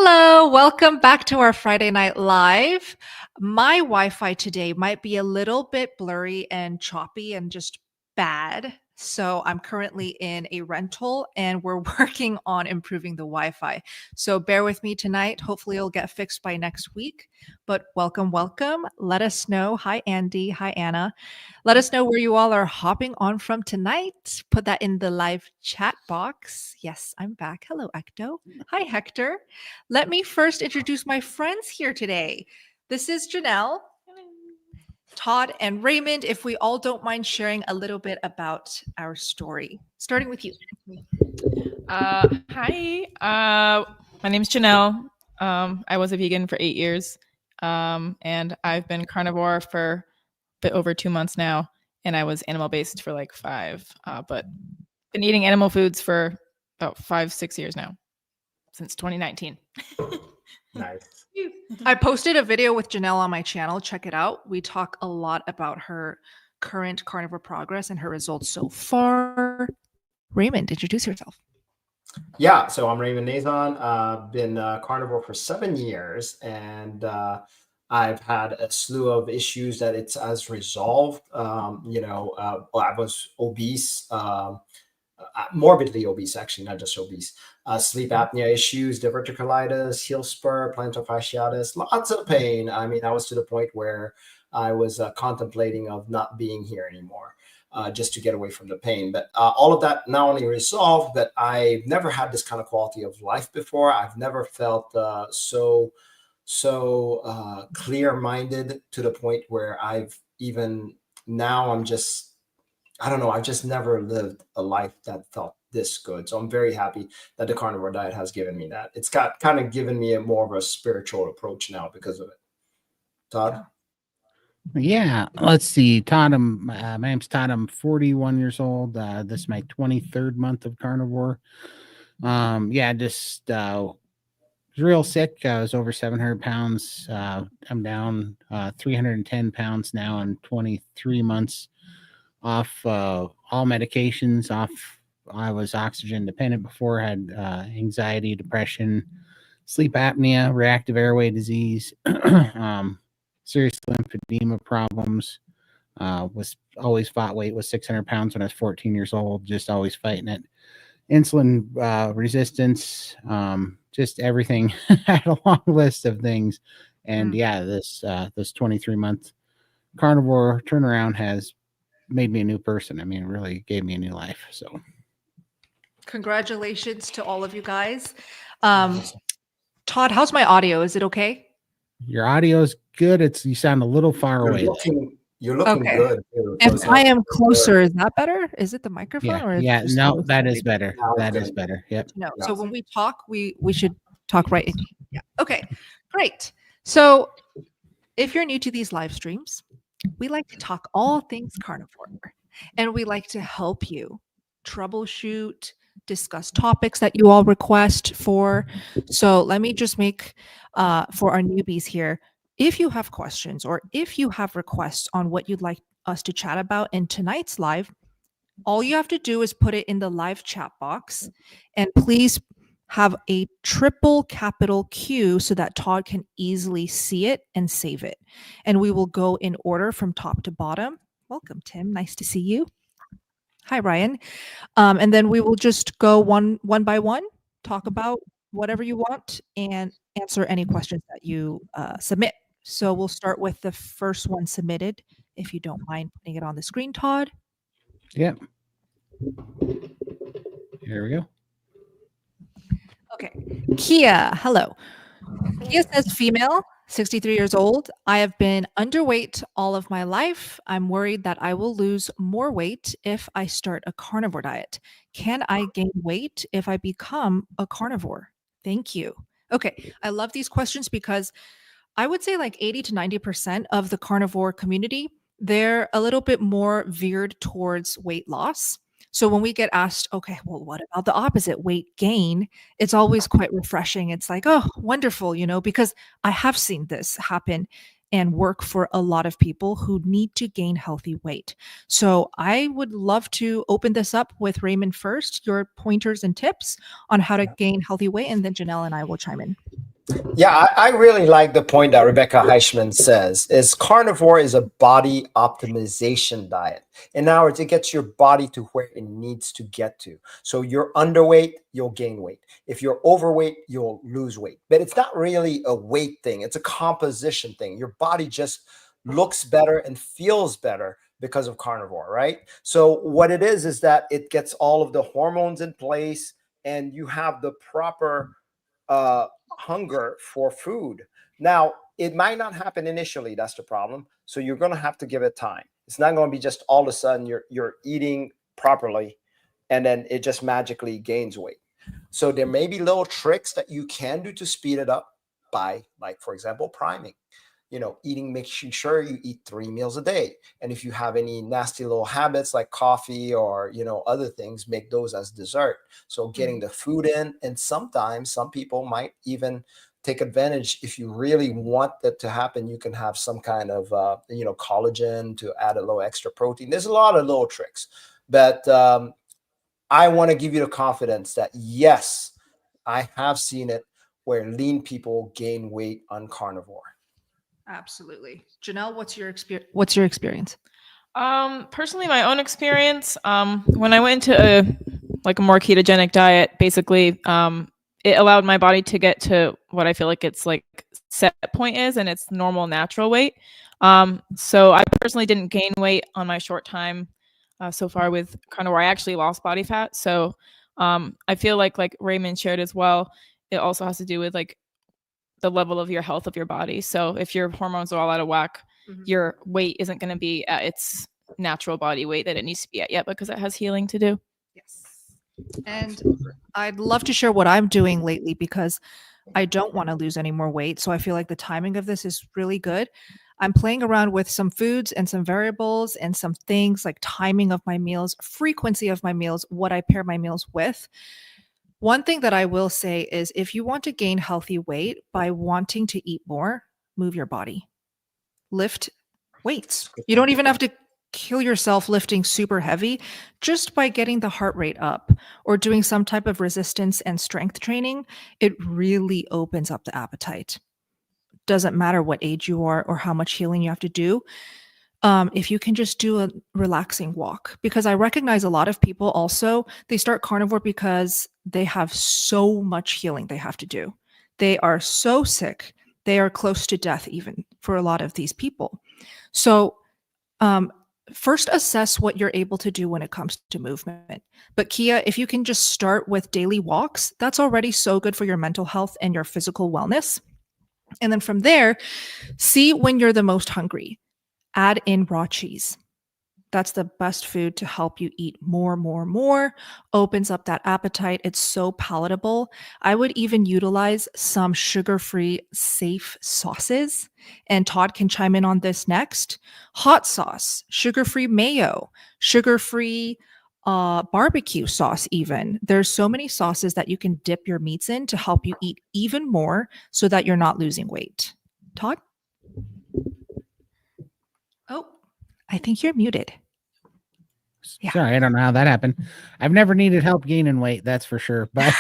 Hello, welcome back to our Friday Night Live. My Wi-Fi today might be a little bit blurry and choppy and just bad. So I'm currently in a rental and we're working on improving the Wi-Fi. So bear with me tonight. Hopefully it'll get fixed by next week. But welcome. Let us know. Hi, Andy. Hi, Anna. Let us know where you all are hopping on from tonight. Put that in the live chat box. Yes, I'm back. Hello, Ecto. Hi, Hector. Let me first introduce my friends here today. This is Janelle, Todd, and Raymond. If we all don't mind sharing a little bit about our story, starting with you. Hi, my name's Janelle. I was a vegan for 8 years, and I've been carnivore for a bit over 2 months now, and I was animal-based for like 5, but been eating animal foods for about 5-6 years now, since 2019. Nice. I posted a video with Janelle on my channel. Check it out. We talk a lot about her current carnivore progress and her results so far. Raymond, introduce yourself. Yeah, so I'm Raymond Nazon. Been carnivore for 7 years, and I've had a slew of issues that it has resolved. I was obese, morbidly obese, actually, not just obese. Sleep apnea issues, diverticulitis, heel spur, plantar fasciitis, lots of pain. I mean, I was to the point where I was contemplating of not being here anymore. Just to get away from the pain. But all of that not only resolved, but I've never had this kind of quality of life before. I've never felt so clear-minded to the point where I've just never lived a life that felt this good. So I'm very happy that the carnivore diet has given me that. It's got kind of given me more of a spiritual approach now because of it. Todd? Yeah, let's see. Todd, my name's Todd. I'm 41 years old. This is my 23rd month of carnivore. Just was real sick. I was over 700 pounds. I'm down 310 pounds now in 23 months off all medications. I was oxygen dependent before. Had anxiety, depression, sleep apnea, reactive airway disease. Serious lymphedema problems. Was always fought weight, was 600 pounds when I was 14 years old, just always fighting it. Insulin resistance, just everything. Had a long list of things. And this 23-month carnivore turnaround has made me a new person. I mean, it really gave me a new life. So congratulations to all of you guys. Todd, how's my audio? Is it okay? Your audio is good. You sound a little far away. You're looking good. If I am closer, is that better? Is it the microphone? No, that is better. That is better. Yep. No. So when we talk, we should talk right in. Yeah. Okay. Great. So if you're new to these live streams, we like to talk all things carnivore, and we like to help you troubleshoot, discuss topics that you all request for. So let me just make for our newbies here, if you have questions or if you have requests on what you'd like us to chat about in tonight's live, all you have to do is put it in the live chat box, and please have a triple capital Q so that Todd can easily see it and save it. And we will go in order from top to bottom. Welcome, Tim. Nice to see you. Hi, Ryan. And then we will just go one by one, talk about whatever you want, and answer any questions that you submit. So we'll start with the first one submitted, if you don't mind putting it on the screen, Todd. Yep. Here we go. Okay. Kia, hello. Kia says female, 63 years old. I have been underweight all of my life. I'm worried that I will lose more weight if I start a carnivore diet. Can I gain weight if I become a carnivore? Thank you. Okay. I love these questions because I would say like 80 to 90% of the carnivore community, they're a little bit more veered towards weight loss. So when we get asked, okay, well, what about the opposite, weight gain? It's always quite refreshing. It's like, oh, wonderful, because I have seen this happen and work for a lot of people who need to gain healthy weight. So I would love to open this up with Raymond first, your pointers and tips on how to gain healthy weight, and then Janelle and I will chime in. Yeah, I really like the point that Rebecca Heichman says is carnivore is a body optimization diet. In other words, it gets your body to where it needs to get to. So you're underweight, you'll gain weight. If you're overweight, you'll lose weight. But it's not really a weight thing. It's a composition thing. Your body just looks better and feels better because of carnivore, right? So what it is that it gets all of the hormones in place and you have the proper hunger for food. Now, it might not happen initially. That's the problem. So you're going to have to give it time. It's not going to be just all of a sudden you're eating properly and then it just magically gains weight. So there may be little tricks that you can do to speed it up by, like, for example, priming. Making sure you eat 3 meals a day. And if you have any nasty little habits like coffee or, other things, make those as dessert. So getting the food in, and sometimes some people might even take advantage. If you really want that to happen, you can have some kind of, collagen to add a little extra protein. There's a lot of little tricks, but I want to give you the confidence that yes, I have seen it where lean people gain weight on carnivore. Absolutely. Janelle, what's your experience? Personally, my own experience, when I went into a more ketogenic diet, basically, it allowed my body to get to what I feel like its like set point is, and its normal natural weight. So I personally didn't gain weight on my short time so far with carnivore. I actually lost body fat. So I feel like Raymond shared as well, it also has to do with like the level of your health of your body. So if your hormones are all out of whack, your weight isn't going to be at its natural body weight that it needs to be at yet, because it has healing to do. Yes. And I'd love to share what I'm doing lately, because I don't want to lose any more weight. So I feel like the timing of this is really good. I'm playing around with some foods and some variables and some things like timing of my meals, frequency of my meals, what I pair my meals with. One thing that I will say is if you want to gain healthy weight by wanting to eat more, move your body. Lift weights. You don't even have to kill yourself lifting super heavy. Just by getting the heart rate up or doing some type of resistance and strength training, it really opens up the appetite. Doesn't matter what age you are or how much healing you have to do. If you can just do a relaxing walk, because I recognize a lot of people also, they start carnivore because they have so much healing they have to do. They are so sick. They are close to death even for a lot of these people. So first assess what you're able to do when it comes to movement. But Kia, if you can just start with daily walks, that's already so good for your mental health and your physical wellness. And then from there, see when you're the most hungry. Add in raw cheese. That's the best food to help you eat more, opens up that appetite. It's so palatable. I would even utilize some sugar-free, safe sauces. And Todd can chime in on this next. Hot sauce, sugar-free mayo, sugar-free barbecue sauce even. There's so many sauces that you can dip your meats in to help you eat even more so that you're not losing weight. Todd? Oh, I think you're muted. Yeah. Sorry, I don't know how that happened. I've never needed help gaining weight, that's for sure. But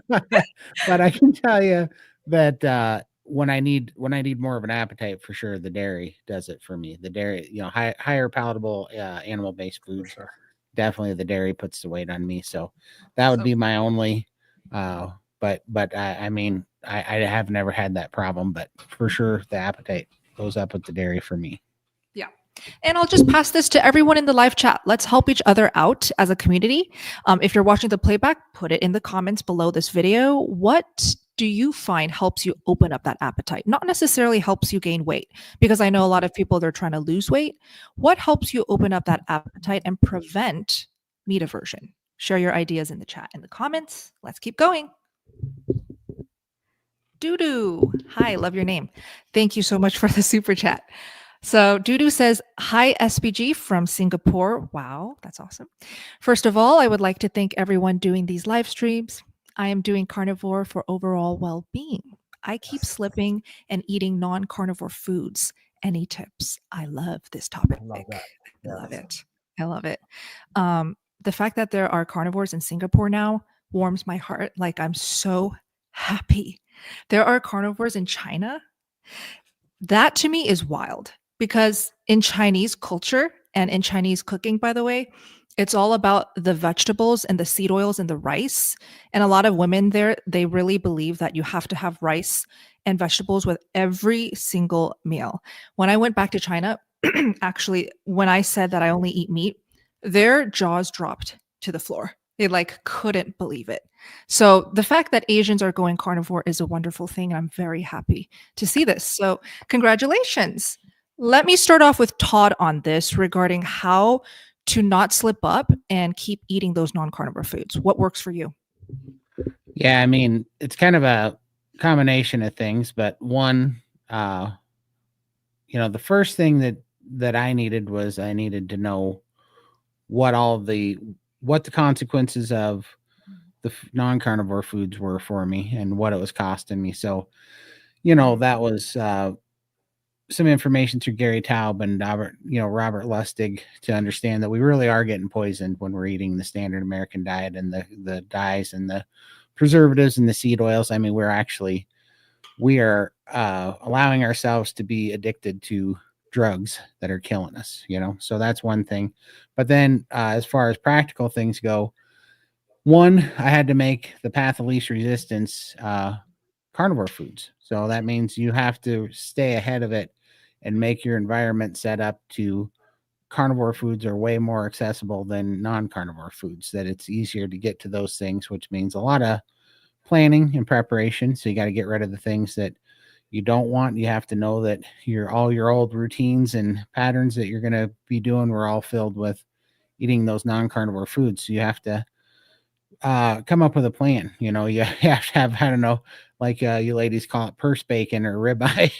but I can tell you that when I need more of an appetite, for sure, the dairy does it for me. The dairy, higher palatable animal-based foods. Sure. Definitely the dairy puts the weight on me. So that would be my only but I mean, I have never had that problem, but for sure the appetite goes up with the dairy for me. Yeah. And I'll just pass this to everyone in the live chat. Let's help each other out as a community. If you're watching the playback, put it in the comments below this video. What do you find helps you open up that appetite? Not necessarily helps you gain weight, because I know a lot of people, they're trying to lose weight. What helps you open up that appetite and prevent meat aversion? Share your ideas in the chat, in the comments. Let's keep going. Doodoo. Hi, love your name. Thank you so much for the super chat. So Doodoo says, hi, SBG from Singapore. Wow, that's awesome. First of all, I would like to thank everyone doing these live streams. I am doing carnivore for overall well-being. I keep slipping and eating non-carnivore foods. Any tips? I love this topic. I love that. I love it. I love it. The fact that there are carnivores in Singapore now warms my heart. Like, I'm so happy. There are carnivores in China. That to me is wild because in Chinese culture and in Chinese cooking, by the way, it's all about the vegetables and the seed oils and the rice. And a lot of women there, they really believe that you have to have rice and vegetables with every single meal. When I went back to China, actually, when I said that I only eat meat, their jaws dropped to the floor. They like couldn't believe it. So the fact that Asians are going carnivore is a wonderful thing. And I'm very happy to see this. So congratulations. Let me start off with Todd on this regarding how to not slip up and keep eating those non-carnivore foods. What works for you? Yeah, I mean, it's kind of a combination of things, but one, the first thing that I needed was I needed to know what the consequences of the non-carnivore foods were for me and what it was costing me. So, that was some information through Gary Taub and Robert Lustig to understand that we really are getting poisoned when we're eating the standard American diet and the dyes and the preservatives and the seed oils. I mean, we are allowing ourselves to be addicted to drugs that are killing us, so that's one thing. But then as far as practical things go, one, I had to make the path of least resistance carnivore foods. So that means you have to stay ahead of it and make your environment set up to carnivore foods are way more accessible than non-carnivore foods, that it's easier to get to those things, which means a lot of planning and preparation. So you got to get rid of the things that you don't want. You have to know that all your old routines and patterns that you're going to be doing were all filled with eating those non-carnivore foods. So you have to come up with a plan. You have to have, I don't know, like you ladies call it purse bacon or ribeye.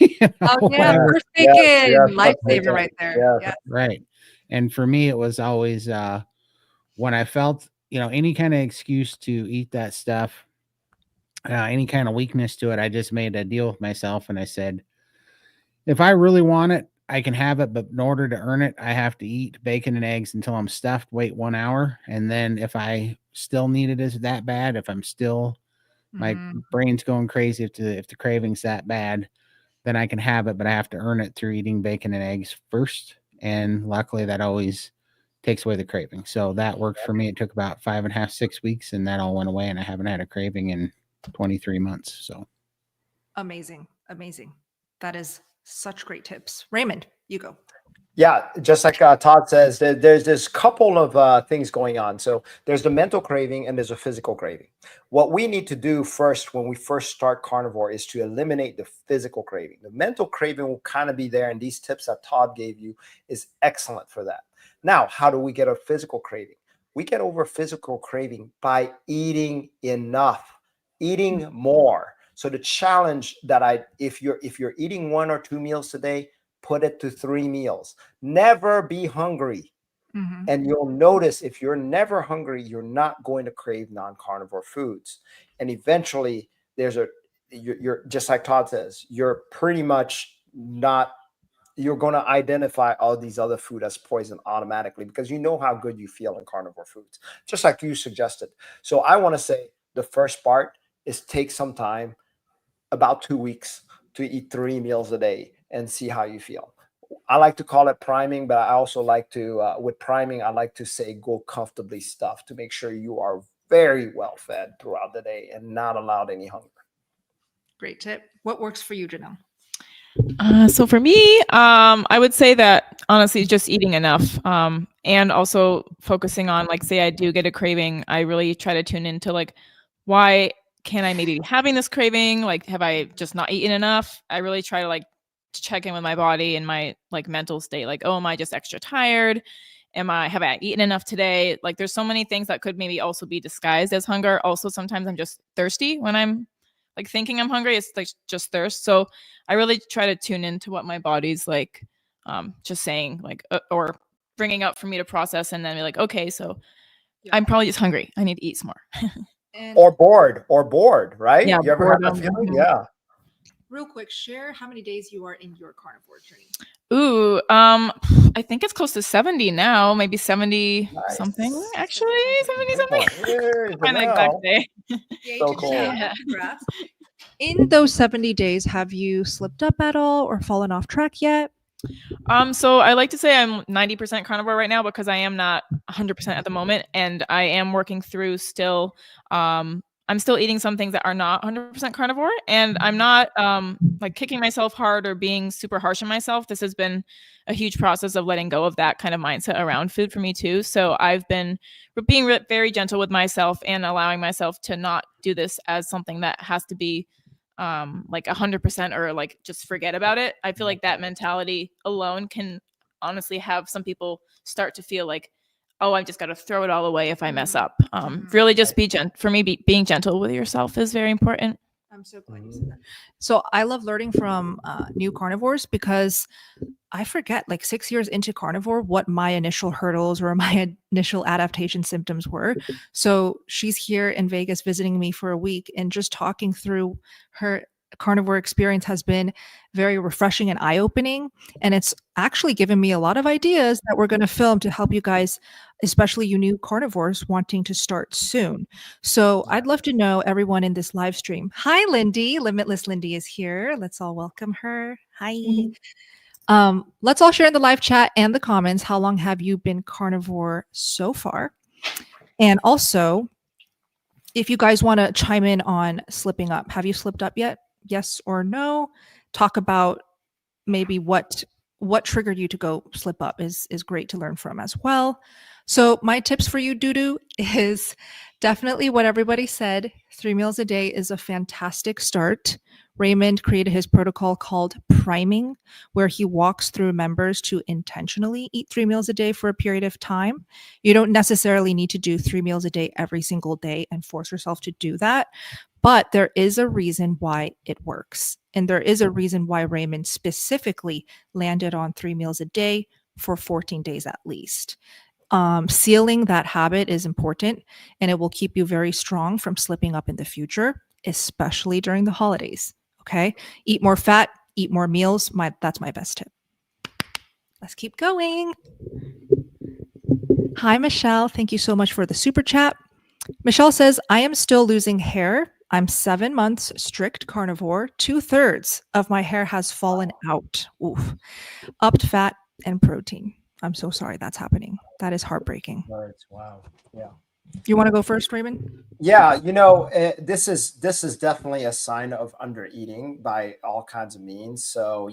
Oh yeah, Yes, purse bacon, yes, lifesaver right there. yes. Yeah. Right. And for me, it was always when I felt, any kind of excuse to eat that stuff, any kind of weakness to it, I just made a deal with myself and I said, if I really want it, I can have it, but in order to earn it, I have to eat bacon and eggs until I'm stuffed, wait 1 hour. And then if I still need it as that bad, if I'm still, my brain's going crazy, if the craving's that bad, then I can have it, but I have to earn it through eating bacon and eggs first. And luckily that always takes away the craving. So that worked for me. It took about 5.5, 6 weeks and that all went away. And I haven't had a craving in 23 months. So Amazing. That is such great tips. Raymond, you go. Yeah, just like Todd says, there's this couple of things going on. So there's the mental craving and there's a physical craving. What we need to do first when we first start carnivore is to eliminate the physical craving. The mental craving will kind of be there, and these tips that Todd gave you is excellent for that. Now, how do we get a physical craving? We get over physical craving by eating enough, eating more. So the challenge that if you're eating 1 or 2 meals a day, put it to 3 meals. Never be hungry. And you'll notice if you're never hungry, you're not going to crave non-carnivore foods. And eventually you're just like Todd says, you're pretty much you're going to identify all these other food as poison automatically because you know how good you feel in carnivore foods, just like you suggested. So I want to say the first part is take some time, about 2 weeks, to eat 3 meals a day and see how you feel. I like to call it priming, but I also like to, with priming, I like to say go comfortably stuffed to make sure you are very well fed throughout the day and not allowed any hunger. Great tip. What works for you, Janelle? So for me, I would say that honestly, just eating enough, and also focusing on, like, say I do get a craving, I really try to tune into like, why can I maybe be having this craving? Like, have I just not eaten enough? I really try to check in with my body and my mental state. Like, oh, am I just extra tired? Have I eaten enough today? Like, there's so many things that could maybe also be disguised as hunger. Also, sometimes I'm just thirsty when I'm thinking I'm hungry. It's just thirst. So I really try to tune into what my body's just saying, or bringing up for me to process, and then be like, okay, so I'm probably just hungry. I need to eat some more. Or bored, right? Yeah, you ever have that feeling? Yeah. Real quick, share how many days you are in your carnivore journey. Ooh, I think it's close to 70 now, maybe 70 something, actually, 70 something. Find the exact day. So cool. Congrats. in those 70 days, have you slipped up at all or fallen off track yet? So I like to say I'm 90% carnivore right now because I am not 100% at the moment, and I am working through still. I'm still eating some things that are not 100% carnivore, and I'm not like kicking myself hard or being super harsh on myself. This has been a huge process of letting go of that kind of mindset around food for me too. So I've been being very gentle with myself and allowing myself to not do this as something that has to be like 100% or like just forget about it. I feel like that mentality alone can honestly have some people start to feel like, oh, I've just got to throw it all away if I mess up. Really just for me, being gentle with yourself is very important. I'm so glad you said that. So I love learning from new carnivores because I forget, like 6 years into carnivore, what my initial hurdles or my initial adaptation symptoms were. So she's here in Vegas visiting me for a week, and just talking through her carnivore experience has been very refreshing and eye-opening. And it's actually given me a lot of ideas that we're going to film to help you guys, especially you new carnivores wanting to start soon. So I'd love to know everyone in this live stream. Hi, Lindy. Limitless Lindy is here. Let's all welcome her. Hi. Let's all share in the live chat and the comments. How long have you been carnivore so far? And also, if you guys want to chime in on slipping up, have you slipped up yet? Yes or no? Talk about maybe what triggered you to go slip up is great to learn from as well. So my tips for you, Dudu, is definitely what everybody said. 3 meals a day is a fantastic start. Raymond created his protocol called priming, where he walks through members to intentionally eat 3 meals a day for a period of time. You don't necessarily need to do 3 meals a day every single day and force yourself to do that. But there is a reason why it works. And there is a reason why Raymond specifically landed on 3 meals a day for 14 days at least. Sealing that habit is important, and it will keep you very strong from slipping up in the future, especially during the holidays. Okay. Eat more fat, eat more meals. That's my best tip. Let's keep going. Hi, Michelle. Thank you so much for the super chat. Michelle says, I am still losing hair. I'm 7 months strict carnivore. 2/3 of my hair has fallen out. Oof. Upped fat and protein. I'm so sorry that's happening. That is heartbreaking. Wow. Yeah. You want to go first, Raymond? Yeah, this is definitely a sign of undereating by all kinds of means. So,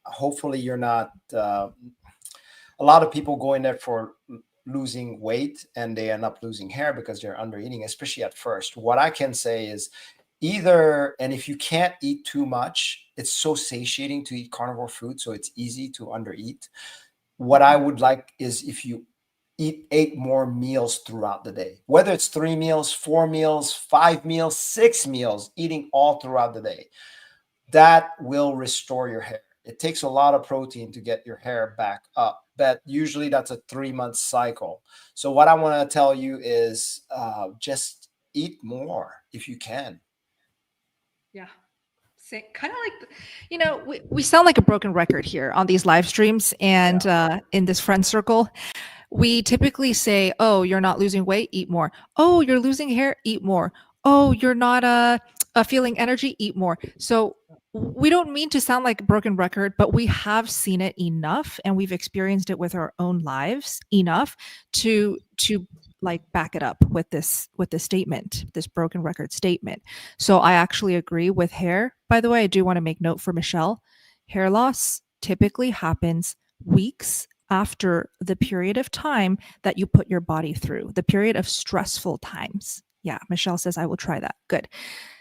hopefully you're not. A lot of people go in there for losing weight and they end up losing hair because they're undereating, especially at first. What I can say is and if you can't eat too much, it's so satiating to eat carnivore food, so it's easy to undereat. What I would like is if you eat 8 more meals throughout the day, whether it's 3 meals, 4 meals, 5 meals, 6 meals, eating all throughout the day. That will restore your hair. It takes a lot of protein to get your hair back up, but usually that's a 3-month cycle. So what I want to tell you is just eat more if you can. Yeah. Kind of like, we sound like a broken record here on these live streams and in this friend circle. We typically say, oh, you're not losing weight, eat more. Oh, you're losing hair, eat more. Oh, you're not feeling energy, eat more. So we don't mean to sound like a broken record, but we have seen it enough and we've experienced it with our own lives enough to like back it up with this statement, this broken record statement. So I actually agree with hair. By the way, I do want to make note for Michelle. Hair loss typically happens weeks after the period of time that you put your body through, the period of stressful times. Yeah, Michelle says, I will try that. Good.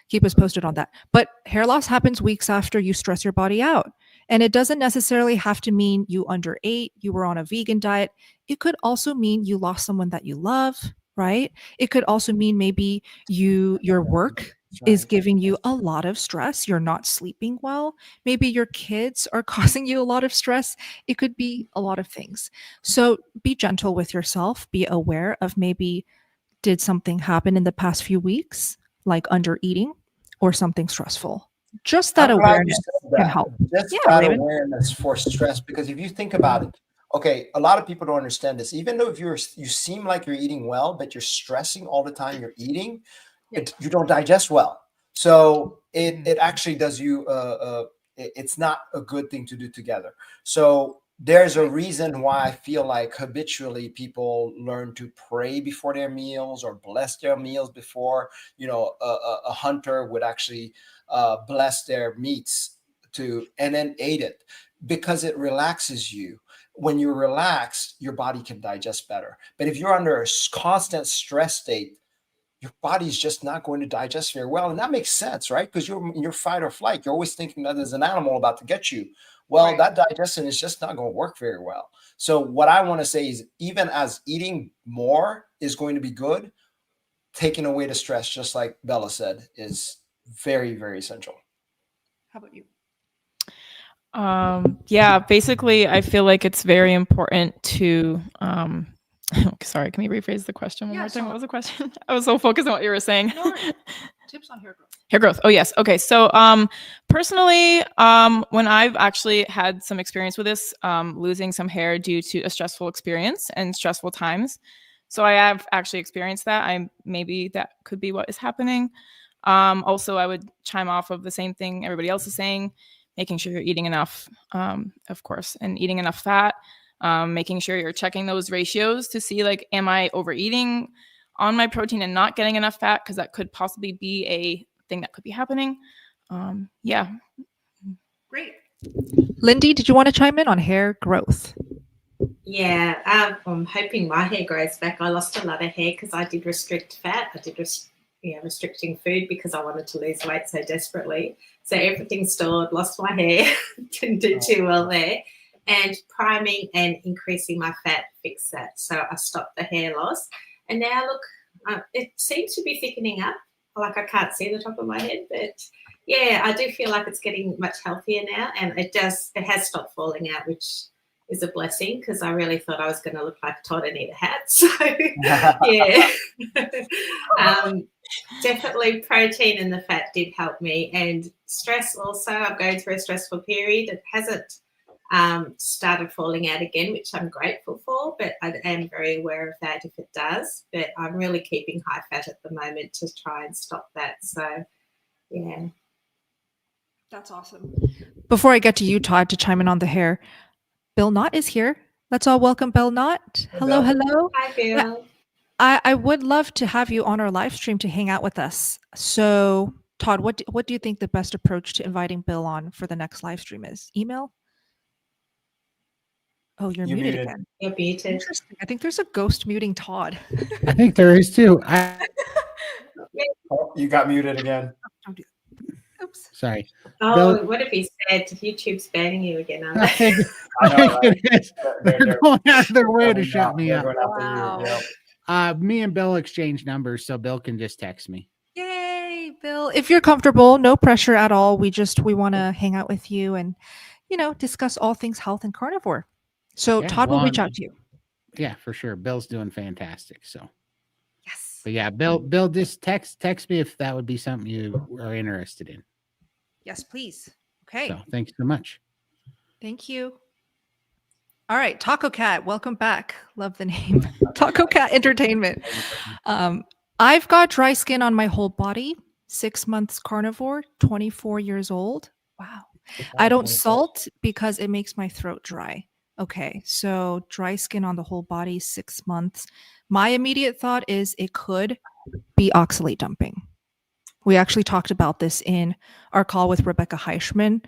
Keep us posted on that. But hair loss happens weeks after you stress your body out. And it doesn't necessarily have to mean you underate, you were on a vegan diet. It could also mean you lost someone that you love, right? It could also mean maybe your work is giving you a lot of stress. You're not sleeping well. Maybe your kids are causing you a lot of stress. It could be a lot of things. So be gentle with yourself. Be aware of maybe did something happen in the past few weeks, like under eating or something stressful. Just that awareness can help. Just that awareness for stress, because if you think about it, okay, a lot of people don't understand this. Even though if you seem like you're eating well, but you're stressing all the time you're eating, you don't digest well. So it actually does you, it's not a good thing to do together. So there's a reason why I feel like habitually people learn to pray before their meals or bless their meals before. A hunter would actually bless their meats and then ate it, because it relaxes you. When you're relaxed, your body can digest better. But if you're under a constant stress state, your body's just not going to digest very well. And that makes sense, right? Because you're in your fight or flight. You're always thinking that there's an animal about to get you. Well, Right. that digestion is just not going to work very well. So what I want to say is, even as eating more is going to be good, taking away the stress, just like Bella said, is very, very essential. How about you? Yeah, basically, I feel like it's very important to. Sorry, can you rephrase the question one Yeah, more time? so- What was the question? I was so focused on what you were saying. No worries. Tips on hair growth. Hair growth. Oh yes. Okay. So personally, when I've actually had some experience with this, losing some hair due to a stressful experience and stressful times. So I have actually experienced that. Maybe that could be what is happening. Also, I would chime off of the same thing everybody else is saying, making sure you're eating enough, of course, and eating enough fat, making sure you're checking those ratios to see, like, am I overeating on my protein and not getting enough fat? Because that could possibly be a thing that could be happening. Yeah. Great. Lindy, did you want to chime in on hair growth? Yeah, I'm hoping my hair grows back. I lost a lot of hair because I did restrict fat. I did restricting food because I wanted to lose weight so desperately. So everything stored, lost my hair, didn't do too well there. And priming and increasing my fat fixed that. So I stopped the hair loss. And now, look, it seems to be thickening up. Like, I can't see the top of my head, but yeah, I do feel like it's getting much healthier now. And it has stopped falling out, which is a blessing, because I really thought I was going to look like Todd and eat a hat. So yeah, definitely protein and the fat did help me. And stress also, I'm going through a stressful period. It hasn't started falling out again, which I'm grateful for, but I am very aware of that if it does. But I'm really keeping high fat at the moment to try and stop that. So yeah. That's awesome. Before I get to you, Todd, to chime in on the hair, Bill Knott is here. Let's all welcome Bill Knott. Hello, Bill. hello. Hi, Bill. I would love to have you on our live stream to hang out with us. So, Todd, what do you think the best approach to inviting Bill on for the next live stream is? Email? Oh, you're You're muted muted. again. You're muted. Interesting. I think there's a ghost muting Todd. I think there is too. Oh, you got muted again. Don't do that. Oops. Sorry. Oh, Bill- what if he said YouTube's banning you again? Aren't I they? I know, right? They're going out of their way to shut me They're up. going after you. Wow. Yep. Me and Bill exchange numbers, so Bill can just text me. Yay, Bill. If you're comfortable, no pressure at all. We want to hang out with you and, discuss all things health and carnivore. So Yeah, Todd will well, reach out to you. Yeah, for sure. Bill's doing fantastic. So, Yes. but yeah, Bill, just text me if that would be something you are interested in. Yes, please. Okay. So, thanks so much. Thank you. All right, Taco Cat, welcome back. Love the name. Taco Cat Entertainment. I've got dry skin on my whole body, 6 months carnivore, 24 years old. Wow. I don't salt because it makes my throat dry. Okay, so dry skin on the whole body, 6 months. My immediate thought is it could be oxalate dumping. We actually talked about this in our call with Rebecca Heischman.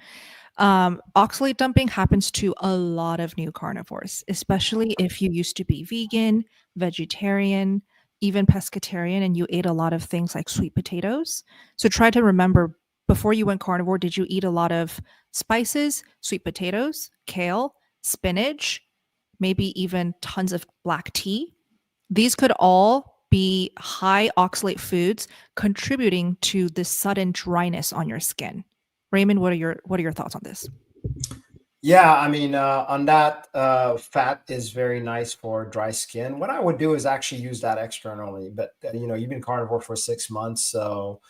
Oxalate dumping happens to a lot of new carnivores, especially if you used to be vegan, vegetarian, even pescatarian, and you ate a lot of things like sweet potatoes. So try to remember, before you went carnivore, did you eat a lot of spices, sweet potatoes, kale, spinach, maybe even tons of black tea? These could all be high oxalate foods contributing to this sudden dryness on your skin. Raymond, what are your thoughts on this? Yeah, I mean, on that, fat is very nice for dry skin. What I would do is actually use that externally, but you've been carnivore for 6 months, so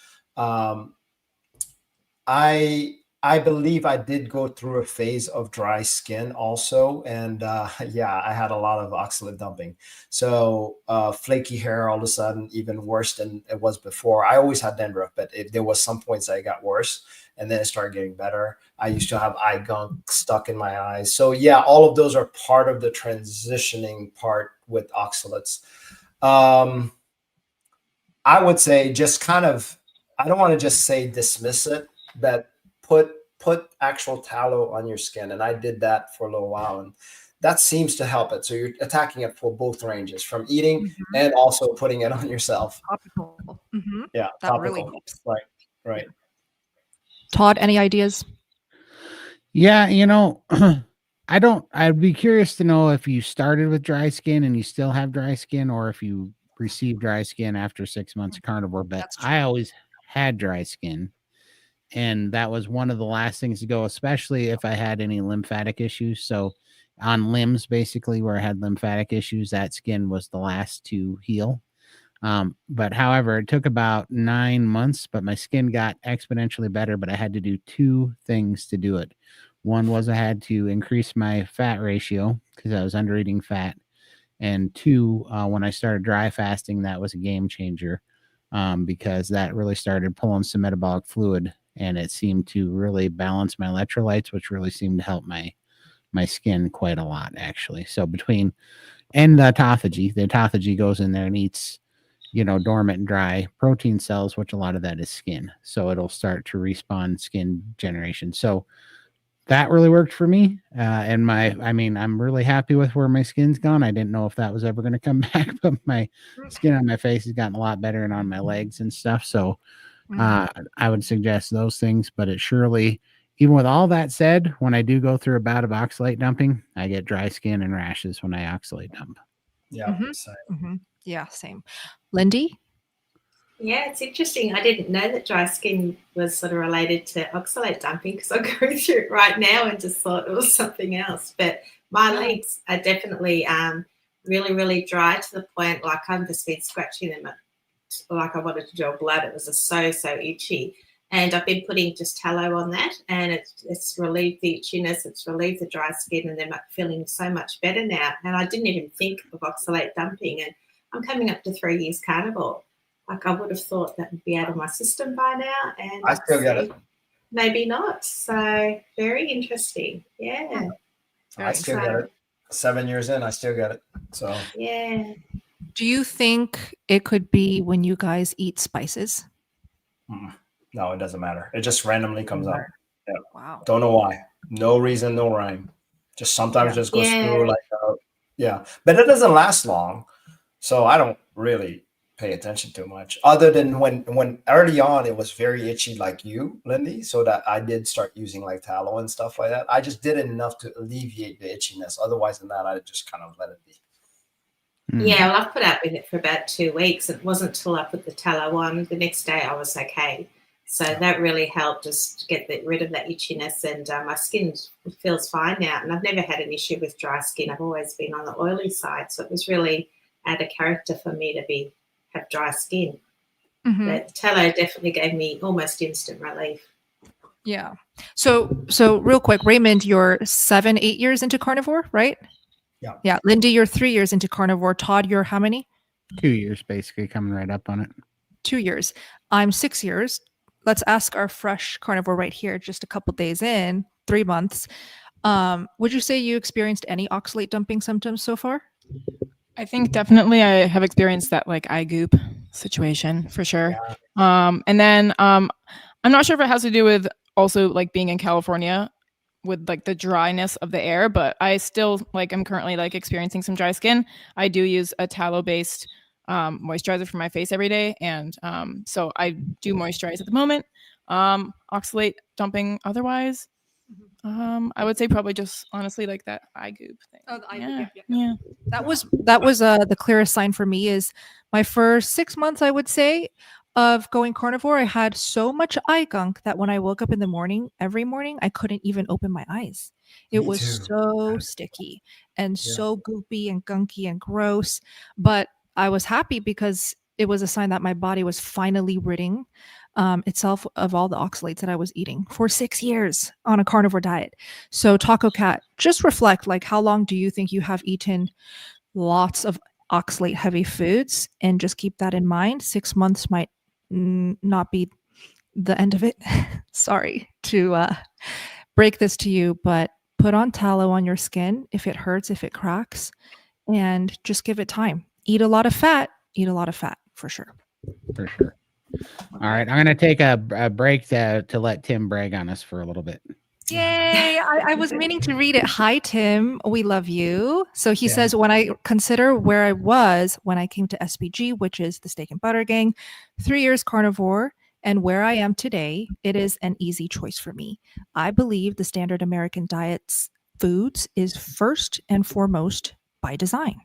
I I believe I did go through a phase of dry skin also. And yeah, I had a lot of oxalate dumping. So flaky hair all of a sudden, even worse than it was before. I always had dandruff, but there was some points that it got worse and then it started getting better. I used to have eye gunk stuck in my eyes. So yeah, all of those are part of the transitioning part with oxalates. I would say just kind of, I don't want to just say dismiss it, but put actual tallow on your skin. And I did that for a little while, and that seems to help it. So you're attacking it for both ranges, from eating and also putting it on yourself. Topical. Yeah, That topical. really helps. Right. Todd, any ideas? Yeah, I'd be curious to know if you started with dry skin and you still have dry skin, or if you received dry skin after 6 months of carnivore. But That's true. I always had dry skin, and that was one of the last things to go, especially if I had any lymphatic issues. So on limbs, basically, where I had lymphatic issues, that skin was the last to heal. But however, it took about 9 months, but my skin got exponentially better. But I had to do 2 things to do it. One was I had to increase my fat ratio because I was under eating fat. And 2, when I started dry fasting, that was a game changer, because that really started pulling some metabolic fluid, and it seemed to really balance my electrolytes, which really seemed to help my skin quite a lot, actually. So between and the autophagy goes in there and eats, dormant and dry protein cells, which a lot of that is skin. So it'll start to respawn skin generation. So that really worked for me. And I'm really happy with where my skin's gone. I didn't know if that was ever going to come back, but my skin on my face has gotten a lot better, and on my legs and stuff. So I would suggest those things, but it surely, even with all that said, when I do go through a bout of oxalate dumping, I get dry skin and rashes when I oxalate dump. Yeah. Yeah, same. Lindy? Yeah, it's interesting. I didn't know that dry skin was sort of related to oxalate dumping, because I go through it right now and just thought it was something else. But my legs are definitely really, really dry, to the point like I've just been scratching them like I wanted to draw blood. It was just so itchy. And I've been putting just tallow on that, and it's relieved the itchiness, it's relieved the dry skin, and they're feeling so much better now. And I didn't even think of oxalate dumping, and I'm coming up to 3 years carnivore. Like, I would have thought that would be out of my system by now, and I still get it. Maybe not. So very interesting. Yeah. I still get it. 7 years in, I still get it. So yeah. Do you think it could be when you guys eat spices? No, it doesn't matter. It just randomly comes up. Yeah. Wow. Don't know why. No reason, no rhyme. Just sometimes just goes through but it doesn't last long. So I don't really pay attention too much, other than when early on it was very itchy, like you, Lindy, so that I did start using like tallow and stuff like that. I just did it enough to alleviate the itchiness. Otherwise than that, I just kind of let it be. Yeah, well, I've put up with it for about 2 weeks. It wasn't till I put the tallow on, the next day I was okay. So that really helped just get rid of that itchiness, and my skin feels fine now. And I've never had an issue with dry skin. I've always been on the oily side, so it was really out of character for me to have dry skin. But tallow definitely gave me almost instant relief. Yeah. So real quick, Raymond, you're 7-8 years into carnivore, right? Yeah. Yeah. Lindy, you're 3 years into carnivore. Todd, you're how many? 2 years, basically, coming right up on it. 2 years. I'm 6 years. Let's ask our fresh carnivore right here, just a couple days in, 3 months. Would you say you experienced any oxalate dumping symptoms so far? I think definitely I have experienced that like eye goop situation for sure. And then I'm not sure if it has to do with also like being in California with like the dryness of the air, but I still I'm currently experiencing some dry skin. I do use a tallow based moisturizer for my face every day, and so I do moisturize at the moment. Oxalate dumping otherwise, I would say probably just honestly like that eye goop thing. Oh, the eye goop, yeah. That was the clearest sign for me. Is my first 6 months, I would say, of going carnivore. I had so much eye gunk that when I woke up in the morning, every morning, I couldn't even open my eyes. It was so sticky and so goopy and gunky and gross. But I was happy because it was a sign that my body was finally ridding itself of all the oxalates that I was eating for 6 years on a carnivore diet. So Taco Cat, just reflect, like, how long do you think you have eaten lots of oxalate heavy foods? And just keep that in mind. 6 months might not be the end of it. Sorry to break this to you, but put on tallow on your skin if it hurts, if it cracks, and just give it time. Eat a lot of fat for sure. For sure. All right. I'm going to take a break to let Tim brag on us for a little bit. Yay. I was meaning to read it. Hi, Tim. We love you. So he Yeah. says, when I consider where I was when I came to SBG, which is the Steak and Butter Gang, 3 years carnivore, and where I am today, it is an easy choice for me. I believe the standard American diet's foods is first and foremost by design.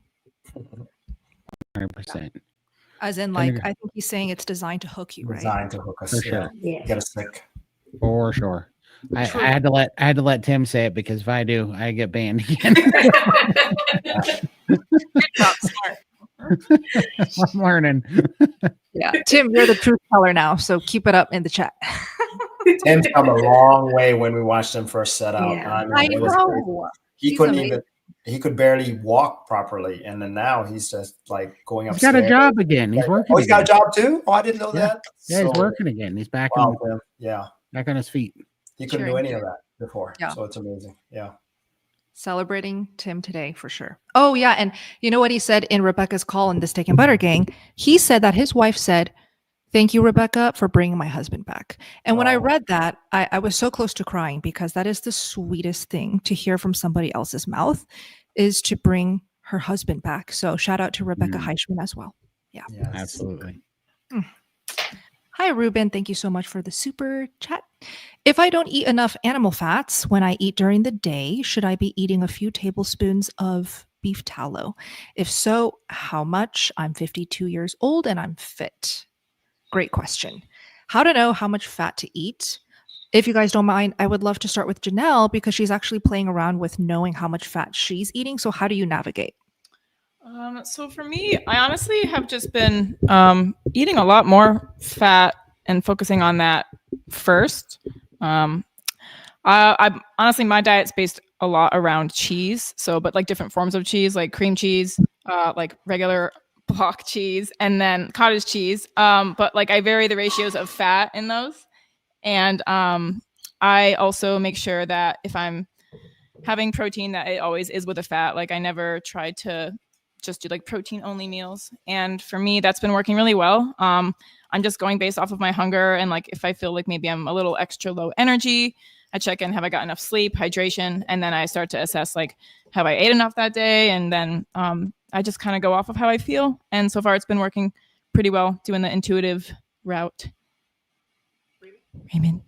100%. As in, like, I think he's saying it's designed to hook you, right? Designed to hook us. For sure. Yeah. Get us sick. For sure. I True. had to let Tim say it, because if I do, I get banned again. Good job, smart. I'm learning. Yeah, Tim, you're the truth teller now, so keep it up in the chat. Tim's come a long way when we watched him first set out. Yeah. I mean, I it was crazy. know. He He's couldn't amazing. even. He could barely walk properly, and then now he's just like going He's upstairs. got a job again. He's working. Oh, he's got a again. job too. Oh, I didn't know Yeah. that. Yeah, he's So, working again. He's back Wow, on Tim. Yeah, back on his feet. he couldn't do Cheering. any of that before. Yeah. So it's amazing. Yeah. Celebrating Tim today for sure. Oh, yeah. And you know what he said in Rebecca's call in the Steak and Butter Gang? He said that his wife said, "Thank you, Rebecca, for bringing my husband back." And when I Oh. read that, I was so close to crying, because that is the sweetest thing to hear from somebody else's mouth, is to bring her husband back. So shout out to Rebecca Heichman as well. Yeah. Yes. Absolutely. Hi, Ruben. Thank you so much for the super chat. If I don't eat enough animal fats when I eat during the day, should I be eating a few tablespoons of beef tallow? If so, how much? I'm 52 years old and I'm fit. Great question. How to know how much fat to eat? If you guys don't mind, I would love to start with Janelle, because she's actually playing around with knowing how much fat she's eating. So how do you navigate? So for me, I honestly have just been eating a lot more fat and focusing on that first. I honestly, my diet's based a lot around cheese. So, but like different forms of cheese, like cream cheese, like regular block cheese, and then cottage cheese. But like I vary the ratios of fat in those. And I also make sure that if I'm having protein, that it always is with a fat. Like I never try to just do like protein only meals. And for me, that's been working really well. I'm just going based off of my hunger. And like, if I feel like maybe I'm a little extra low energy, I check in, have I got enough sleep, hydration? And then I start to assess like, have I ate enough that day? And then I just kind of go off of how I feel. And so far it's been working pretty well, doing the intuitive route. Raymond.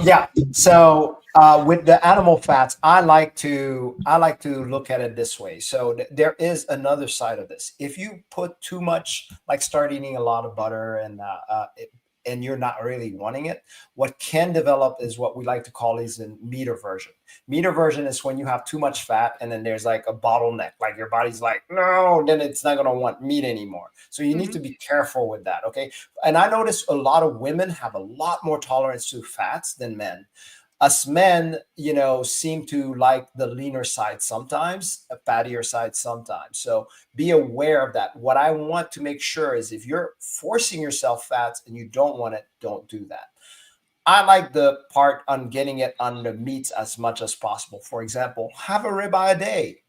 Yeah. So with the animal fats, I like to look at it this way. So there is another side of this. If you put too much, like start eating a lot of butter and you're not really wanting it, what can develop is what we like to call is a meat aversion. Meat aversion is when you have too much fat and then there's like a bottleneck, like your body's like, no, then it's not going to want meat anymore. So you need to be careful with that. Okay. And I notice a lot of women have a lot more tolerance to fats than men. Us men, seem to like the leaner side sometimes, a fattier side sometimes. So be aware of that. What I want to make sure is if you're forcing yourself fats and you don't want it, don't do that. I like the part on getting it on the meats as much as possible. For example, have a ribeye a day.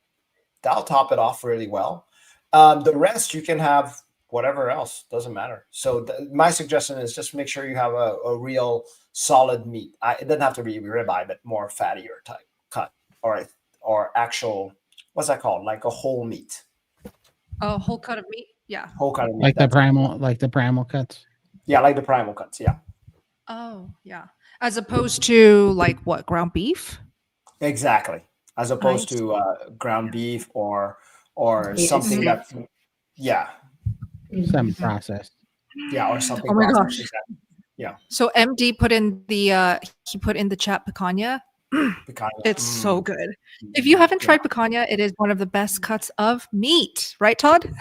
That'll top it off really well. The rest you can have whatever else, doesn't matter. So my suggestion is just make sure you have a real solid meat. It doesn't have to be ribeye, but more fattier type cut or actual, what's that called? Like a whole meat. A whole cut of meat. Yeah. Whole cut of meat. Like the primal cuts. Yeah, like the primal cuts. Yeah. Oh, yeah. As opposed to like what, ground beef? Exactly. As opposed to ground beef or something that's semi-processed. Yeah, or something. Oh my processed. gosh. Exactly. Yeah. So MD put in the chat picanha. Picanha. It's so good. If you haven't tried picanha, it is one of the best cuts of meat, right, Todd?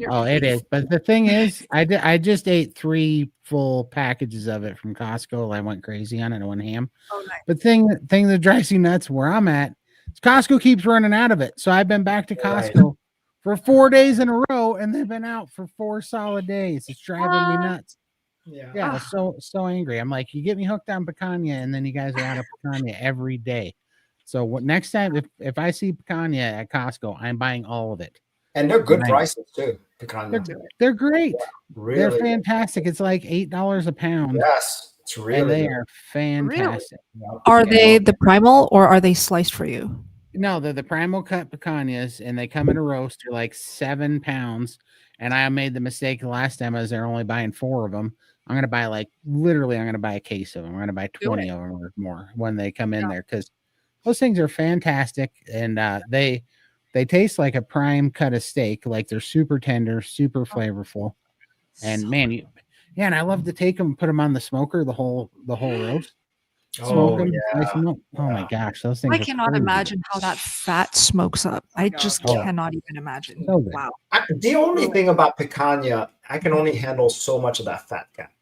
Oh, it is. But the thing is, I just ate 3 full packages of it from Costco. I went crazy on it. I went ham. Oh, nice. But thing that drives you nuts where I'm at is Costco keeps running out of it. So I've been back to Costco for 4 days in a row, and they've been out for 4 solid days. It's driving me nuts. Yeah, so angry. I'm like, you get me hooked on picanha, and then you guys are out of picanha every day. So next time, if I see picanha at Costco, I'm buying all of it. And they're good prices too. Picanha. They're great. Yeah, really, they're fantastic. It's like $8 a pound. Yes, it's really. And they are fantastic. Really? Are they the primal or are they sliced for you? No, they're the primal cut picanhas, and they come in a roast. They're like 7 pounds. And I made the mistake the last time I was there only buying 4 of them. I'm gonna buy I'm gonna buy a case of them. I'm gonna buy 20 of them or more when they come in there, because those things are fantastic, and they taste like a prime cut of steak. Like they're super tender, super flavorful, and man, and I love to take them and put them on the smoker, the whole roast. Smoke them, slice them up. Oh my gosh, those things! I cannot imagine how that fat smokes up. I just cannot even imagine. So wow. The only thing about picanha, I can only handle so much of that fat cap.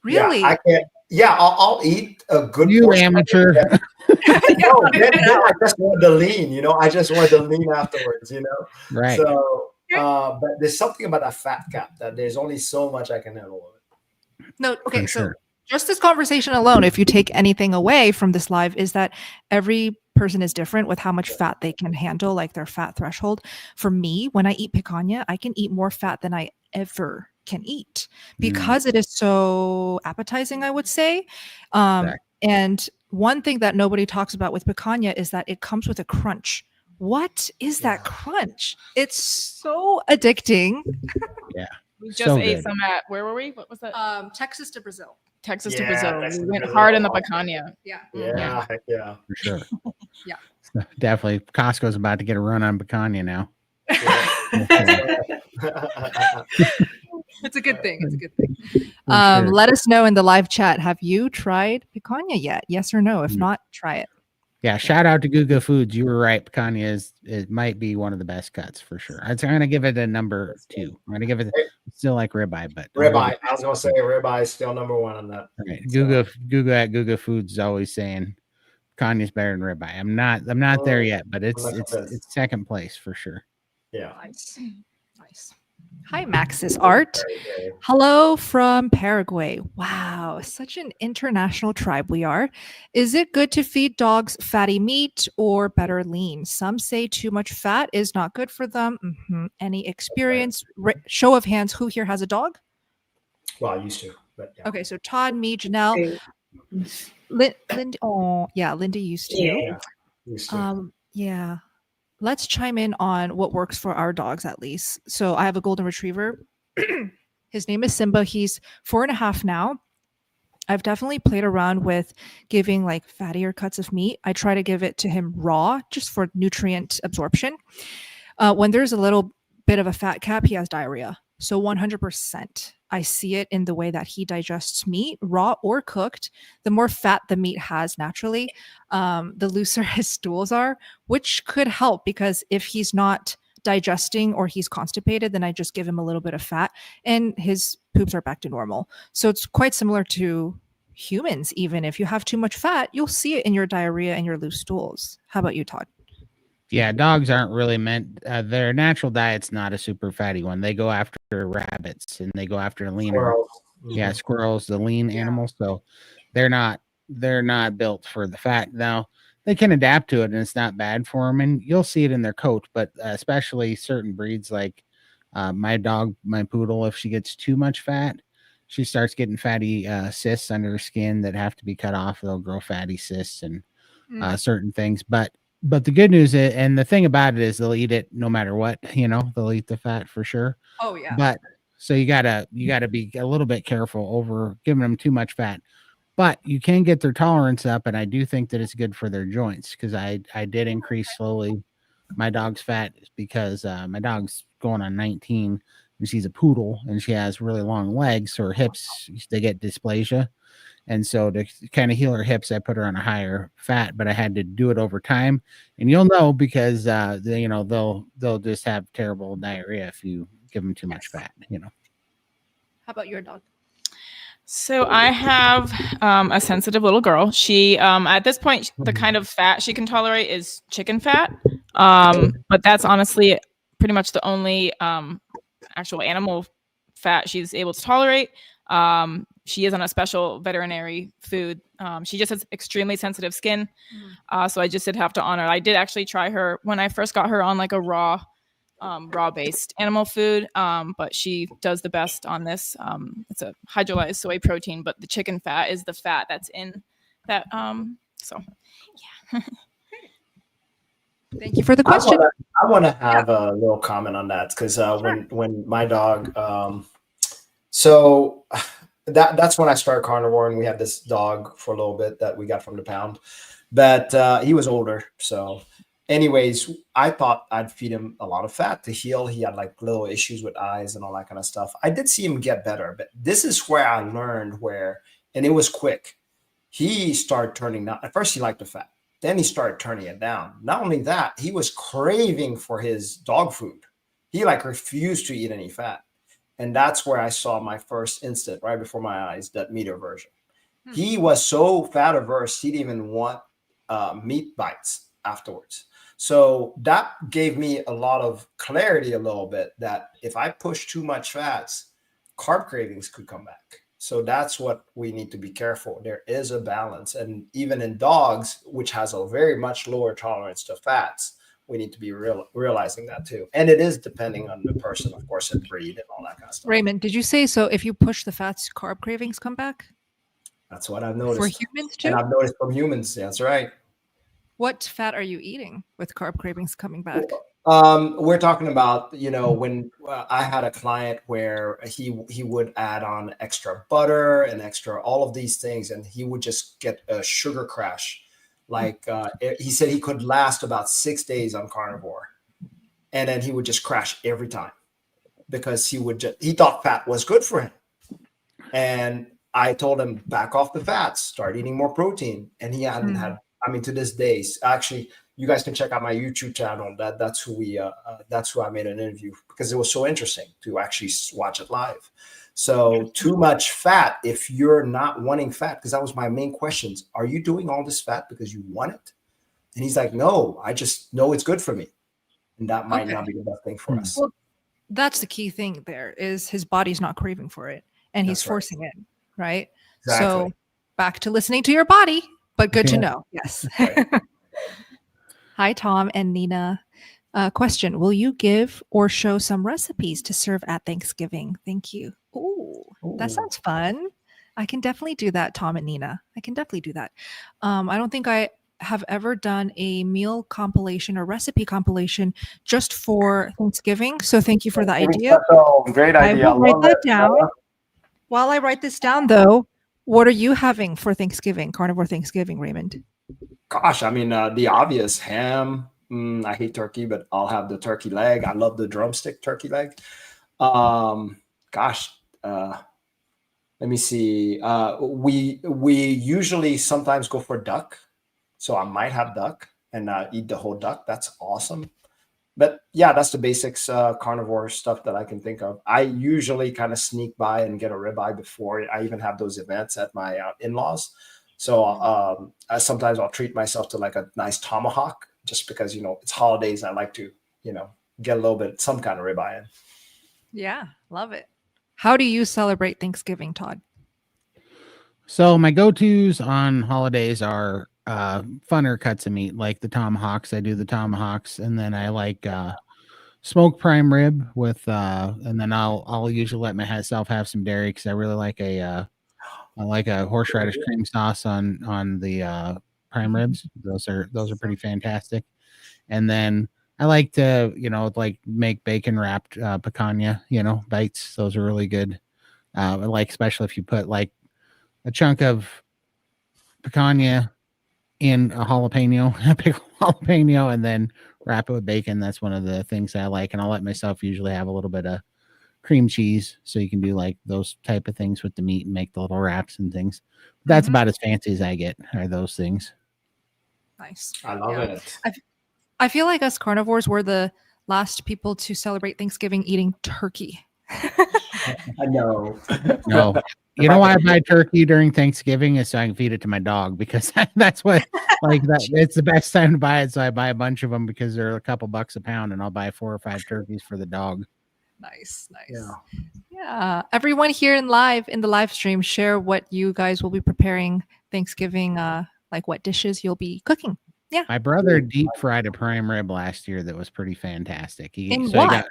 Really? Yeah, I can't. Yeah, I'll eat a good. You amateur. No, then I just want the lean. You know, I just want the lean afterwards. You know, Right. So, but there's something about that fat cap that there's only so much I can handle of it. No, okay, For so sure. just this conversation alone, if you take anything away from this live, is that every person is different with how much fat they can handle, like their fat threshold. For me, when I eat picanha, I can eat more fat than I ever can eat because it is so appetizing, I would say. And one thing that nobody talks about with picanha is that it comes with a crunch. What is that crunch? It's so addicting. Yeah. We just So ate good. some at, where were we? What was that? Texas to Brazil. Texas to Yeah, Brazil. Texas We to went Brazil. hard in the picanha. Yeah. Yeah, heck yeah. For sure. Yeah. Definitely. Costco's about to get a run on picanha now. It's a good thing. It's a good thing. For sure. Let us know in the live chat. Have you tried picanha yet? Yes or no? If not, try it. Yeah, shout out to Guga Foods. You were right. Picanha it might be one of the best cuts for sure. I'm gonna give it a number 2. I'm gonna give it still like ribeye, but Ribeye. I was gonna say ribeye is still number 1 on that. right. Guga at Guga Foods is always saying picanha is better than ribeye. I'm not there yet, but it's second place for sure. Yeah. Nice. Hi, Max's Art. Hello from Paraguay. Wow, such an international tribe we are. Is it good to feed dogs fatty meat or better lean? Some say too much fat is not good for them. Any experience? Show of hands, who here has a dog? Well, I used to, but yeah. Okay, so Todd, me, Janelle, Lindy. Oh, yeah, Lindy used to. Yeah. Used to. Yeah. Let's chime in on what works for our dogs, at least. So I have a golden retriever. His name is Simba. He's 4.5 now. I've definitely played around with giving like fattier cuts of meat. I try to give it to him raw just for nutrient absorption. When there's a little bit of a fat cap, he has diarrhea. So 100%. I see it in the way that he digests meat, raw or cooked. The more fat the meat has naturally, the looser his stools are, which could help because if he's not digesting or he's constipated, then I just give him a little bit of fat and his poops are back to normal. So it's quite similar to humans. Even if you have too much fat, you'll see it in your diarrhea and your loose stools. How about you, Todd? Yeah, dogs aren't really meant. Their natural diet's not a super fatty one. They go after rabbits and they go after leaner. Squirrels. Yeah, squirrels, the lean animals. So they're not built for the fat. Now they can adapt to it, and it's not bad for them. And you'll see it in their coat, but especially certain breeds like my dog, my poodle. If she gets too much fat, she starts getting fatty cysts under her skin that have to be cut off. They'll grow fatty cysts and certain things, But the good news is, and the thing about it is they'll eat it no matter what, they'll eat the fat for sure. Oh yeah. But so you gotta be a little bit careful over giving them too much fat, but you can get their tolerance up. And I do think that it's good for their joints because I did increase slowly my dog's fat because my dog's going on 19 and she's a poodle and she has really long legs. So her hips, they get dysplasia. And so to kind of heal her hips, I put her on a higher fat, but I had to do it over time. And you'll know because they'll just have terrible diarrhea if you give them too much fat, you know. How about your dog? So I have a sensitive little girl. She, at this point, the kind of fat she can tolerate is chicken fat. But that's honestly pretty much the only actual animal fat she's able to tolerate. She is on a special veterinary food. She just has extremely sensitive skin. So I just did have to honor. I did actually try her when I first got her on like a raw based animal food. But she does the best on this. It's a hydrolyzed soy protein, but the chicken fat is the fat that's in that. So yeah. Thank you for the question. I want to have a little comment on that because when my dog, so that's when I started carnivore, and we had this dog for a little bit that we got from the pound, but he was older. So anyways, I thought I'd feed him a lot of fat to heal. He had like little issues with eyes and all that kind of stuff. I did see him get better, but this is where I learned and it was quick. He started turning down. At first he liked the fat. Then he started turning it down. Not only that, he was craving for his dog food. He like refused to eat any fat. And that's where I saw my first instant right before my eyes, that meat aversion. He was so fat averse, he didn't even want meat bites afterwards. So that gave me a lot of clarity a little bit that if I push too much fats, carb cravings could come back. So that's what we need to be careful. There is a balance. And even in dogs, which has a very much lower tolerance to fats, we need to be realizing that too. And it is depending on the person, of course, and breed and all that kind of stuff. Raymond, did you say so if you push the fats, carb cravings come back? That's what I've noticed. For humans too? And I've noticed from humans. That's right. What fat are you eating with carb cravings coming back? We're talking about, when I had a client where he would add on extra butter and extra all of these things, and he would just get a sugar crash. Like he said he could last about 6 days on carnivore, and then he would just crash every time because he thought fat was good for him. And I told him, back off the fats, start eating more protein. And he hadn't had, to this day, actually, you guys can check out my YouTube channel. That's who I made an interview because it was so interesting to actually watch it live. So too much fat, if you're not wanting fat, because that was my main questions. Are you doing all this fat because you want it? And he's like, no, I just know it's good for me. And that might not be the best thing for us. Well, that's the key thing there is his body's not craving for it and he's forcing it, right? Exactly. So back to listening to your body, but good to know. Yes. Hi, Tom and Nina. Question: will you give or show some recipes to serve at Thanksgiving? Thank you. Ooh, that sounds fun. I can definitely do that, Tom and Nina. I can definitely do that. I don't think I have ever done a meal compilation or recipe compilation just for Thanksgiving. So thank you for the idea. Great idea. I will write that down. While I write this down, though, what are you having for Thanksgiving, Carnivore Thanksgiving, Raymond? Gosh, the obvious ham. I hate turkey, but I'll have the turkey leg. I love the drumstick turkey leg. Let me see. We usually sometimes go for duck. So I might have duck and eat the whole duck. That's awesome. But yeah, that's the basics carnivore stuff that I can think of. I usually kind of sneak by and get a ribeye before I even have those events at my in-laws. So sometimes I'll treat myself to like a nice tomahawk just because, it's holidays. I like to, get a little bit, some kind of ribeye in. Yeah, love it. How do you celebrate Thanksgiving, Todd? So my go-tos on holidays are funner cuts of meat, like the tomahawks. I do the tomahawks, and then I like smoked prime rib with, and then I'll usually let myself have some dairy because I really like I like a horseradish cream sauce on the prime ribs. Those are pretty fantastic. And then I like to make bacon wrapped picanha bites. Those are really good. I like, especially if you put like a chunk of picanha in a jalapeno, a big jalapeno, and then wrap it with bacon. That's one of the things I like. And I'll let myself usually have a little bit of cream cheese, so you can do like those type of things with the meat and make the little wraps and things. That's about as fancy as I get, are those things. Nice. I love it. I feel like us carnivores, we're the last people to celebrate Thanksgiving eating turkey. I know. No. You know why I buy turkey during Thanksgiving is so I can feed it to my dog, because that's what, like, that it's the best time to buy it. So I buy a bunch of them because they're a couple bucks a pound, and I'll buy 4 or 5 turkeys for the dog. Nice. Yeah. Yeah. Everyone here in the live stream, share what you guys will be preparing Thanksgiving, like what dishes you'll be cooking. Yeah. My brother deep fried a prime rib last year that was pretty fantastic. What?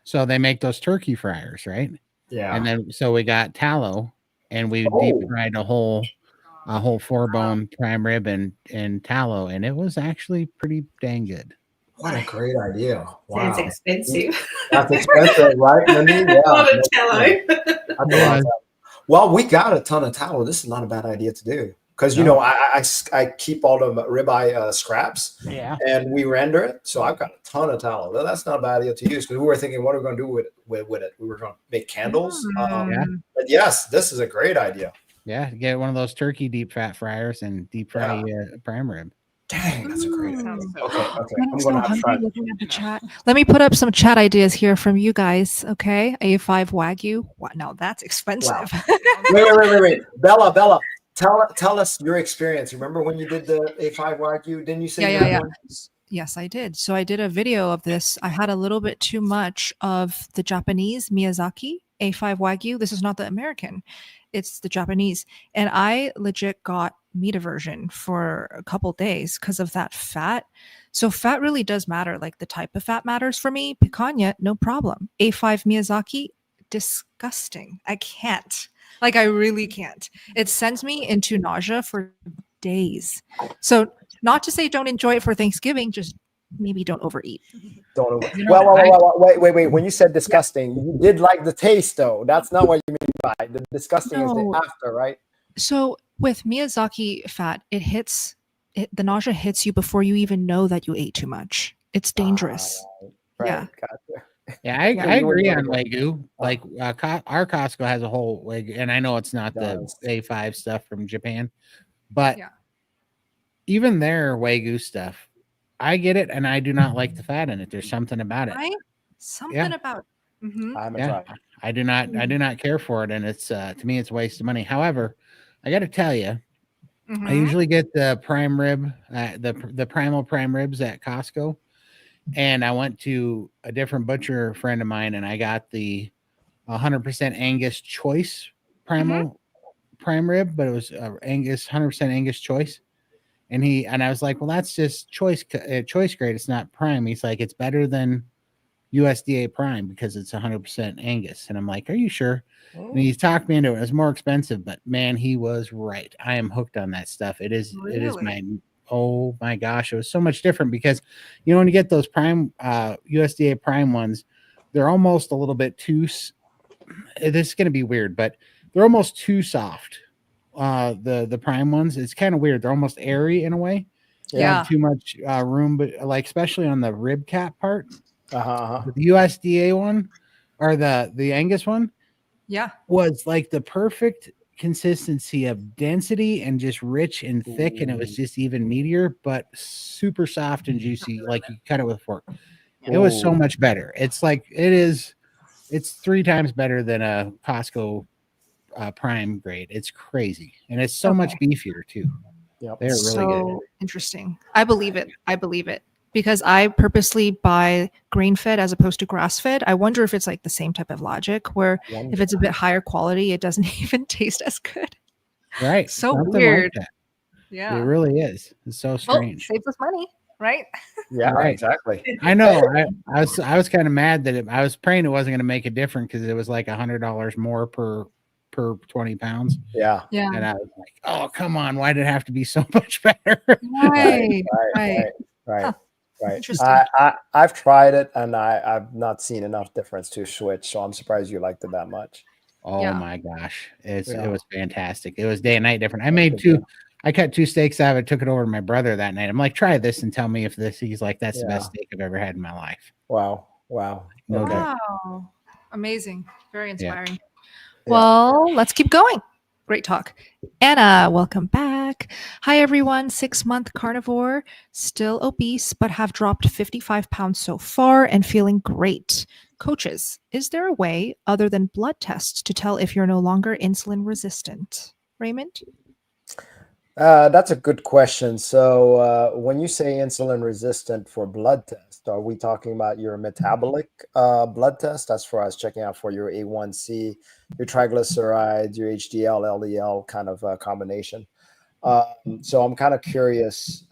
So they make those turkey fryers, right? Yeah. And then so we got tallow, and we deep fried a whole 4-bone prime rib in tallow, and it was actually pretty dang good. What a great idea. Wow. Sounds expensive. That's expensive, right, Lindy? Yeah. A lot of tallow. Yeah. Well, we got a ton of tallow. This is not a bad idea to do. Because, you know, I keep all the ribeye scraps, and we render it. So I've got a ton of tallow. Well, that's not a bad idea to use, because we were thinking, what are we going to do with it? We were going to make candles. But yes, this is a great idea. Yeah, get one of those turkey deep fat fryers and deep fry prime rib. Dang, that's a great idea. Okay. I'm going to have to try looking at the chat. Let me put up some chat ideas here from you guys. Okay, A5 Wagyu. Wow, now that's expensive. Wow. Wait. Bella. Tell us your experience. Remember when you did the A5 Wagyu? Didn't you say? Yeah. Yes, I did. So I did a video of this. I had a little bit too much of the Japanese Miyazaki A5 Wagyu. This is not the American. It's the Japanese. And I legit got meat aversion for a couple days because of that fat. So fat really does matter. Like the type of fat matters for me. Picanha, no problem. A5 Miyazaki, disgusting. I can't. Like, I really can't. It sends me into nausea for days. So not to say don't enjoy it for Thanksgiving, just maybe don't overeat. Don't overeat. Well, wait. When you said disgusting, you did like the taste, though. That's not what you mean by the disgusting is the after, right? So with Miyazaki fat, the nausea hits you before you even know that you ate too much. It's dangerous. Right. Yeah. Gotcha. Yeah, I agree on Wagyu. Like our Costco has a whole Wagyu, and I know it's not the A5 stuff from Japan, but even their Wagyu stuff, I get it, and I do not like the fat in it. There's something about it. Right? Something about. I do not care for it, and it's to me it's a waste of money. However, I got to tell you, I usually get the prime rib, the primal prime ribs at Costco. And I went to a different butcher friend of mine, and I got the 100% Angus choice prime rib, but it was Angus 100% Angus choice. And I was like, well, that's just choice grade. It's not prime. He's like, it's better than USDA prime because it's 100% Angus. And I'm like, are you sure? And he's talked me into it. It was more expensive, but man, he was right. I am hooked on that stuff. It is my. Oh my gosh, it was so much different because, you know, when you get those prime USDA prime ones, they're almost a little bit too. This is going to be weird, but they're almost too soft. The prime ones, it's kind of weird. They're almost airy in a way. Yeah. Too much room, but like especially on the rib cap part. The USDA one or the Angus one, was like the perfect consistency of density and just rich and thick, and it was just even meatier, but super soft and juicy, like you cut it with a fork. It was so much better. It's like it's 3 times better than a Costco prime grade. It's crazy, and it's so much beefier too. They're really good. Interesting. I believe it because I purposely buy grain fed as opposed to grass fed. I wonder if it's like the same type of logic where if it's a bit higher quality, it doesn't even taste as good. Right. So Something weird. Like yeah. It really is. It's so strange. Saves us money, right? Yeah, right. Exactly. I know. I was kind of mad that I was praying it wasn't going to make a difference because it was like $100 more per 20 pounds. Yeah. And I was like, oh, come on. Why did it have to be so much better? Right. Huh. Right. Interesting. I've tried it and I've not seen enough difference to switch. So I'm surprised you liked it that much. Oh my gosh. It was fantastic. It was day and night different. I cut 2 steaks out of it, took it over to my brother that night. I'm like, try this and tell me if he's like, that's the best steak I've ever had in my life. Wow. No doubt. Wow. Amazing. Very inspiring. Well, let's keep going. Great talk. Anna, welcome back. Hi, everyone. 6-month carnivore, still obese, but have dropped 55 pounds so far and feeling great. Coaches, is there a way other than blood tests to tell if you're no longer insulin resistant? Raymond? That's a good question. So when you say insulin resistant for blood test, are we talking about your metabolic blood test as far as checking out for your A1C, your triglycerides, your HDL, LDL kind of combination? So I'm kind of curious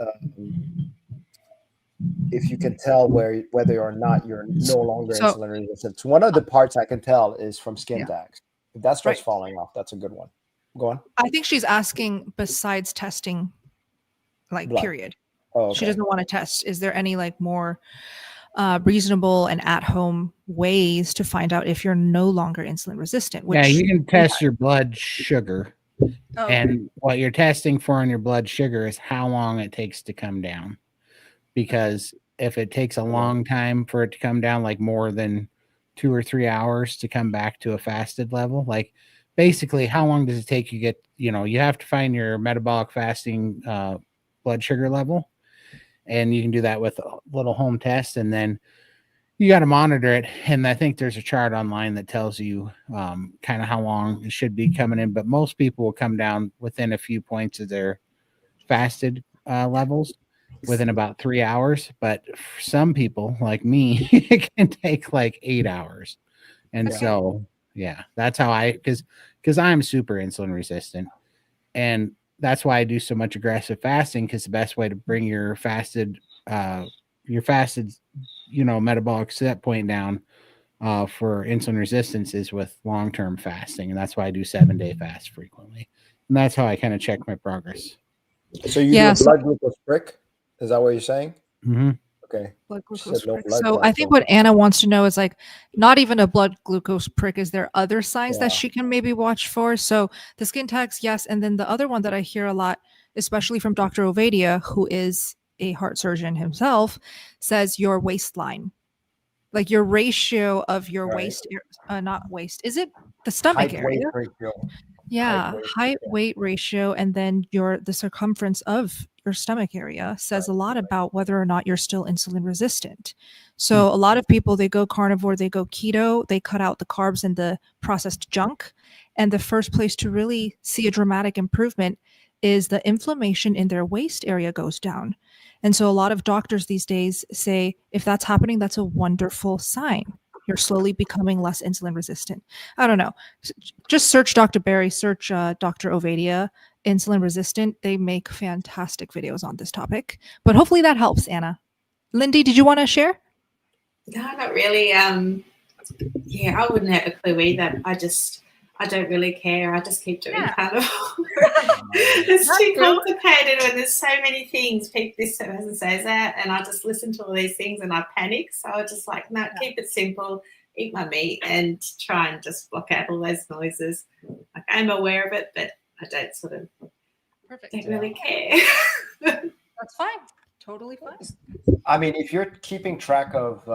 if you can tell whether or not you're no longer insulin resistant. So one of the parts I can tell is from skin tags. If that starts falling off, that's a good one. Go on. I think she's asking besides testing, like Blood. period. Oh, She okay. doesn't want to test. Is there any like more reasonable and at-home ways to find out if you're no longer insulin resistant? Yeah, you can test your blood sugar. Oh, And what you're testing for on your blood sugar is how long it takes to come down. Because if it takes a long time for it to come down, like more than 2 or 3 hours to come back to a fasted level, like basically how long does it take you get, you have to find your metabolic fasting blood sugar level. And you can do that with a little home test. And then you got to monitor it. And I think there's a chart online that tells you kind of how long it should be coming in. But most people will come down within a few points of their fasted levels within about 3 hours. But for some people like me, it can take like 8 hours. And so, yeah, that's how because I'm super insulin resistant. And that's why I do so much aggressive fasting, because the best way to bring your fasted metabolic set point down for insulin resistance is with long-term fasting. And that's why I do 7-day fast frequently. And that's how I kind of check my progress. So you do a blood glucose prick? Is that what you're saying? Mm-hmm. Okay. Blood glucose prick. So I think what Anna wants to know is like not even a blood glucose prick. Is there other signs that she can maybe watch for? So the skin tags, yes. And then the other one that I hear a lot, especially from Dr. Ovadia, who is a heart surgeon himself, says your waistline, like your ratio of your waist, not waist. Is it the stomach area? Yeah, height weight ratio, and then the circumference of your stomach area says a lot about whether or not you're still insulin resistant. So a lot of people, they go carnivore, they go keto, they cut out the carbs and the processed junk. And the first place to really see a dramatic improvement is the inflammation in their waist area goes down. And so a lot of doctors these days say, if that's happening, that's a wonderful sign. You're slowly becoming less insulin resistant. I don't know. Just search Dr. Barry, search Dr. Ovadia, insulin resistant. They make fantastic videos on this topic. But hopefully that helps, Anna. Lindy, did you want to share? No, not really. I wouldn't have a clue either. I don't really care. I just keep doing carnivore. It's too complicated when there's so many things. People this person says that, and I just listen to all these things and I panic. So I just like, no, keep it simple, eat my meat and try and just block out all those noises. Like I'm aware of it, but I don't don't really care. That's fine. Totally fine. I mean, if you're keeping track of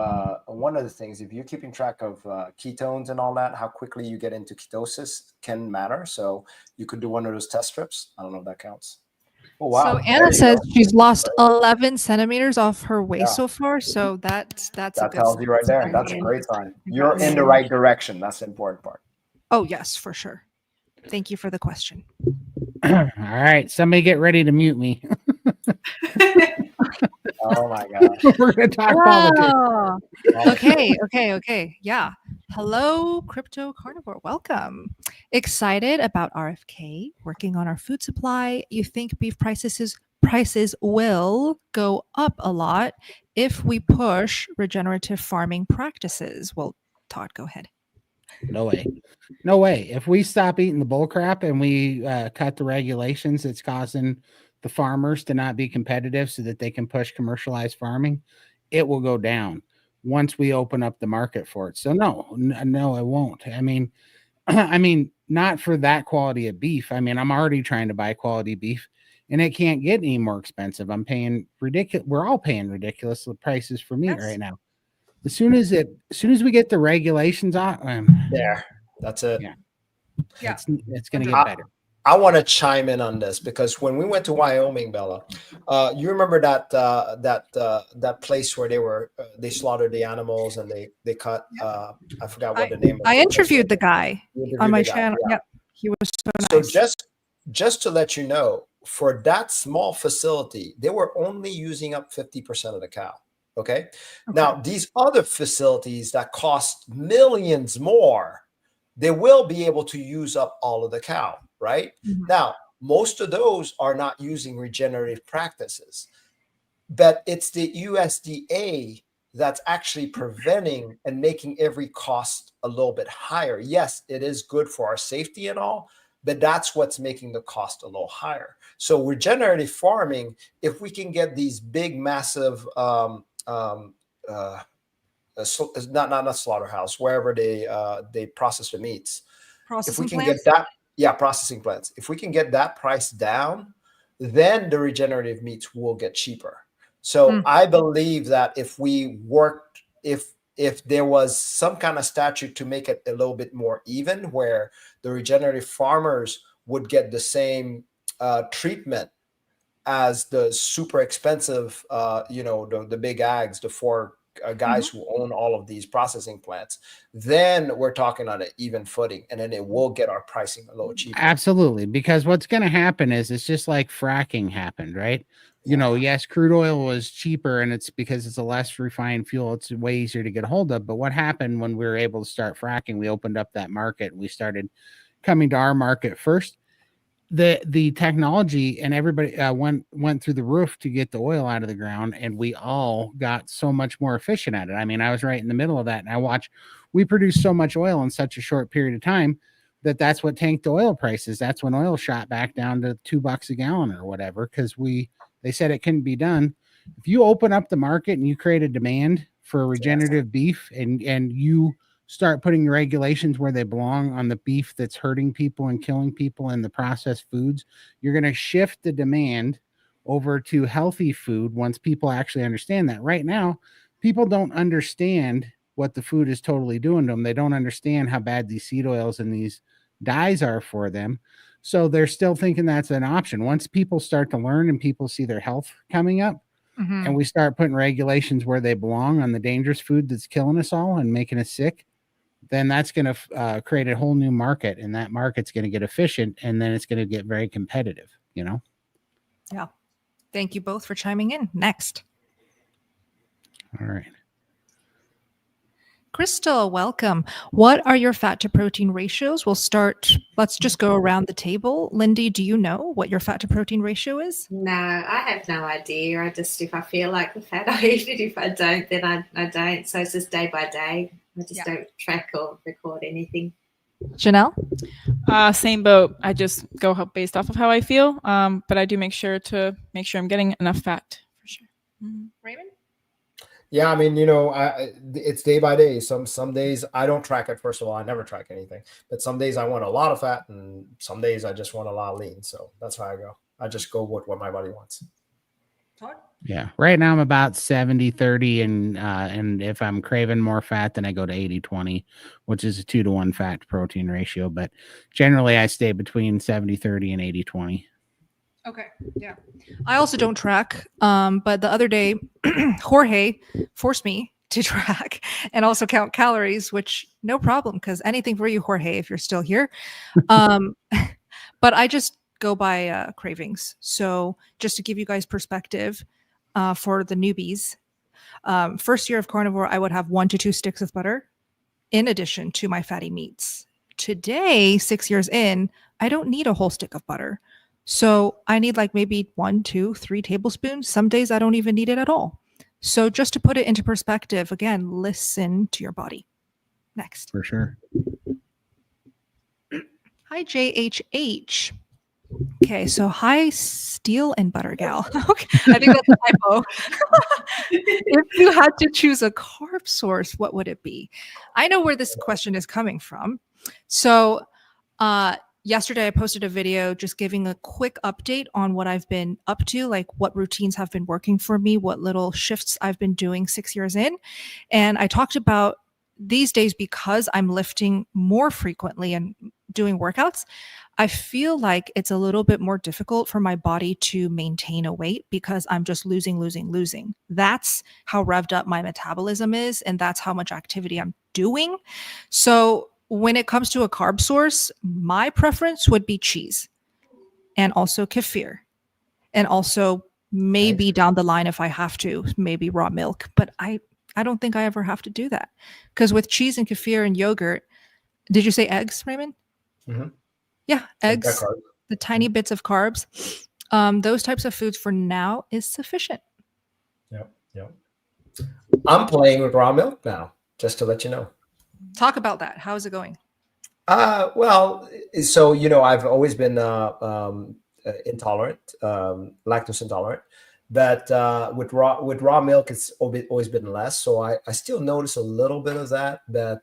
one of the things, if you're keeping track of ketones and all that, how quickly you get into ketosis can matter. So you could do one of those test strips. I don't know if that counts. Oh, wow. So Anna says she's lost 11 centimeters off her waist so far. So that tells you right there. That's a great sign. You're in the right direction. That's the important part. Oh, yes, for sure. Thank you for the question. All right. Somebody get ready to mute me. Oh my gosh. We're going to talk politics. Okay. Yeah. Hello, Crypto Carnivore. Welcome. Excited about RFK, working on our food supply. You think beef prices will go up a lot if we push regenerative farming practices? Well, Todd, go ahead. No way. If we stop eating the bull crap and we cut the regulations, it's causing the farmers to not be competitive so that they can push commercialized farming, it will go down once we open up the market for it. So no, it won't. I mean, not for that quality of beef. I mean, I'm already trying to buy quality beef and it can't get any more expensive. I'm paying ridiculous. We're all paying ridiculous prices for meat right now. As soon as we get the regulations on there, that's it. Yeah. It's going to get better. I want to chime in on this because when we went to Wyoming, Bella, you remember that place where they slaughtered the animals and they cut. I forgot what the name of I the interviewed the guy on my channel. Yeah. Yep, he was so So nice. just to let you know, for that small facility, they were only using up 50% of the cow. Okay. Now these other facilities that cost millions more, they will be able to use up all of the cow, right? Now, most of those are not using regenerative practices, but it's the USDA that's actually preventing and making every cost a little bit higher. Yes, it is good for our safety and all, but that's what's making the cost a little higher. So regenerative farming, if we can get these big, massive, not slaughterhouse, wherever they process the meats. If we can get that, processing plants. If we can get that price down, then the regenerative meats will get cheaper. So I believe that if we worked, if there was some kind of statute to make it a little bit more even, where the regenerative farmers would get the same treatment as the super expensive, the big ags, the four guys who own all of these processing plants, then we're talking on an even footing, and then it will get our pricing a little cheaper. Absolutely, because what's going to happen is it's just like fracking happened, right? You know, yes, crude oil was cheaper, and it's because it's a less refined fuel. It's way easier to get a hold of. But what happened when we were able to start fracking? We opened up that market, and we started coming to our market first. The technology and everybody went through the roof to get the oil out of the ground, and we all got so much more efficient at it. I mean, I was right in the middle of that, and we produced so much oil in such a short period of time that's what tanked the oil prices. That's when oil shot back down to $2 a gallon or whatever, because they said it couldn't be done. If you open up the market and you create a demand for regenerative beef, and you start putting regulations where they belong on the beef that's hurting people and killing people in the processed foods, you're going to shift the demand over to healthy food once people actually understand that. Right now, people don't understand what the food is totally doing to them. They don't understand how bad these seed oils and these dyes are for them. So they're still thinking that's an option. Once people start to learn and people see their health coming up, and we start putting regulations where they belong on the dangerous food that's killing us all and making us sick, then that's going to create a whole new market, and that market's going to get efficient, and then it's going to get very competitive, you know? Yeah. Thank you both for chiming in. Next. All right. Crystal, welcome. What are your fat to protein ratios? Let's just go around the table. Lindy, do you know what your fat to protein ratio is? No, I have no idea. If I feel like the fat, I eat it. If I don't, then I don't. So it's just day by day. I just don't track or record anything. Janelle? Same boat. I just go based off of how I feel. But I do make sure I'm getting enough fat for sure. Raymond? Yeah, I mean, it's day by day. Some days I don't track it. First of all, I never track anything. But some days I want a lot of fat, and some days I just want a lot of lean. So that's how I go. I just go with what my body wants. Todd? Yeah. Right now I'm about 70-30, and if I'm craving more fat, then I go to 80-20, which is a 2-to-1 fat to protein ratio. But generally I stay between 70-30 and 80-20. Okay. Yeah. I also don't track. But the other day, Jorge forced me to track and also count calories, which no problem, because anything for you, Jorge, if you're still here. But I just go by cravings. So just to give you guys perspective for the newbies, first year of carnivore, I would have 1 to 2 sticks of butter in addition to my fatty meats. Today, 6 years in, I don't need a whole stick of butter. So I need like maybe 1, 2, 3 tablespoons. Some days I don't even need it at all. So just to put it into perspective, again, listen to your body. Next. For sure. Hi, JHH. Okay, so hi, Steel and Buttergal. Okay, I think that's a typo. If you had to choose a carb source, what would it be? I know where this question is coming from. So yesterday I posted a video just giving a quick update on what I've been up to, like what routines have been working for me, what little shifts I've been doing 6 years in. And I talked about these days, because I'm lifting more frequently and doing workouts, I feel like it's a little bit more difficult for my body to maintain a weight because I'm just losing. That's how revved up my metabolism is, and that's how much activity I'm doing. So when it comes to a carb source, my preference would be cheese and also kefir, and also maybe down the line, if I have to, maybe raw milk. But I don't think I ever have to do that, because with cheese and kefir and yogurt, did you say eggs, Raymond? Mm-hmm. Yeah, eggs, the tiny bits of carbs, those types of foods for now is sufficient. Yep. I'm playing with raw milk now, just to let you know. Talk about that. How is it going? Well, so I've always been intolerant, lactose intolerant. But with raw milk, it's always been less. So I still notice a little bit of that, but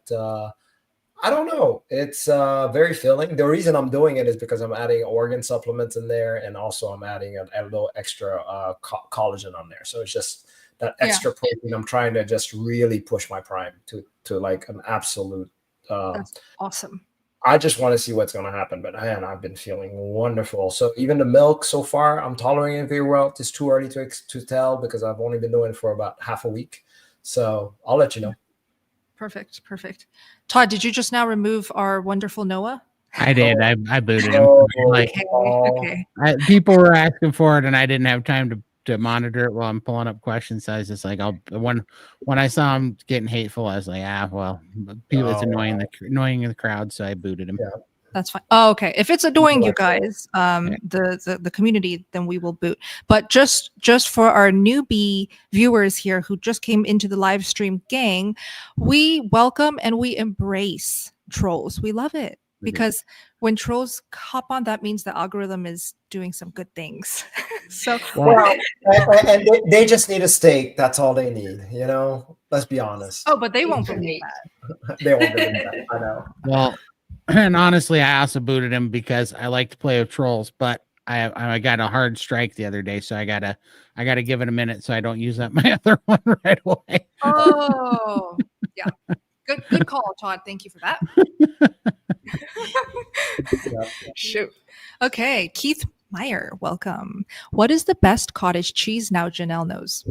I don't know. It's very filling. The reason I'm doing it is because I'm adding organ supplements in there, and also I'm adding a little extra collagen on there. So it's just that extra protein. I'm trying to just really push my prime to like an absolute. That's awesome. I just want to see what's going to happen, but man, I've been feeling wonderful. So even the milk so far, I'm tolerating it very well. It's too early to tell because I've only been doing it for about half a week. So I'll let you know. Perfect. Todd, did you just now remove our wonderful Noah? I did. I booted him. Okay. People were asking for it, and I didn't have time to monitor it while I'm pulling up questions. So I was just like, when I saw him getting hateful, I was like, it's annoying the crowd, so I booted him. Yeah. That's fine. Oh, okay. If it's annoying you guys, the community, then we will boot. But just for our newbie viewers here who just came into the live stream gang, we welcome and we embrace trolls. We love it because when trolls hop on, that means the algorithm is doing some good things. So and they just need a steak. That's all they need. Let's be honest. Oh, but they won't believe that. They won't believe that. I know. Well. And honestly, I also booted him because I like to play with trolls, but I got a hard strike the other day, so I gotta give it a minute so I don't use up my other one right away. Oh, yeah, good call, Todd. Thank you for that. Shoot. Okay, Keith Meyer, welcome. What is the best cottage cheese now? Janelle knows.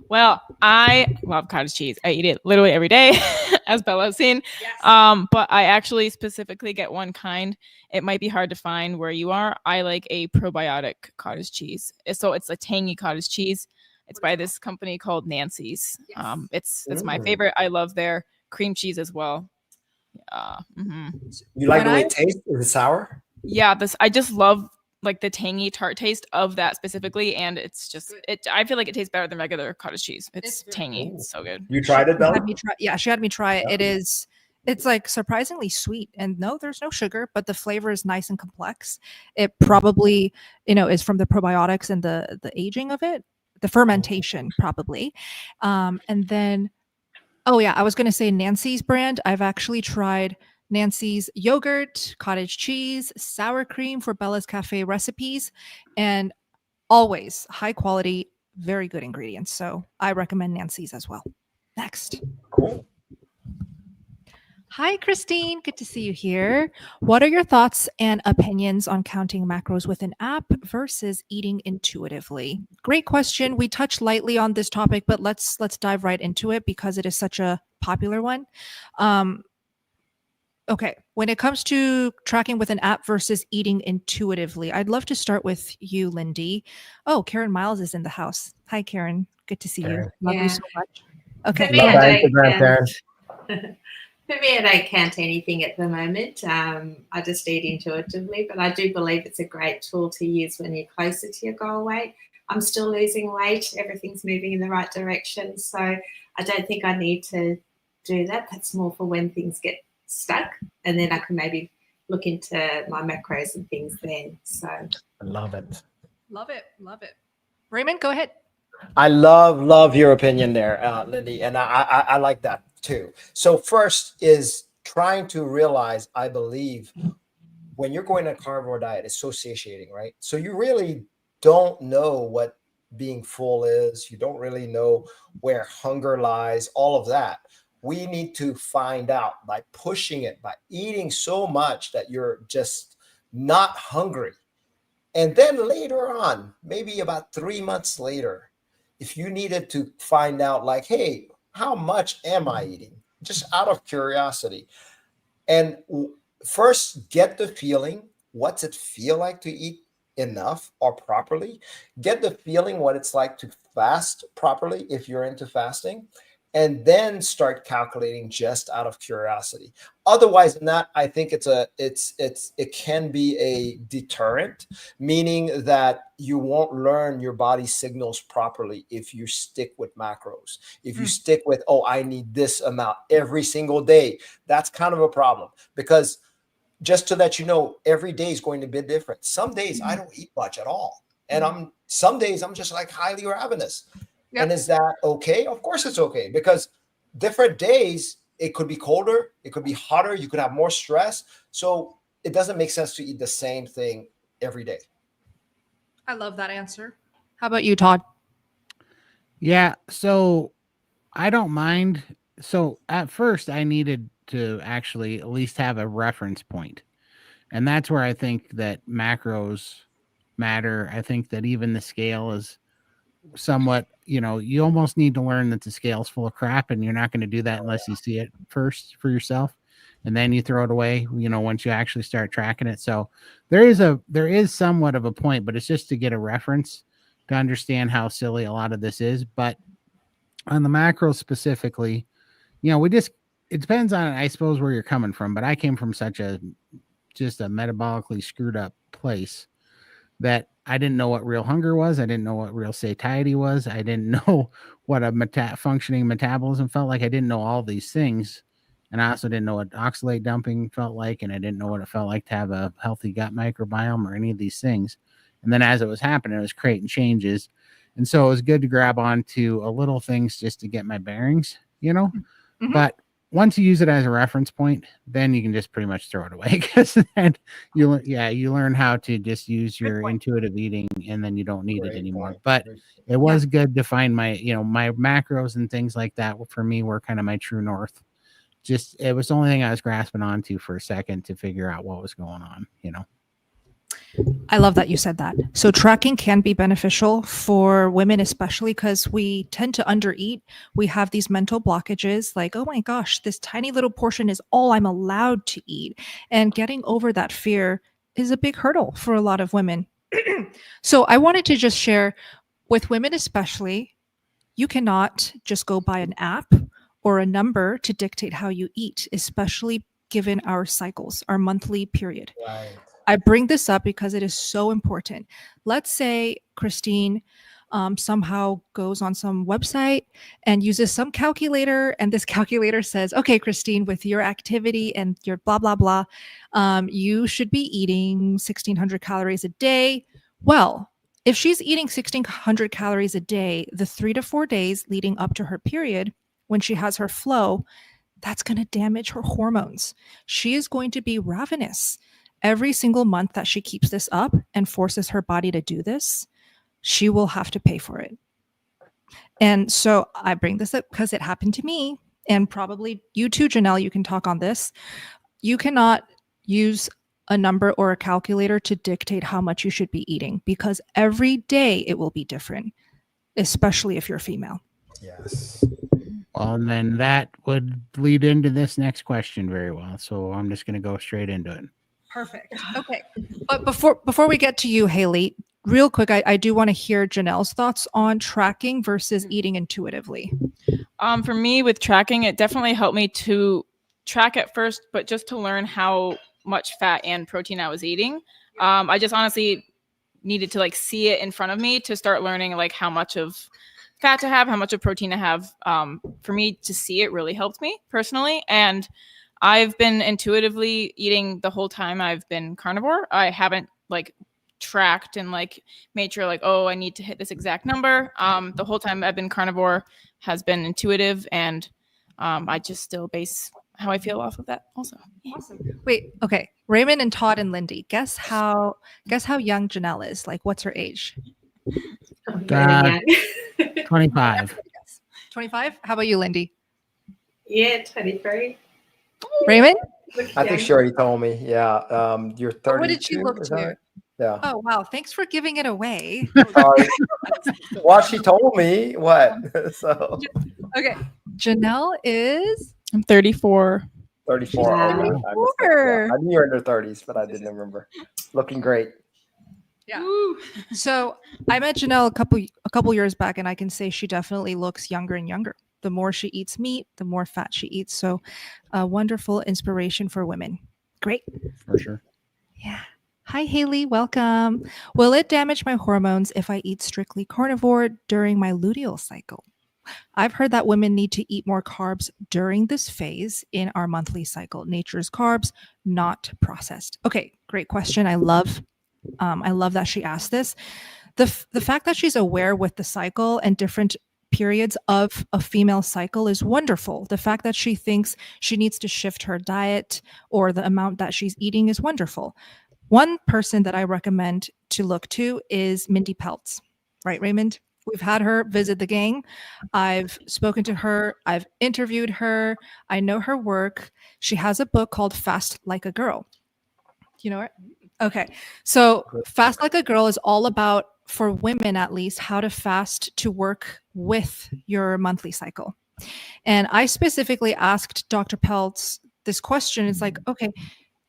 Well, I love cottage cheese. I eat it literally every day, as Bella has seen. Yes. But I actually specifically get one kind. It might be hard to find where you are. I like a probiotic cottage cheese. So it's a tangy cottage cheese. It's by this company called Nancy's. Yes. It's my favorite. I love their cream cheese as well. You like the way it tastes? Is it sour? Yeah, I just love like the tangy tart taste of that specifically, and it's just I feel like it tastes better than regular cottage cheese. It's tangy. It's so good. You tried it, Bella? She had me try it. Yeah. It's like surprisingly sweet, and no, there's no sugar, but the flavor is nice and complex. It probably is from the probiotics and the aging of it, the fermentation probably. And then I was going to say Nancy's brand. I've actually tried Nancy's yogurt, cottage cheese, sour cream for Bella's Cafe recipes, and always high quality, very good ingredients. So I recommend Nancy's as well. Next. Cool. Hi, Christine. Good to see you here. What are your thoughts and opinions on counting macros with an app versus eating intuitively? Great question. We touched lightly on this topic, but let's dive right into it because it is such a popular one. Okay, when it comes to tracking with an app versus eating intuitively, I'd love to start with you, Lindy. Oh, Karen Miles is in the house. Hi, Karen. Good to see you. Love you so much. Okay. For me, I don't count anything at the moment. I just eat intuitively, but I do believe it's a great tool to use when you're closer to your goal weight. I'm still losing weight. Everything's moving in the right direction. So I don't think I need to do that. That's more for when things get stuck, and then I can maybe look into my macros and things then. So I love it. Love it. Raymond, go ahead. I love your opinion there, Lindy, and I like that too. So first is trying to realize, I believe, when you're going on a carnivore diet, it's so satiating, right? So you really don't know what being full is. You don't really know where hunger lies, all of that. we need to find out by pushing it, by eating so much that you're just not hungry. And then later on, maybe about 3 months later, if you needed to find out like, hey, how much am I eating? Just out of curiosity. And first get the feeling. What's it feel like to eat enough or properly? Get the feeling what it's like to fast properly if you're into fasting, and then start calculating just out of curiosity. Otherwise than that, I think it can be a deterrent, meaning that you won't learn your body signals properly if you stick with macros. If you stick with, oh, I need this amount every single day, that's kind of a problem, because just to let you know, every day is going to be different. Some days I don't eat much at all. And some days I'm just like highly ravenous. Yep. And is that okay? Of course it's okay, because different days, it could be colder, it could be hotter, you could have more stress. So it doesn't make sense to eat the same thing every day. I love that answer. How about you, Todd? Yeah, so I don't mind. So at first I needed to actually at least have a reference point. And that's where I think that macros matter. I think that even the scale is somewhat, you almost need to learn that the scale's full of crap, and you're not going to do that unless you see it first for yourself, and then you throw it away, once you actually start tracking it. So there is somewhat of a point, but it's just to get a reference to understand how silly a lot of this is. But on the macros specifically, it depends on, I suppose, where you're coming from, but I came from just a metabolically screwed up place that I didn't know what real hunger was. I didn't know what real satiety was. I didn't know what a functioning metabolism felt like. I didn't know all these things. And I also didn't know what oxalate dumping felt like. And I didn't know what it felt like to have a healthy gut microbiome or any of these things. And then as it was happening, it was creating changes. And so it was good to grab onto a little things just to get my bearings, Mm-hmm. But once you use it as a reference point, then you can just pretty much throw it away, because then you learn how to just use your intuitive eating, and then you don't need it anymore. But it was good to find my macros and things like that. For me, were kind of my true north. Just, it was the only thing I was grasping onto for a second to figure out what was going on, I love that you said that. So tracking can be beneficial for women, especially because we tend to undereat. We have these mental blockages like, oh my gosh, this tiny little portion is all I'm allowed to eat. And getting over that fear is a big hurdle for a lot of women. So I wanted to just share with women, especially, you cannot just go by an app or a number to dictate how you eat, especially given our cycles, our monthly period. Right. I bring this up because it is so important. Let's say Christine somehow goes on some website and uses some calculator, and this calculator says, okay, Christine, with your activity and your blah, blah, blah, you should be eating 1,600 calories a day. Well, if she's eating 1,600 calories a day, the 3 to 4 days leading up to her period, when she has her flow, that's going to damage her hormones. She is going to be ravenous. Every single month that she keeps this up and forces her body to do this, she will have to pay for it. And so I bring this up because it happened to me, and probably you too, Janelle, you can talk on this. You cannot use a number or a calculator to dictate how much you should be eating, because every day it will be different, especially if you're female. Yes. Well, and then that would lead into this next question very well. So I'm just going to go straight into it. Perfect. Okay. But before we get to you, Haley, real quick, I do want to hear Janelle's thoughts on tracking versus eating intuitively. For me, with tracking, it definitely helped me to track at first, but just to learn how much fat and protein I was eating. I just honestly needed to see it in front of me to start learning how much of fat to have, how much of protein to have. For me to see it really helped me personally. And I've been intuitively eating the whole time I've been carnivore. I haven't tracked and made sure oh, I need to hit this exact number. The whole time I've been carnivore has been intuitive, and I just still base how I feel off of that also. Yeah. Awesome. Wait, okay. Raymond and Todd and Lindy, guess how young Janelle is? What's her age? 25. 25. How about you, Lindy? Yeah, 23. Raymond? Look I think young. she already told me. Yeah. You're 32. What did she look is that to? right? Yeah. Oh, wow. Thanks for giving it away. Sorry. Well, she told me what. So Okay. Janelle is I'm 34. 34. Wow. Oh, yeah, I missed that. 34. Yeah. I knew you're in your 30s, but I didn't remember. Looking great. Yeah. So I met Janelle a couple years back, and I can say she definitely looks younger and younger. The more she eats meat, the more fat she eats. So a wonderful inspiration for women. Great. For sure. Yeah. Hi, Haley. Welcome. Will it damage my hormones if I eat strictly carnivore during my luteal cycle? I've heard that women need to eat more carbs during this phase in our monthly cycle. Nature's carbs, not processed. Okay, great question. I love that she asked this. The fact that she's aware with the cycle and different periods of a female cycle is wonderful. The fact that she thinks she needs to shift her diet or the amount that she's eating is wonderful. One person that I recommend to look to is Mindy Peltz. Right, Raymond? We've had her visit the gang. I've spoken to her. I've interviewed her. I know her work. She has a book called Fast Like a Girl. You know it? Okay. So Fast Like a Girl is all about, for women at least, how to fast to work with your monthly cycle. And I specifically asked Dr. Peltz this question. It's like, okay,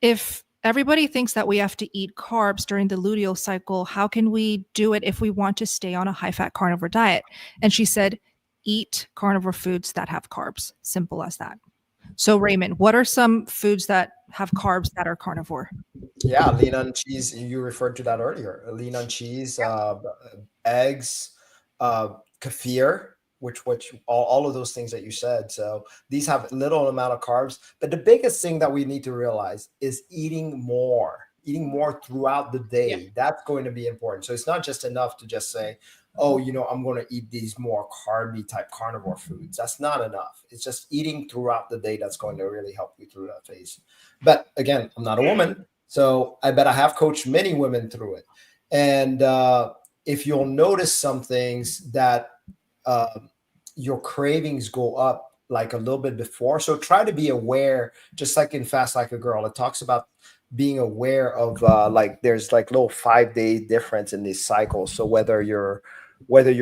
if everybody thinks that we have to eat carbs during the luteal cycle, how can we do it if we want to stay on a high-fat carnivore diet? And she said, eat carnivore foods that have carbs. Simple as that. So Raymond, what are some foods that have carbs that are carnivore? Yeah, lean on cheese. You referred to that earlier. Lean on cheese, eggs, kefir, which all of those things that you said. So these have little amount of carbs. But the biggest thing that we need to realize is eating more throughout the day. Yeah. That's going to be important. So it's not just enough to just say, oh, I'm going to eat these more carby type carnivore foods. That's not enough. It's just eating throughout the day that's going to really help you through that phase. But again, I'm not a woman, so I bet I have coached many women through it. And if you'll notice some things that your cravings go up like a little bit before. So try to be aware, just like in Fast Like a Girl, it talks about being aware of like there's like little 5-day difference in these cycles. So whether you're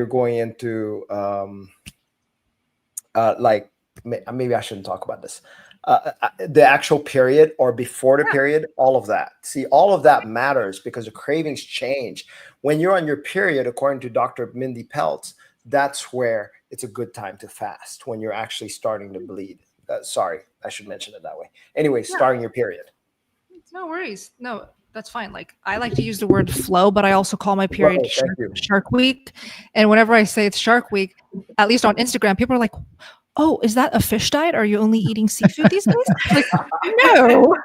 going into like maybe I shouldn't talk about this, the actual period or before the period, all of that. See, all of that matters because the cravings change. When you're on your period, according to Dr. Mindy Peltz, that's where it's a good time to fast, when you're actually starting to bleed. Sorry, I should mention it that way. Anyway, starting your period. No worries. No, that's fine. Like I like to use the word flow, but I also call my period Shark Week. And whenever I say it's Shark Week, at least on Instagram, people are like, oh, is that a fish diet? Are you only eating seafood these days? Like, no.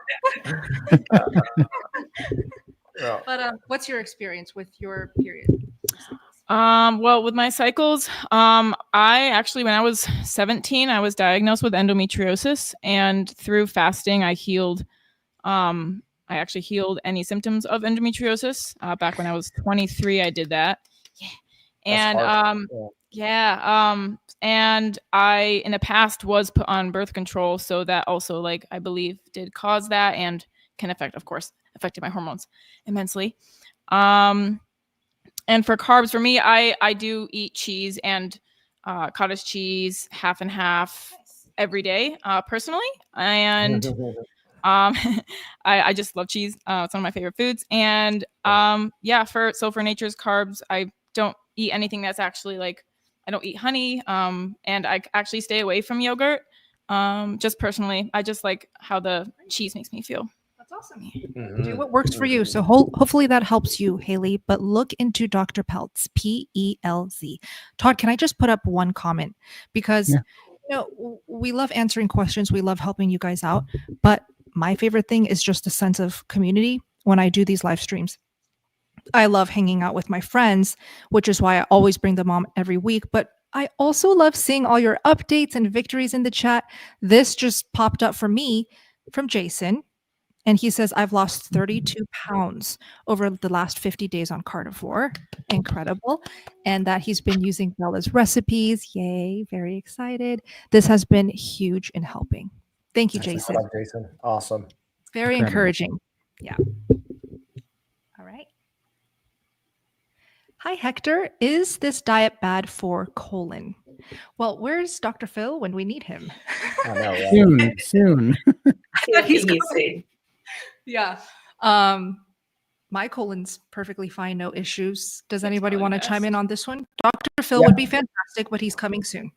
But what's your experience with your period? Well, with my cycles, I actually, when I was 17, I was diagnosed with endometriosis, and through fasting, I healed. I actually healed any symptoms of endometriosis. Back when I was 23, I did that. Yeah. And and I in the past was put on birth control, so that also, like, I believe did cause that and can affected my hormones immensely. And for carbs, for me, I do eat cheese and cottage cheese, half and half every day, personally. And I just love cheese. It's one of my favorite foods. And for nature's carbs, I don't eat anything that's actually like, I don't eat honey. And I actually stay away from yogurt. Just personally, I just like how the cheese makes me feel. That's awesome. Do what works for you. So hopefully that helps you, Haley. But look into Dr. Peltz, Pelz. Todd, can I just put up one comment? Because we love answering questions. We love helping you guys out. But my favorite thing is just a sense of community when I do these live streams. I love hanging out with my friends, which is why I always bring them on every week. But I also love seeing all your updates and victories in the chat. This just popped up for me from Jason. And he says, I've lost 32 pounds over the last 50 days on carnivore. Incredible. And that he's been using Bella's recipes. Yay. Very excited. This has been huge in helping. Thank you, That's Jason. what's up, Jason. Awesome. Very Incredible. encouraging. Yeah. All right. Hi, Hector. Is this diet bad for colon? Well, where's Dr. Phil when we need him? I know, right? Soon. He'll be He's here coming. soon. Yeah. My colon's perfectly fine, no issues. Does anybody really want to fast. chime in on this one? Dr. Phil Yeah. would be fantastic, but he's coming soon.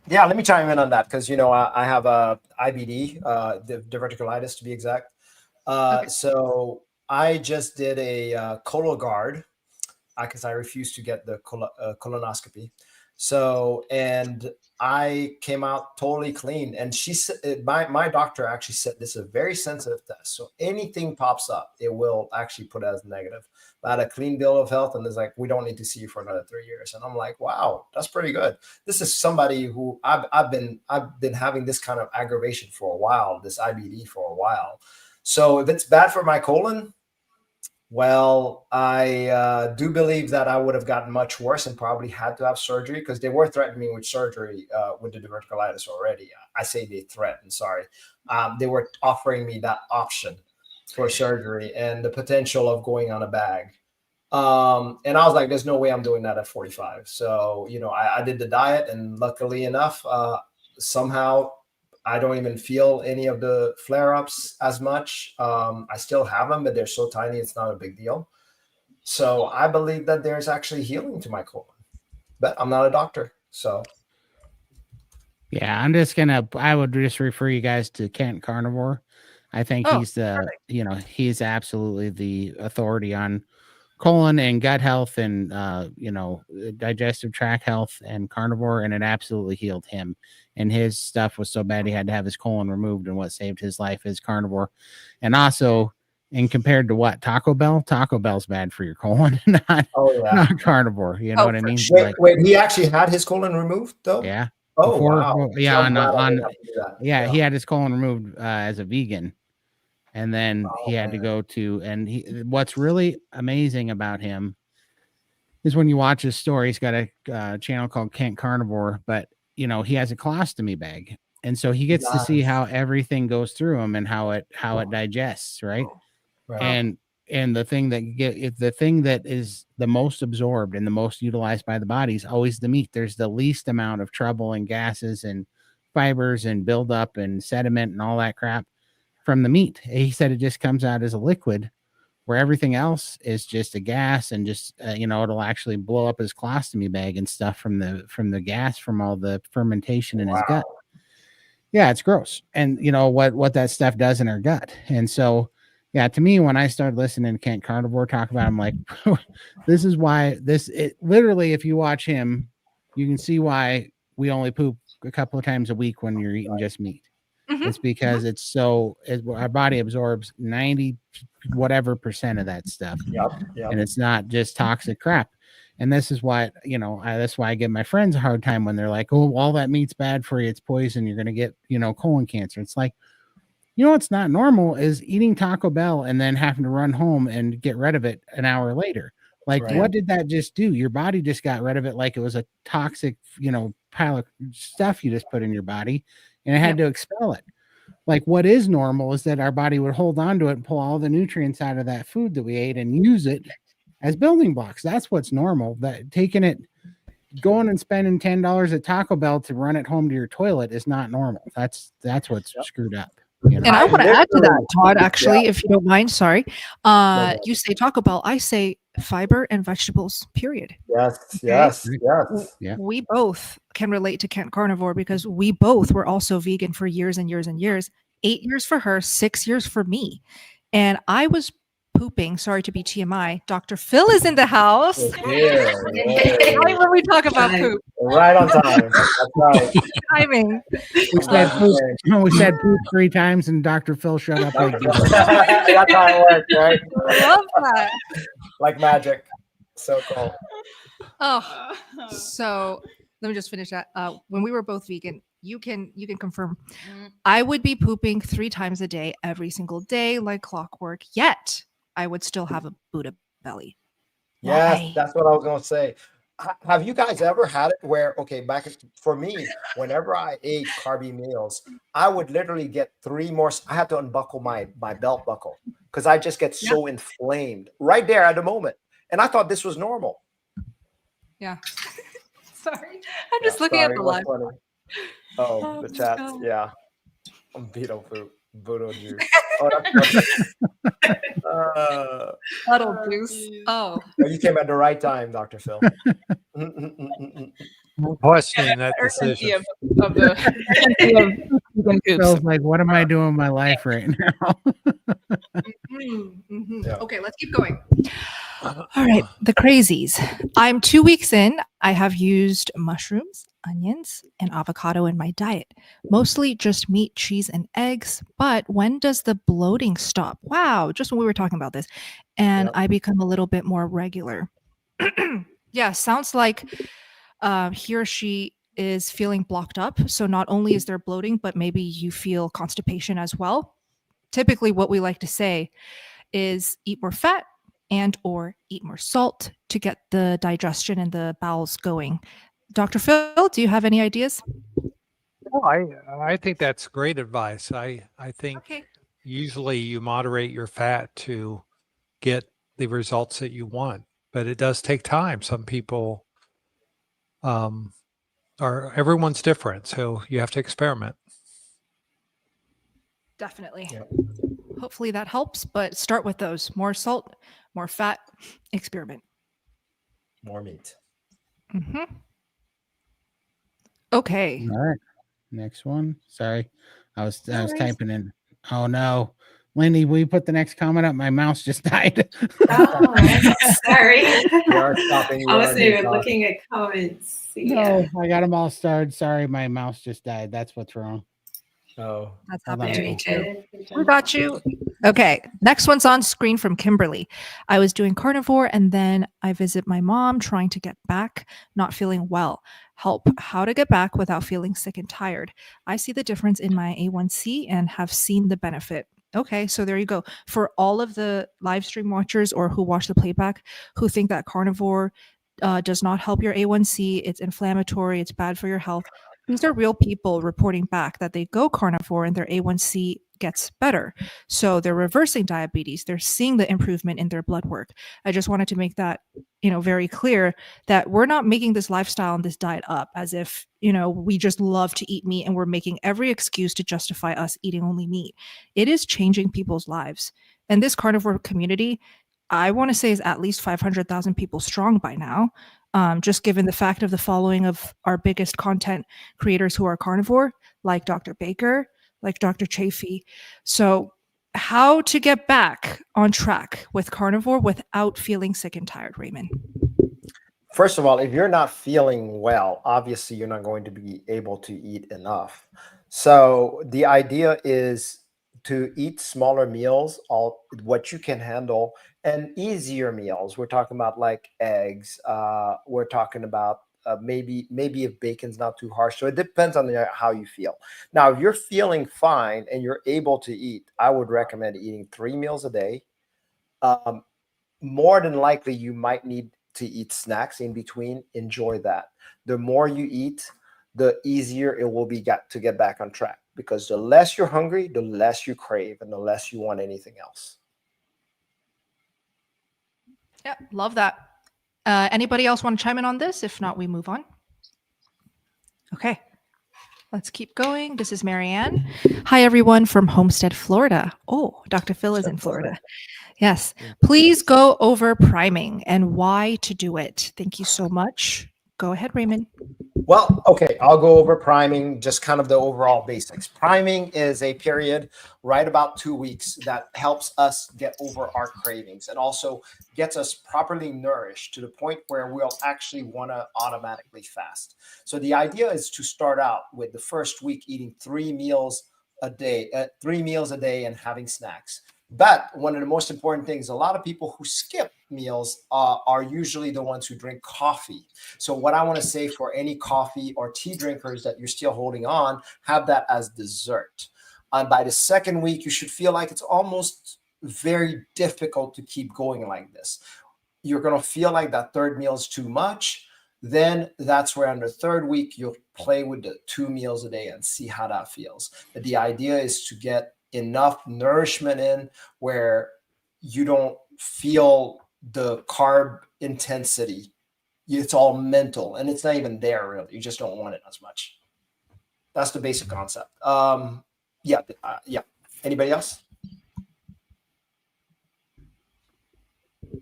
Yeah, let me chime in on that because I have a IBD, the diverticulitis to be exact. Okay. So I just did a Cologuard because I refused to get the colonoscopy. So, and I came out totally clean. And she said, my doctor actually said this is a very sensitive test. So anything pops up, it will actually put it as negative. I had a clean bill of health, and it's like, we don't need to see you for another 3 years. And I'm like, wow, that's pretty good. This is somebody who I've been having this kind of aggravation for a while, this IBD for a while. So if it's bad for my colon, well, I do believe that I would have gotten much worse and probably had to have surgery because they were threatening me with surgery with the diverticulitis already. I say they threatened, sorry. They were offering me that option for surgery and the potential of going on a bag. And I was like, there's no way I'm doing that at 45. So, I did the diet, and luckily enough, somehow I don't even feel any of the flare-ups as much. I still have them, but they're so tiny, it's not a big deal. So I believe that there's actually healing to my colon, but I'm not a doctor. So Yeah, I would just refer you guys to Kent Carnivore. I think he's he's absolutely the authority on colon and gut health and digestive tract health and carnivore, and it absolutely healed him. And his stuff was so bad he had to have his colon removed, and what saved his life is carnivore. And also, and compared to what, Taco Bell's bad for your colon, not carnivore. You know what I mean? Wait, he actually had his colon removed though? Yeah. Oh, wow. He had his colon removed as a vegan. And then he had to go to, what's really amazing about him is when you watch his story, he's got a channel called Kent Carnivore, but he has a colostomy bag. And so he gets to see how everything goes through him and how it digests. Right. And the thing that is the most absorbed and the most utilized by the body is always the meat. There's the least amount of trouble and gases and fibers and buildup and sediment and all that crap from the meat. He said it just comes out as a liquid, where everything else is just a gas and just it'll actually blow up his colostomy bag and stuff from the gas from all the fermentation in his gut. Yeah, it's gross. And what that stuff does in our gut. And so to me, when I started listening to Kent Carnivore talk about it, I'm like, this is why literally, if you watch him, you can see why we only poop a couple of times a week when you're eating just meat. It's because our body absorbs 90 whatever percent of that stuff. And it's not just toxic crap. And this is why, that's why I give my friends a hard time when they're like, oh, all that meat's bad for you. It's poison. You're going to get, colon cancer. It's like, what's not normal is eating Taco Bell and then having to run home and get rid of it an hour later. Like, what did that just do? Your body just got rid of it like it was a toxic, pile of stuff you just put in your body, and it had to expel it. Like, what is normal is that our body would hold on to it and pull all the nutrients out of that food that we ate and use it as building blocks. That's what's normal. That going and spending $10 at Taco Bell to run it home to your toilet is not normal. That's what's screwed up. And I want to add to that, Todd, actually, if you don't mind. Sorry. You say Taco Bell, I say fiber and vegetables, period. Yes. We both can relate to Kent Carnivore because we both were also vegan for years and years and years. 8 years for her, 6 years for me. And I was pooping. Sorry to be TMI. Dr. Phil is in the house. Right when we talk about poop. Right on time. That's right. Timing. We said poop 3 times and Dr. Phil shut up. That's how it works, right? Love that. Like magic. So cool. Oh, so let me just finish that. When we were both vegan, you can confirm. Mm. I would be pooping 3 times a day every single day like clockwork, yet I would still have a Buddha belly. Yes, Why? that's what I was going to say. Have you guys ever had it where, okay, for me, whenever I ate carby meals, I would literally get 3 more. I had to unbuckle my belt buckle because I just get Yeah. so inflamed right there at the moment. And I thought this was normal. Yeah. Sorry. I'm Yeah, just looking at sorry, the what's live. funny? Oh, the chat. no. Yeah. Beetle food, Voodoo juice. Oh, that's funny. Puddle Oh, juice. geez. Oh. Well, you came at the right time, Dr. Phil. I'm questioning that Urgency decision. of the urgency of vegan coops. Feels like, what am I doing in my life right now? Yeah. Okay, let's keep going. All right, the crazies. I'm 2 weeks in. I have used mushrooms, onions, and avocado in my diet. Mostly just meat, cheese, and eggs. But when does the bloating stop? Wow, just when we were talking about this. And Yep. I become a little bit more regular. Yeah, sounds like he or she is feeling blocked up. So not only is there bloating, but maybe you feel constipation as well. Typically, what we like to say is eat more fat and or eat more salt to get the digestion and the bowels going. Dr. Phil, do you have any ideas? Well, I think that's great advice. I think Okay. usually you moderate your fat to get the results that you want, but it does take time. Some people everyone's different, so you have to experiment. Definitely. Yep. Hopefully that helps, but start with those. More salt, more fat, experiment. More meat. Mm-hmm. Okay. All right. Next one. Sorry. I was worries. typing in. Oh no. Lindy, will you put the next comment up? My mouse just died. Oh, sorry. You are stopping. I wasn't even looking at comments. Yeah. No, I got them all started. Sorry, my mouse just died. That's what's wrong. Oh, That's Hold happened on. to Very me too. good. We got you. Okay. Next one's on screen from Kimberly. I was doing carnivore and then I visit my mom trying to get back, not feeling well. Help how to get back without feeling sick and tired. I see the difference in my A1C and have seen the benefit. Okay, so there you go. For all of the live stream watchers or who watch the playback who think that carnivore does not help your A1C, it's inflammatory, it's bad for your health. These are real people reporting back that they go carnivore and their A1C gets better. So they're reversing diabetes. They're seeing the improvement in their blood work. I just wanted to make that, very clear that we're not making this lifestyle and this diet up as if, we just love to eat meat and we're making every excuse to justify us eating only meat. It is changing people's lives. And this carnivore community, I want to say, is at least 500,000 people strong by now. Just given the fact of the following of our biggest content creators who are carnivore, like Dr. Baker, like Dr. Chafee. So, how to get back on track with carnivore without feeling sick and tired, Raymond? First of all, if you're not feeling well, obviously you're not going to be able to eat enough. So the idea is to eat smaller meals, all what you can handle, and easier meals. We're talking about like eggs. We're talking about maybe if bacon's not too harsh. So it depends on how you feel. Now, if you're feeling fine and you're able to eat, I would recommend eating 3 meals a day. More than likely, you might need to eat snacks in between. Enjoy that. The more you eat, the easier it will be to get back on track, because the less you're hungry, the less you crave and the less you want anything else. Yeah, love that. Anybody else want to chime in on this? If not, we move on. Okay, let's keep going. This is Marianne. Hi, everyone from Homestead, Florida. Oh, Dr. Phil is in Florida. Yes. Please go over priming and why to do it. Thank you so much. Go ahead, Raymond. Well, okay, I'll go over priming, just kind of the overall basics. Priming is a period right about 2 weeks that helps us get over our cravings and also gets us properly nourished to the point where we'll actually want to automatically fast. So the idea is to start out with the first week eating 3 meals a day and having snacks. But one of the most important things, a lot of people who skip meals are usually the ones who drink coffee. So what I want to say for any coffee or tea drinkers that you're still holding on, have that as dessert. And by the second week, you should feel like it's almost very difficult to keep going like this. You're going to feel like that third meal is too much. Then that's where on the third week, you'll play with the 2 meals a day and see how that feels. But the idea is to get enough nourishment in where you don't feel the carb intensity. It's all mental and it's not even there really. You just don't want it as much. That's the basic concept. Yeah. Anybody else?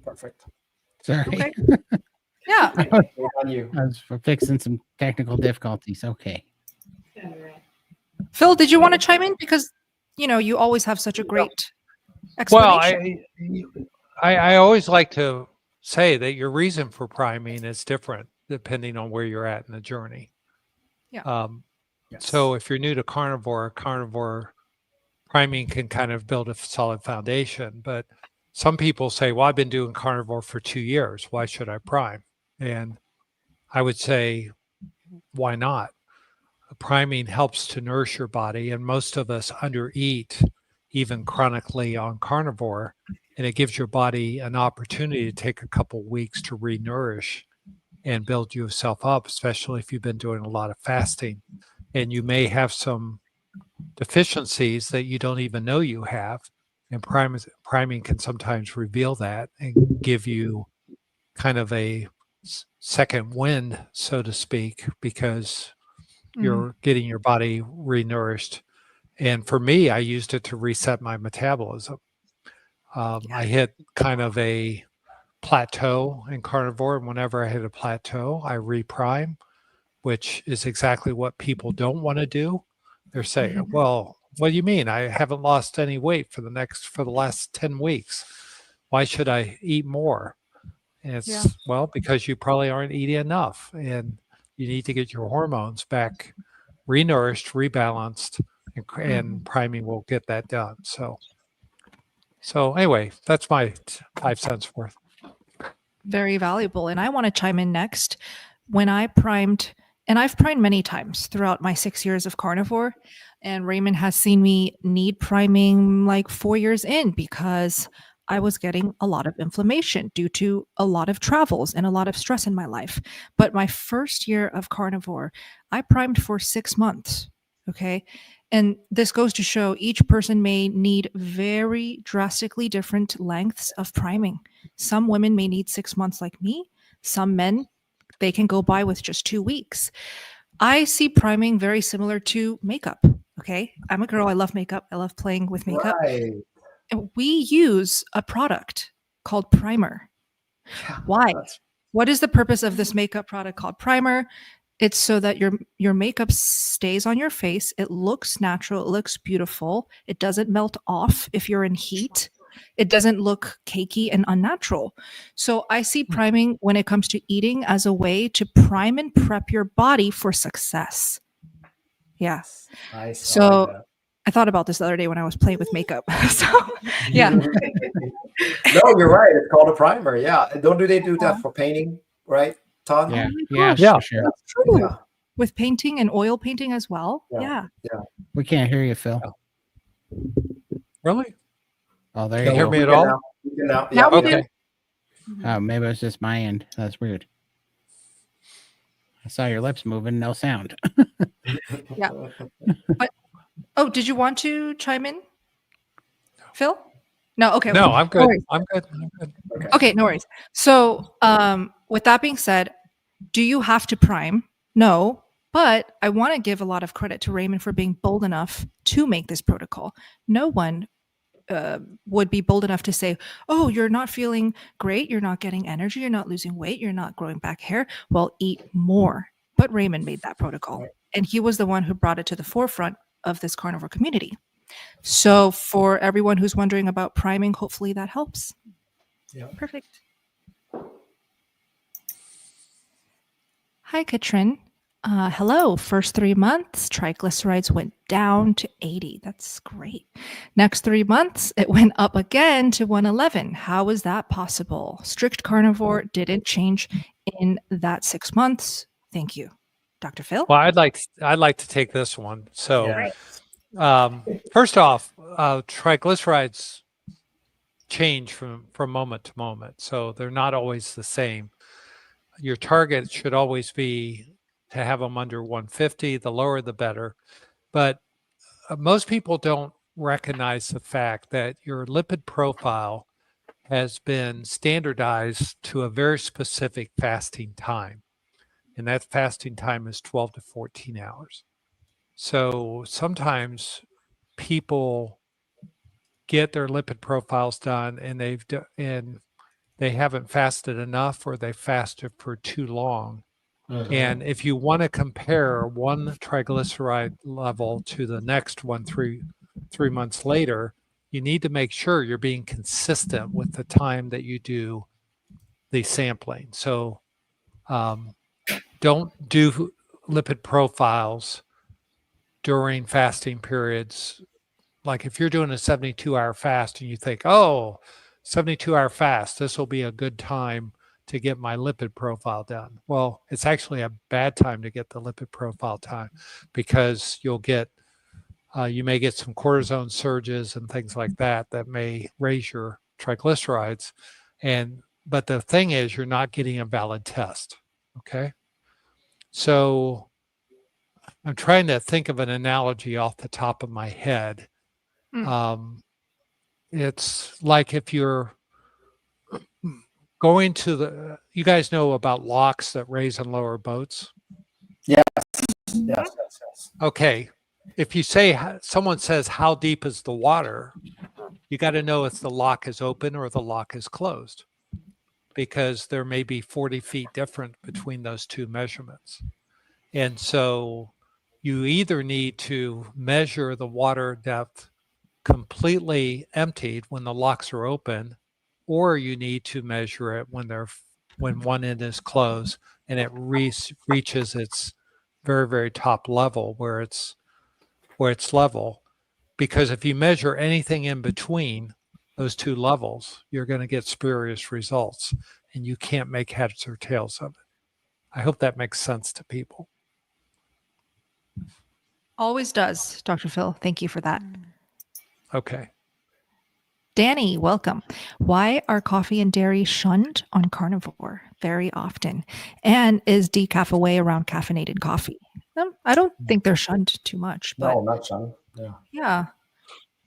Perfect. Sorry. Okay. Yeah. On you. I was fixing some technical difficulties. Okay. All right. Phil, did you want to chime in? Because, you know, you always have such a great Well, explanation. I always like to say that your reason for priming is different depending on where you're at in the journey. Yeah. So if you're new to carnivore priming can kind of build a solid foundation. But some people say, well, I've been doing carnivore for 2 years. Why should I prime? And I would say, why not? Priming helps to nourish your body, and most of us undereat, even chronically on carnivore, and it gives your body an opportunity to take a couple weeks to re-nourish and build yourself up, especially if you've been doing a lot of fasting. And you may have some deficiencies that you don't even know you have, and priming can sometimes reveal that and give you kind of a second wind, so to speak, because you're getting your body renourished. And for me, I used it to reset my metabolism. I hit kind of a plateau in carnivore, and whenever I hit a plateau, I reprime, which is exactly what people don't want to do. They're saying, well, what do you mean? I haven't lost any weight for the last 10 weeks. Why should I eat more? And it's, well, because you probably aren't eating enough, and you need to get your hormones back renourished, rebalanced, and priming will get that done. So anyway, that's my 5 cents worth. Very valuable. And I want to chime in next. When I primed, and I've primed many times throughout my 6 years of carnivore, and Raymond has seen me need priming like 4 years in because I was getting a lot of inflammation due to a lot of travels and a lot of stress in my life. But my first year of carnivore, I primed for 6 months. Okay. And this goes to show each person may need very drastically different lengths of priming. Some women may need 6 months like me. Some men, they can go by with just 2 weeks. I see priming very similar to makeup. Okay. I'm a girl. I love makeup. I love playing with makeup. Right. And we use a product called primer. Why? What is the purpose of this makeup product called primer? It's so that your makeup stays on your face. It looks natural. It looks beautiful. It doesn't melt off if you're in heat. It doesn't look cakey and unnatural. So I see priming when it comes to eating as a way to prime and prep your body for success. Yeah. Nice. So I thought about this the other day when I was playing with makeup. So yeah. No, you're right. It's called a primer. Yeah. Don't they do that for painting, right, Todd? Yeah. gosh. For sure. That's true. Yeah. With painting and oil painting as well. Yeah. We can't hear you, Phil. Really? Oh, there Can you you go. hear me at all? Now, Now we do. Okay. Oh, maybe it's just my end. That's weird. I saw your lips moving, no sound. Yeah. Oh, did you want to chime in, Phil? No. Okay. No, okay. I'm No good. worries. I'm good. Okay, no worries. So, with that being said, do you have to prime? No, but I want to give a lot of credit to Raymond for being bold enough to make this protocol. No one would be bold enough to say, oh, you're not feeling great, you're not getting energy, you're not losing weight, you're not growing back hair. Well, eat more. But Raymond made that protocol, and he was the one who brought it to the forefront of this carnivore community. So for everyone who's wondering about priming, hopefully that helps. Yeah. Perfect. Hi, Katrin. Hello. First 3 months, triglycerides went down to 80. That's great. Next 3 months, it went up again to 111. How is that possible? Strict carnivore didn't change in that 6 months. Thank you. Dr. Phil? Well, I'd like to take this one. So, Yeah. first off, triglycerides change from moment to moment, so they're not always the same. Your target should always be to have them under 150. The lower, the better. But most people don't recognize the fact that your lipid profile has been standardized to a very specific fasting time. And that fasting time is 12 to 14 hours. So sometimes people get their lipid profiles done and they haven't fasted enough, or they fasted for too long. And if you want to compare one triglyceride level to the next one 3 months later, you need to make sure you're being consistent with the time that you do the sampling. So don't do lipid profiles during fasting periods. Like if you're doing a 72-hour fast and you think, oh, 72-hour fast, this will be a good time to get my lipid profile done. Well, it's actually a bad time to get the lipid profile time, because you may get some cortisone surges and things like that may raise your triglycerides. But the thing is, you're not getting a valid test. Okay. So I'm trying to think of an analogy off the top of my head. It's like if you're going to you guys know about locks that raise and lower boats? Yes. Okay. If you say, someone says, how deep is the water? You got to know if the lock is open or the lock is closed, because there may be 40 feet different between those two measurements. And so you either need to measure the water depth completely emptied when the locks are open, or you need to measure it when one end is closed and it reaches its very, very top level where it's level. Because if you measure anything in between those two levels, you're going to get spurious results, and you can't make heads or tails of it. I hope that makes sense to people. Always does, Dr. Phil. Thank you for that. Okay. Danny, welcome. Why are coffee and dairy shunned on carnivore very often? And is decaf a way around caffeinated coffee? I don't think they're shunned too much, but No, not shunned. yeah.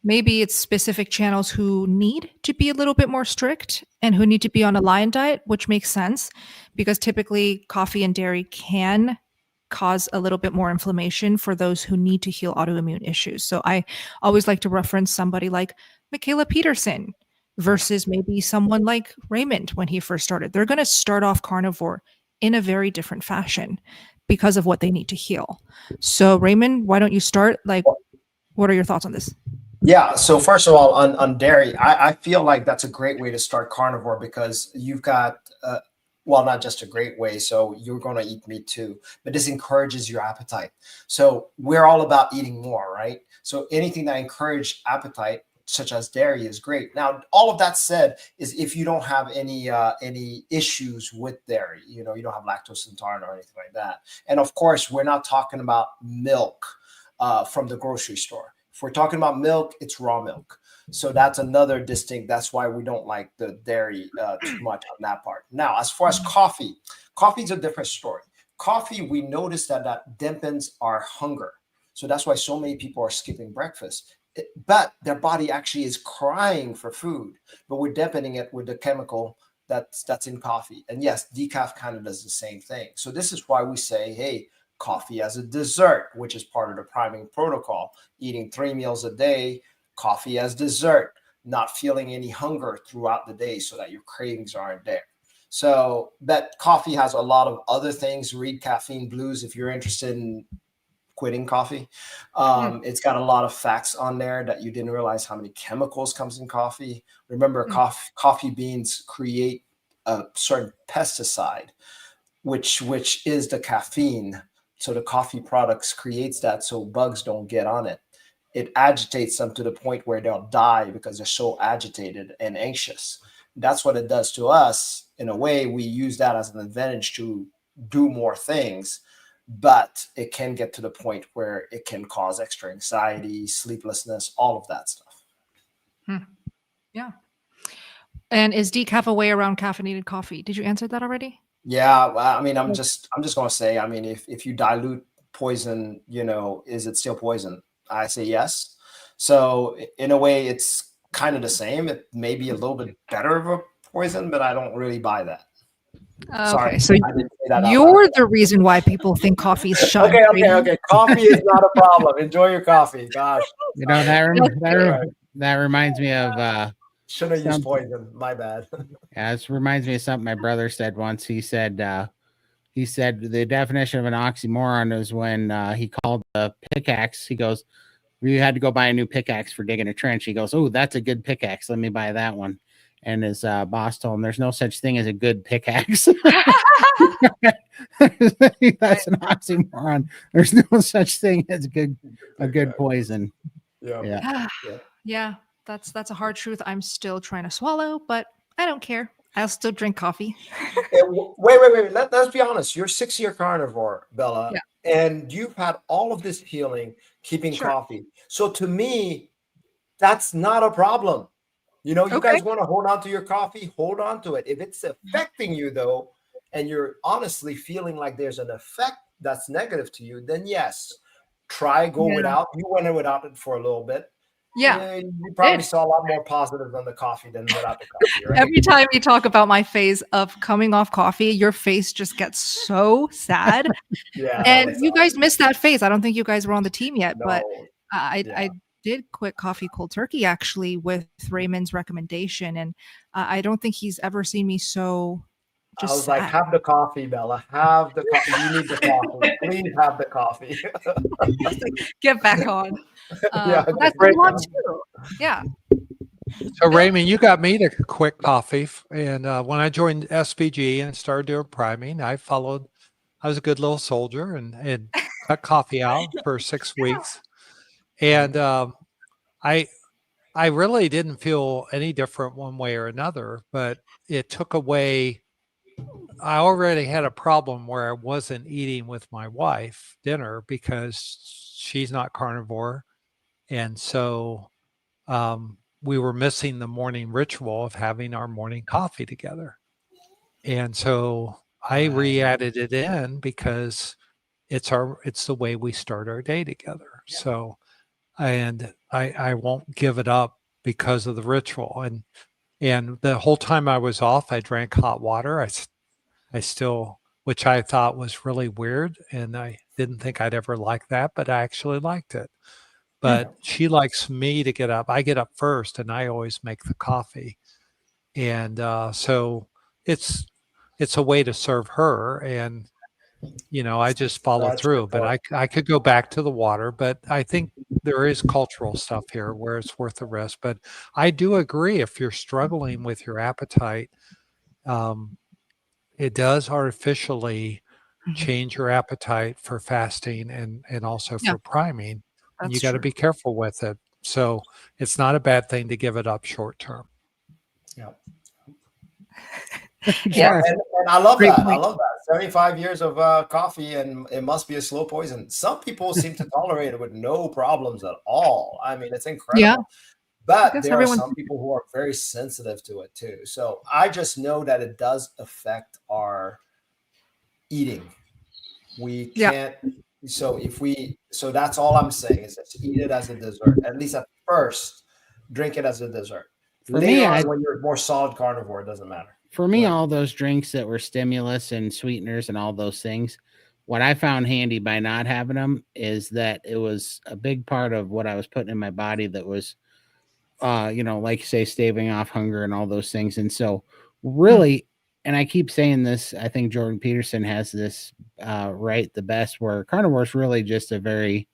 Maybe it's specific channels who need to be a little bit more strict and who need to be on a lion diet, which makes sense because typically coffee and dairy can cause a little bit more inflammation for those who need to heal autoimmune issues. So I always like to reference somebody like Michaela Peterson versus maybe someone like Raymond when he first started. They're going to start off carnivore in a very different fashion because of what they need to heal. So Raymond, why don't you start? Like, what are your thoughts on this? Yeah. So first of all, on dairy, I feel like that's a great way to start carnivore, because you've got, well, not just a great way. So you're going to eat meat too, but this encourages your appetite. So we're all about eating more, right? So anything that encourages appetite, such as dairy, is great. Now, all of that said, is if you don't have any issues with dairy, you don't have lactose intolerant or anything like that. And of course, we're not talking about milk from the grocery store. If we're talking about milk, it's raw milk. So that's another distinct. That's why we don't like the dairy too much on that part. Now, as far as coffee is a different story. Coffee, we notice that dampens our hunger. So that's why so many people are skipping breakfast. But their body actually is crying for food, but we're dampening it with the chemical that's in coffee. And yes, decaf kind of does the same thing. So this is why we say, hey, coffee as a dessert, which is part of the priming protocol, eating 3 meals a day, coffee as dessert, not feeling any hunger throughout the day so that your cravings aren't there. So that coffee has a lot of other things. Read Caffeine Blues if you're interested in quitting coffee. It's got a lot of facts on there that you didn't realize how many chemicals comes in coffee. Remember, coffee beans create a certain pesticide, which is the caffeine So the coffee products creates that so bugs don't get on it. It agitates them to the point where they'll die because they're so agitated and anxious. That's what it does to us. In a way, we use that as an advantage to do more things, but it can get to the point where it can cause extra anxiety, sleeplessness, all of that stuff. Yeah. And is decaf a way around caffeinated coffee? Did you answer that already? Yeah, well, I mean, I'm just going to say, I mean, if you dilute poison, you know, is it still poison? I say yes. So in a way, it's kind of the same. It may be a little bit better of a poison, but I don't really buy that. Sorry, Okay, so I didn't say that out you're loud. the reason why people think coffee is shut. Okay. Coffee is not a problem. Enjoy your coffee. Gosh, You know, that reminds me of shouldn't have used something. poison. My bad. Yeah, this reminds me of something my brother said once. He said the definition of an oxymoron is when he called the pickaxe. He goes, "We had to go buy a new pickaxe for digging a trench." He goes, "Oh, that's a good pickaxe. Let me buy that one." And his boss told him, "There's no such thing as a good pickaxe." That's an oxymoron. There's no such thing as a good poison. Yeah. Yeah, that's a hard truth I'm still trying to swallow, but I don't care. I'll still drink coffee. Wait. Let's be honest. You're 6-year carnivore, Bella, Yeah. and you've had all of this healing, keeping Sure. coffee. So to me, that's not a problem. You know, you Okay. guys want to hold on to your coffee, hold on to it. If it's affecting you though, and you're honestly feeling like there's an effect that's negative to you, then yes, go Yeah. without. You went without it for a little bit. Yeah. You probably did. saw a lot more positives on the coffee than without the coffee, right? Every time you talk about my phase of coming off coffee, your face just gets so sad. Yeah. And you guys missed that phase. I don't think you guys were on the team yet, but No. I did quit coffee cold turkey actually with Raymond's recommendation, and I don't think he's ever seen me so I just was like, sad. have the coffee, Bella. Have the coffee. You need the coffee. Please have the coffee. Get back on. Yeah, That's great. what I want too. Yeah. So Raymond, you got me to quit coffee, and when I joined SBG and started doing priming, I was a good little soldier and cut coffee out for 6 weeks, and I really didn't feel any different one way or another, but it took away. I already had a problem where I wasn't eating with my wife dinner because she's not carnivore, and so we were missing the morning ritual of having our morning coffee together. And so I re-added it in because it's the way we start our day together. So, and I won't give it up because of the ritual. And the whole time I was off, I drank hot water. I still, which I thought was really weird. And I didn't think I'd ever like that, but I actually liked it. But she likes me to get up. I get up first and I always make the coffee. And so it's a way to serve her. And, you know, I just follow That's through. good But I could go back to the water. But I think there is cultural stuff here where it's worth the risk. But I do agree if you're struggling with your appetite, it does artificially change your appetite for fasting and also for priming. And you got to be careful with it. So it's not a bad thing to give it up short term. Yeah. Yeah. And I love Great that. point. I love that. 75 years of coffee, and it must be a slow poison. Some people seem to tolerate it with no problems at all. I mean, it's incredible. Yeah. But there are some people who are very sensitive to it too. So I just know that it does affect our eating. We can't. So that's all I'm saying is just eat it as a dessert. At least at first, drink it as a dessert. For Later me, on, when you're more solid carnivore, it doesn't matter. For me, all those drinks that were stimulus and sweeteners and all those things, what I found handy by not having them is that it was a big part of what I was putting in my body that was, you know, like say, staving off hunger and all those things. And so really, and I keep saying this, I think Jordan Peterson has this right the best, where carnivore is really just a very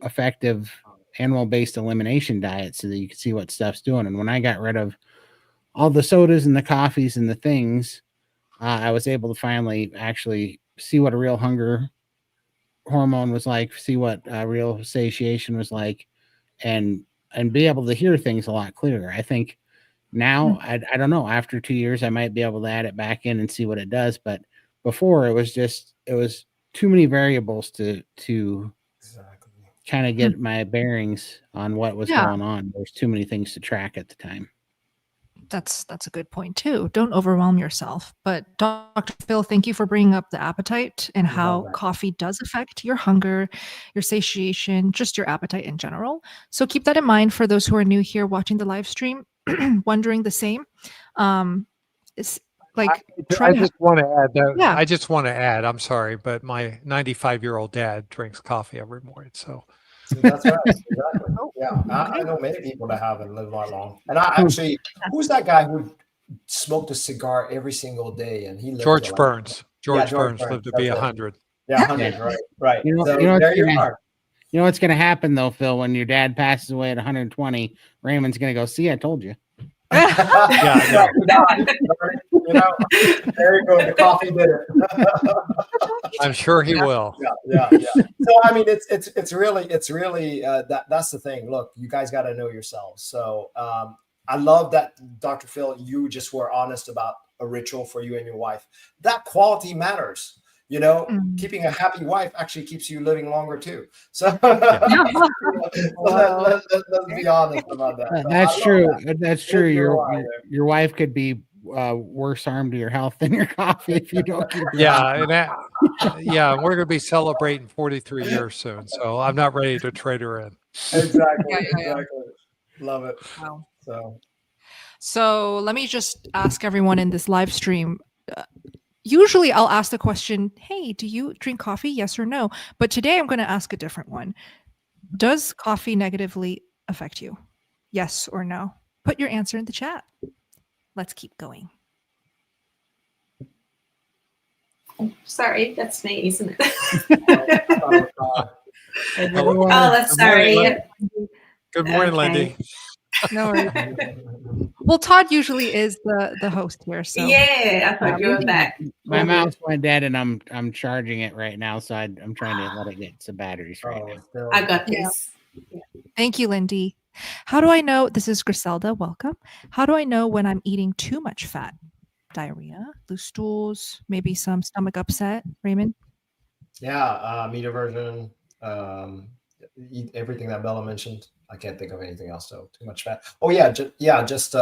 effective animal-based elimination diet so that you can see what stuff's doing. And when I got rid of all the sodas and the coffees and the things, I was able to finally actually see what a real hunger hormone was like, see what real satiation was like, and be able to hear things a lot clearer. I think now, I don't know, after 2 years, I might be able to add it back in and see what it does. But before, it was too many variables to Exactly. kind of get my bearings on what was Yeah. going on. There's too many things to track at the time. That's a good point too. Don't overwhelm yourself. But Dr. Phil, thank you for bringing up the appetite and how that. coffee does affect your hunger, your satiation, just your appetite in general. So keep that in mind for those who are new here watching the live stream, wondering the same. It's like I just want to add that. Yeah. I just want to add, I'm sorry, but my 95-year-old dad drinks coffee every morning. So See, that's right. Exactly. Oh, Yeah. I okay. know many people that have and live that long. And I actually, who's that guy who smoked a cigar every single day and he lived George to like- Burns. George George Burns Burns, lived to be that's it. 100. Yeah, 100, Yeah. right. You know- So you know what's there you gonna- are. You know what's going to happen though, Phil? When your dad passes away at 120, Raymond's going to go, see, I told you. Yeah, you know, there you go. The coffee did it. I'm sure he will. Yeah. So I mean, it's really that's the thing. Look, you guys got to know yourselves. So I love that, Dr. Phil, you just were honest about a ritual for you and your wife. That quality matters. You know, keeping a happy wife actually keeps you living longer too. So, let's be honest about that. So That's I love true. that. That's true. Good Your lie your wife could be worse harm to your health than your coffee if you don't keep your Yeah, and we're going to be celebrating 43 years soon, so I'm not ready to trade her in. Exactly. Yeah. Exactly. Love it. Wow. So let me just ask everyone in this live stream. Usually I'll ask the question, hey, do you drink coffee? Yes or no? But today I'm going to ask a different one. Does coffee negatively affect you? Yes or no? Put your answer in the chat. Let's keep going. Sorry, that's me, isn't it? Hello. Oh, that's sorry. Good morning, Okay. Lindy. No worries. Well, Todd usually is the host here. So Yeah, I thought you were back. My mouse went dead, and I'm charging it right now, so I'm trying to let it get some batteries right now. I got Yeah. this. Thank you, Lindy. How do I know? This is Griselda. Welcome. How do I know when I'm eating too much fat? Diarrhea, loose stools, maybe some stomach upset. Raymond? Yeah, meat aversion, eat everything that Bella mentioned. I can't think of anything else. So too much fat. Oh yeah, just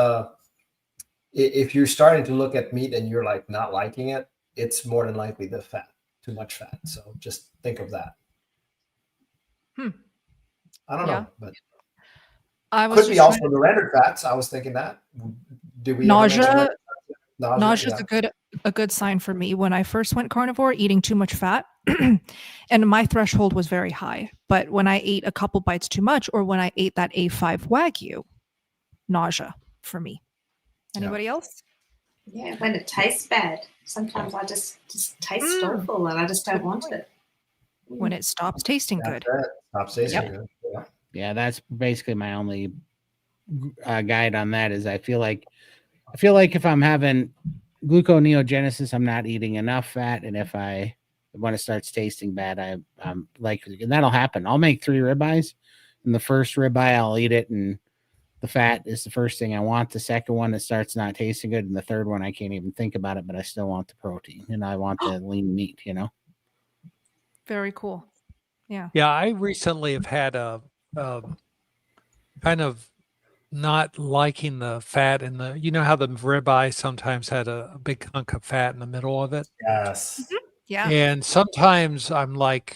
if you're starting to look at meat and you're like not liking it, it's more than likely the fat, too much fat. So just think of that. I don't Yeah. know, but I was could be just also the rendered fats. I was thinking that. Did we ever mention nausea. rendered fats? Nausea is Yeah. a good sign for me. When I first went carnivore, eating too much fat, and my threshold was very high. But when I ate a couple bites too much, or when I ate that A5 Wagyu, nausea for me. Anybody else? Yeah, when it tastes bad. Sometimes I just taste awful and I just don't want it. When it stops tasting That's good. it. Stop saying Yep. good. Yeah. Yeah, that's basically my only guide on that. Is I feel like if I'm having gluconeogenesis, I'm not eating enough fat, and when it starts tasting bad, I'm like, and that'll happen. I'll make 3 ribeyes, and the first ribeye I'll eat it, and the fat is the first thing I want. The second one, it starts not tasting good, and the third one, I can't even think about it, but I still want the protein, and I want the lean meat. Very cool. Yeah. Yeah, I recently have had a kind of not liking the fat in the, you know how the ribeye sometimes had a big hunk of fat in the middle of it? Yes. Yeah. And sometimes I'm like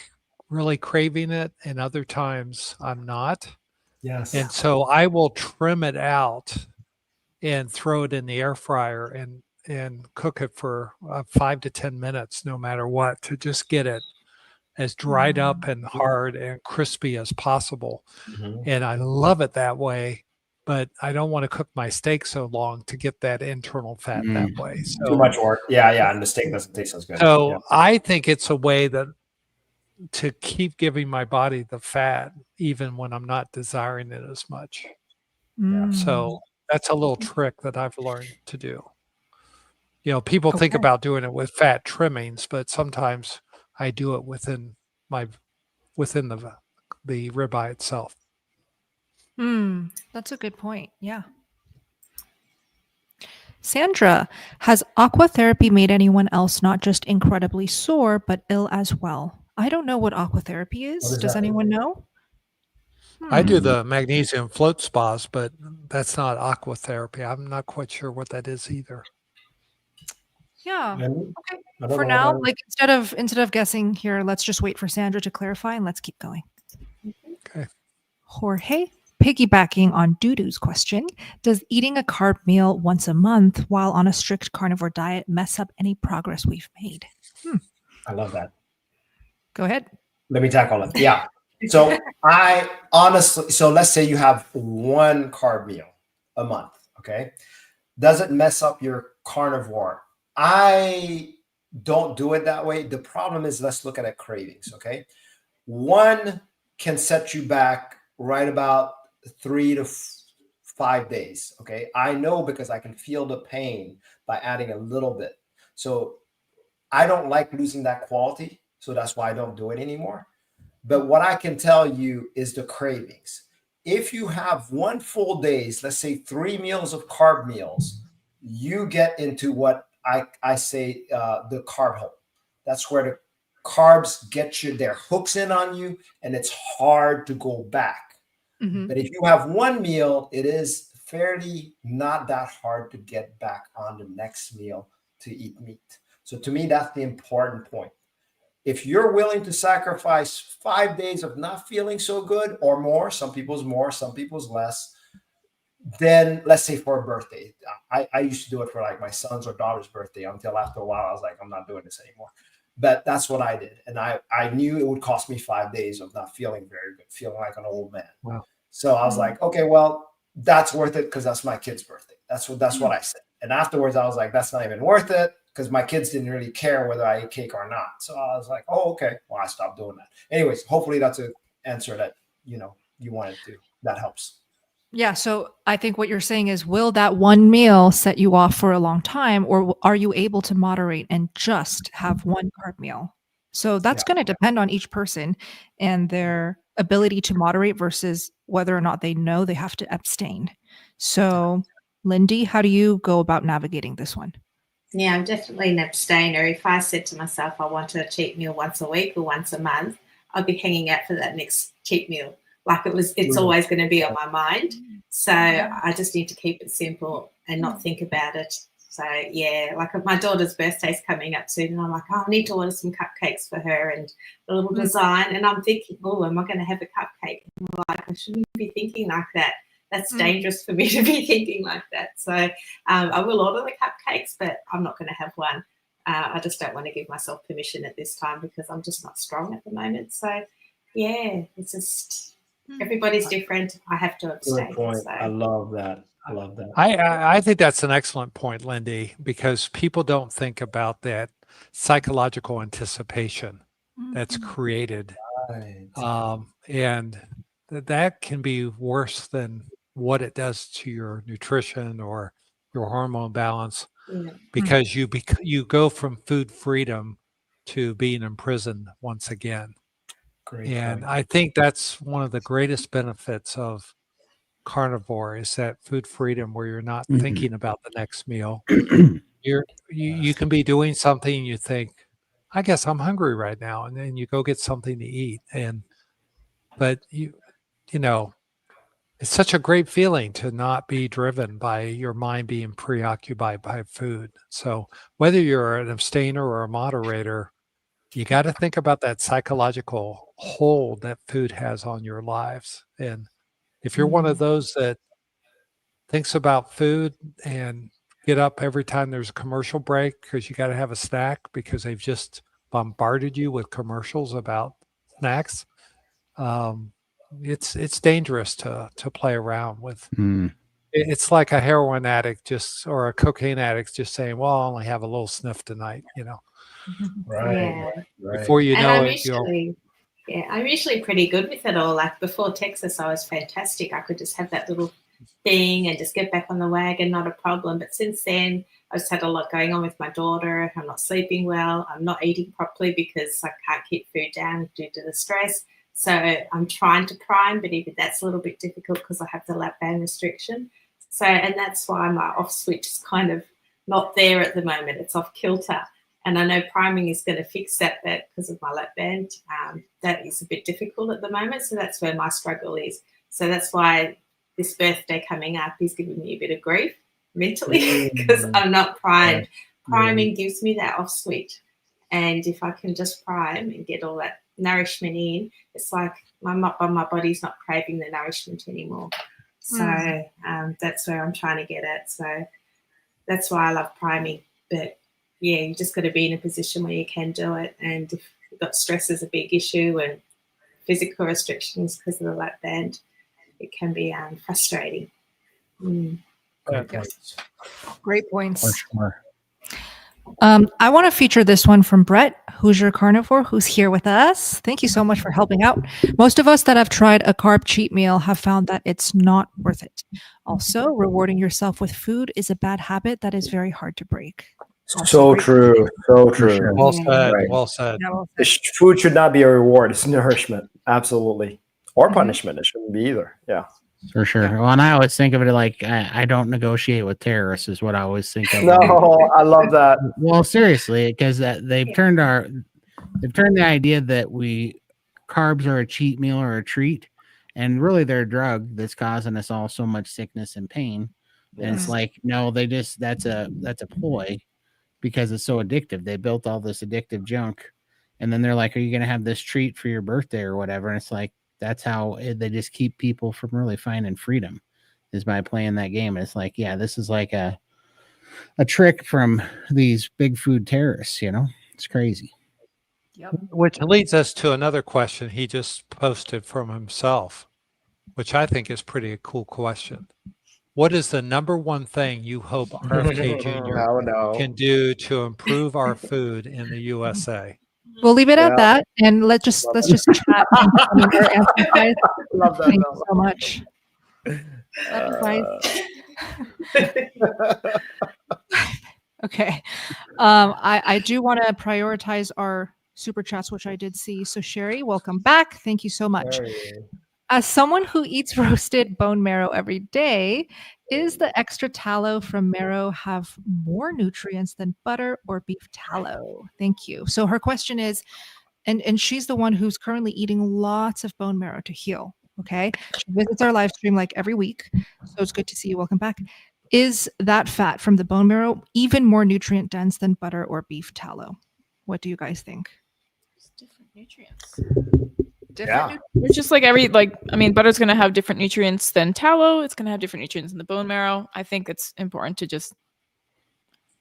really craving it, and other times I'm not. Yes. And so I will trim it out and throw it in the air fryer and cook it for 5 to 10 minutes, no matter what, to just get it as dried up and hard and crispy as possible. Mhm. And I love it that way, but I don't want to cook my steak so long to get that internal fat that way. So, Too much work. Yeah, and the steak doesn't taste as good. so Yeah. I think it's a way to keep giving my body the fat, even when I'm not desiring it as much. So that's a little trick that I've learned to do. People think Okay. about doing it with fat trimmings, but sometimes I do it within my within the ribeye itself. That's a good point. Yeah. Sandra, has aqua therapy made anyone else not just incredibly sore, but ill as well? I don't know what aqua therapy is. What is Does that? anyone know? I do the magnesium float spas, but that's not aqua therapy. I'm not quite sure what that is either. Yeah. And Okay. I don't For know now, what like instead of guessing here, let's just wait for Sandra to clarify and let's keep going. Okay. Jorge, piggybacking on Dudu's question, does eating a carb meal once a month while on a strict carnivore diet mess up any progress we've made? I love that. Go ahead. Let me tackle it. Yeah. So I honestly, so let's say you have one carb meal a month. Okay. Does it mess up your carnivore? I don't do it that way. The problem is, let's look at it cravings. Okay. One can set you back right about 3 to 5 days. Okay. I know because I can feel the pain by adding a little bit. So I don't like losing that quality. So that's why I don't do it anymore. But what I can tell you is the cravings. If you have one full days, let's say 3 meals of carb meals, you get into what I say the carb hole. That's where the carbs get you, their hooks in on you, and it's hard to go back. But if you have one meal, it is fairly not that hard to get back on the next meal to eat meat. So to me, that's the important point. If you're willing to sacrifice 5 days of not feeling so good or more, some people's more, some people's less, then let's say for a birthday, I used to do it for like my son's or daughter's birthday until after a while, I was like, I'm not doing this anymore. But that's what I did. And I knew it would cost me 5 days of not feeling very good, feeling like an old man. Wow. So I was like, okay, well, that's worth it because that's my kid's birthday. That's what I said. And afterwards, I was like, that's not even worth it because my kids didn't really care whether I ate cake or not. So I was like, oh, okay. Well, I stopped doing that. Anyways, hopefully that's an answer that, you wanted to. That helps. Yeah. So I think what you're saying is, will that one meal set you off for a long time, or are you able to moderate and just have one carb meal? So that's going to depend on each person and their ability to moderate versus whether or not they know they have to abstain. So, Lindy, how do you go about navigating this one? Yeah, I'm definitely an abstainer. If I said to myself I want a cheat meal once a week or once a month, I'd be hanging out for that next cheat meal. Like it's always going to be on my mind. So I just need to keep it simple and not think about it. So yeah, like my daughter's birthday's coming up soon, and I'm like, oh, I need to order some cupcakes for her and a little design. And I'm thinking, oh, am I going to have a cupcake? And I'm like, I shouldn't be thinking like that. That's dangerous for me to be thinking like that. So I will order the cupcakes, but I'm not going to have one. I just don't want to give myself permission at this time because I'm just not strong at the moment. So yeah, it's just everybody's different. I have to abstain. Good point. So. I love that. I love that. I think that's an excellent point, Lindy, because people don't think about that psychological anticipation that's created. Right. And that can be worse than what it does to your nutrition or your hormone balance, because you go from food freedom to being imprisoned once again. Great And point. I think that's one of the greatest benefits of carnivore is that food freedom where you're not thinking about the next meal. You can be doing something, you think, I guess I'm hungry right now, and then you go get something to eat. But you know, it's such a great feeling to not be driven by your mind being preoccupied by food. So whether you're an abstainer or a moderator, you got to think about that psychological hold that food has on your lives. And if you're one of those that thinks about food and get up every time there's a commercial break because you got to have a snack because they've just bombarded you with commercials about snacks, it's dangerous to play around with. It's like a heroin addict or a cocaine addict just saying, well, I'll only have a little sniff tonight, Right. before you And know I'm it. I'm usually pretty good with it all. Like before Texas, I was fantastic. I could just have that little thing and just get back on the wagon, not a problem. But since then, I just had a lot going on with my daughter. I'm not sleeping well. I'm not eating properly because I can't keep food down due to the stress. So I'm trying to prime, but even that's a little bit difficult because I have the lap band restriction. So, and that's why my off switch is kind of not there at the moment. It's off kilter. And I know priming is going to fix that, but because of my lap band, that is a bit difficult at the moment. So that's where my struggle is. So that's why this birthday coming up is giving me a bit of grief mentally because I'm not primed. Priming gives me that off switch. And if I can just prime and get all that nourishment in, it's like my body's not craving the nourishment anymore. So that's where I'm trying to get at. So that's why I love priming. But yeah, you just got to be in a position where you can do it. And if you've got stress is a big issue and physical restrictions because of the lap band, it can be frustrating. Great points. For sure. I want to feature this one from Brett, Hoosier Carnivore, who's here with us. Thank you so much for helping out. Most of us that have tried a carb cheat meal have found that it's not worth it. Also, rewarding yourself with food is a bad habit that is very hard to break. So true. So true. sure. Well said. Right. Well said. Yeah, well said. Food should not be a reward. It's nourishment. Absolutely. Or punishment. It shouldn't be either. Yeah. For sure. Well, and I always think of it like I don't negotiate with terrorists is what I always think of. No, I love that. Well, seriously, because they've turned the idea that carbs are a cheat meal or a treat, and really they're a drug that's causing us all so much sickness and pain. And it's like, no, that's a ploy because it's so addictive. They built all this addictive junk, and then they're like, "Are you going to have this treat for your birthday or whatever?" And it's like, that's how they just keep people from really finding freedom, is by playing that game. And it's like, yeah, this is like a trick from these big food terrorists, It's crazy. Yep. Which leads us to another question he just posted from himself, which I think is pretty a cool question. What is the number one thing you hope RFK Jr. can do to improve our food in the USA? We'll leave it at that, and let's just chat. Guys. Love that. Thank you so much. Love you guys. Okay. I do want to prioritize our super chats, which I did see. So Sherry, welcome back. Thank you so much. As someone who eats roasted bone marrow every day, is the extra tallow from marrow have more nutrients than butter or beef tallow? Thank you. So her question is, and she's the one who's currently eating lots of bone marrow to heal. Okay. She visits our live stream like every week. So it's good to see you. Welcome back. Is that fat from the bone marrow even more nutrient dense than butter or beef tallow? What do you guys think? There's different nutrients. It's just like butter's going to have different nutrients than tallow. It's going to have different nutrients in the bone marrow. I think it's important to just